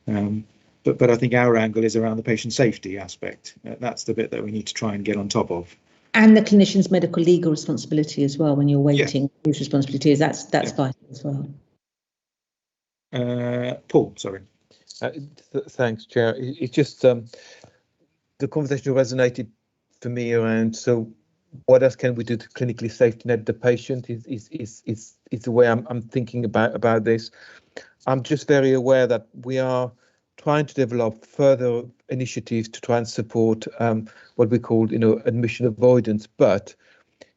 it? But I think our angle is around the patient safety aspect. That's the bit that we need to try and get on top of. And the clinician's medical legal responsibility as well when you're waiting. Yeah. Whose responsibility is that's yeah. Vital as well. Paul, sorry. Thanks, Chair. It's just the conversation resonated for me around, so what else can we do to clinically safety net the patient is the way I'm thinking about this. I'm just very aware that we are trying to develop further initiatives to try and support what we call, you know, admission avoidance. But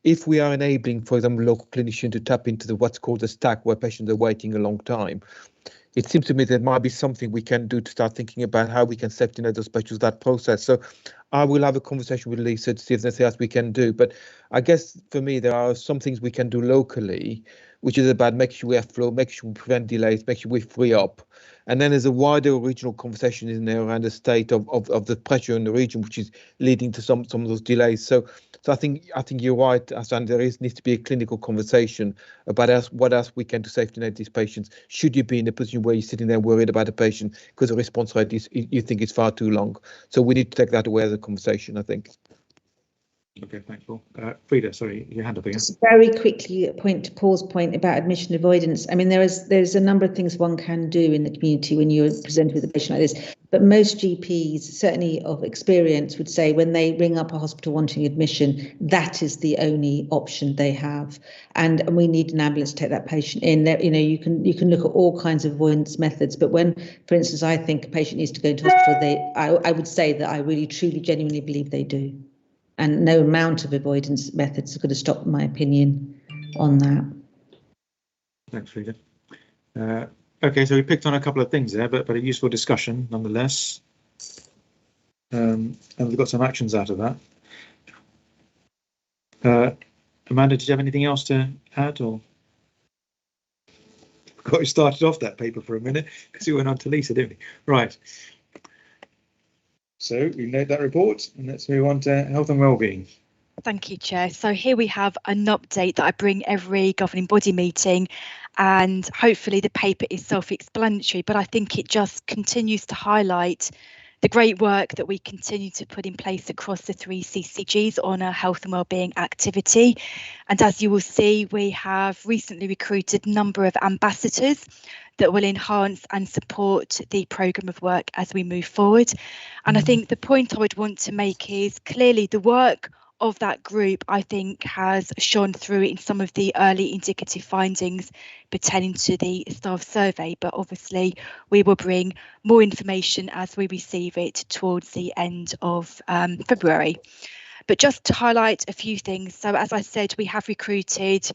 if we are enabling, for example, local clinician to tap into what's called the stack, where patients are waiting a long time, it seems to me there might be something we can do to start thinking about how we can safety net those patients, that process. So I will have a conversation with Lisa to see if there's anything else we can do. But I guess for me, there are some things we can do locally, which is about making sure we have flow, making sure we prevent delays, making sure we free up. And then there's a wider regional conversation in there around the state of the pressure in the region, which is leading to some of those delays. So I think you're right, Hassan. There needs to be a clinical conversation about what else we can do to safety net these patients. Should you be in a position where you're sitting there worried about a patient because the response rate is, you think is far too long? So we need to take that away as a conversation, I think. Okay, thanks, Paul. Frida, sorry, your hand up again. Just very quickly, a point to Paul's point about admission avoidance. I mean, there's a number of things one can do in the community when you're presented with a patient like this. But most GPs, certainly of experience, would say when they ring up a hospital wanting admission, that is the only option they have, and we need an ambulance to take that patient in. There, you know, you can look at all kinds of avoidance methods. But when, for instance, I think a patient needs to go into hospital, I would say that I really, truly, genuinely believe they do. And no amount of avoidance methods are going to stop my opinion on that. Thanks, Frida. Okay, so we picked on a couple of things there, but a useful discussion nonetheless. And we've got some actions out of that. Amanda, did you have anything else to add, or? Got you started off that paper for a minute because we went on to Lisa, didn't we? Right. So we note that report, and let's move on to health and wellbeing. Thank you, Chair. So here we have an update that I bring every governing body meeting, and hopefully the paper is self-explanatory, but I think it just continues to highlight the great work that we continue to put in place across the 3 CCGs on our health and wellbeing activity. And as you will see, we have recently recruited a number of ambassadors that will enhance and support the programme of work as we move forward. And I think the point I would want to make is clearly the work of that group, I think, has shone through in some of the early indicative findings pertaining to the staff survey, but obviously we will bring more information as we receive it towards the end of February. But just to highlight a few things, so as I said, we have recruited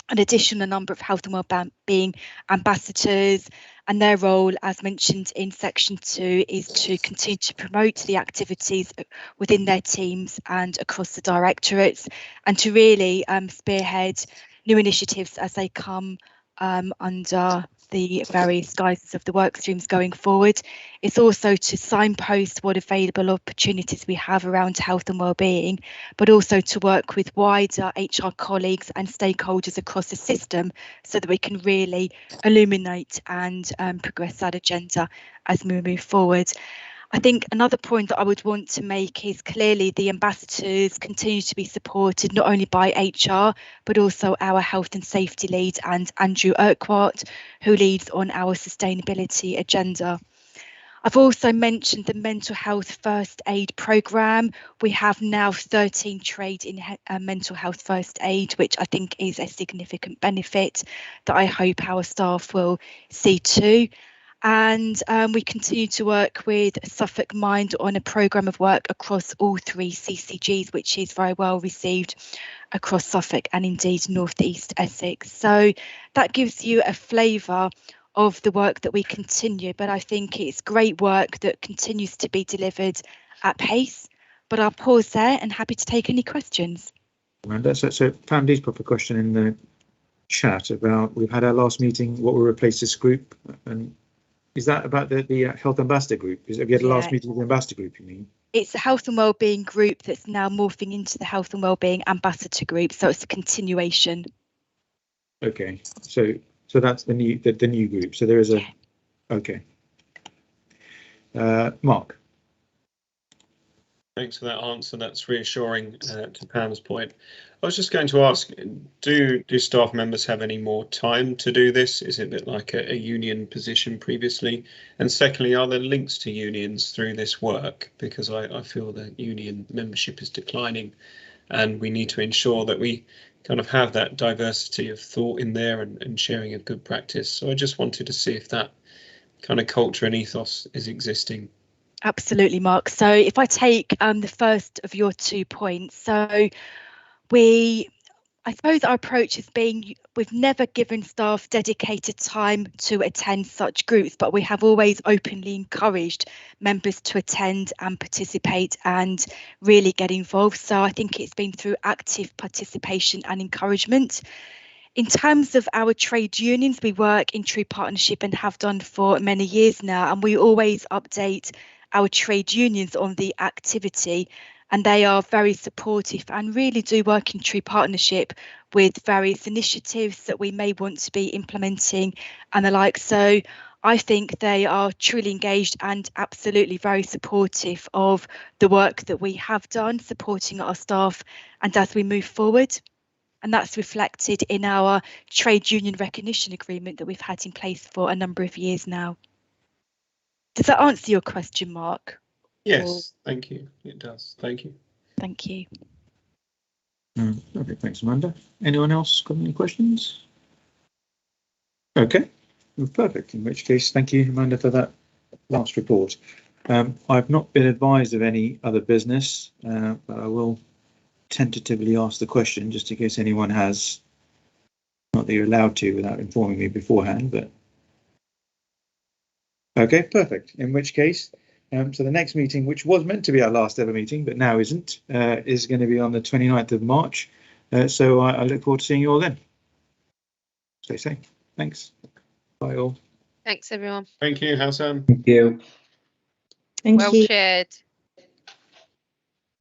an additional number of health and wellbeing ambassadors, and their role, as mentioned in section 2, is to continue to promote the activities within their teams and across the directorates, and to really spearhead new initiatives as they come under the various guises of the work streams going forward. It's also to signpost what available opportunities we have around health and wellbeing, but also to work with wider HR colleagues and stakeholders across the system so that we can really illuminate and progress that agenda as we move forward. I think another point that I would want to make is clearly the ambassadors continue to be supported not only by HR, but also our health and safety lead and Andrew Urquhart, who leads on our sustainability agenda. I've also mentioned the mental health first aid programme. We have now 13 trained in mental health first aid, which I think is a significant benefit that I hope our staff will see too. And we continue to work with Suffolk Mind on a programme of work across all 3 CCGs, which is very well received across Suffolk and indeed North East Essex. So that gives you a flavour of the work that we continue, but I think it's great work that continues to be delivered at pace. But I'll pause there and happy to take any questions. Amanda, so Pandy's put a question in the chat about, we've had our last meeting, what will replace this group, and is that about the health ambassador group? Have you had a last meeting with the ambassador group, you mean? It's a health and wellbeing group that's now morphing into the health and wellbeing ambassador group, so it's a continuation. Okay, so that's the new group. So there is a okay. Mark. Thanks for that answer. That's reassuring to Pam's point. I was just going to ask, do staff members have any more time to do this? Is it like a union position previously? And secondly, are there links to unions through this work? Because I feel that union membership is declining, and we need to ensure that we kind of have that diversity of thought in there and sharing of good practice. So I just wanted to see if that kind of culture and ethos is existing. Absolutely, Mark. So if I take the first of your 2 points, so I suppose our approach has been, we've never given staff dedicated time to attend such groups, but we have always openly encouraged members to attend and participate and really get involved. So I think it's been through active participation and encouragement. In terms of our trade unions, we work in true partnership and have done for many years now, and we always update our trade unions on the activity, and they are very supportive and really do work in true partnership with various initiatives that we may want to be implementing and the like. So I think they are truly engaged and absolutely very supportive of the work that we have done, supporting our staff and as we move forward. And that's reflected in our trade union recognition agreement that we've had in place for a number of years now. Does that answer your question, Mark? Yes, thank you. It does. Thank you. Thank you. Okay, thanks, Amanda. Anyone else got any questions? Okay, well, perfect. In which case, thank you, Amanda, for that last report. I've not been advised of any other business, but I will tentatively ask the question just in case anyone has. Not that you're allowed to without informing me beforehand, but okay, perfect. In which case, so the next meeting, which was meant to be our last ever meeting, but now isn't, is going to be on the 29th of March. So I look forward to seeing you all then. Stay safe. Thanks. Bye all. Thanks, everyone. Thank you, Hassan. Thank you. Thank Well you. chaired.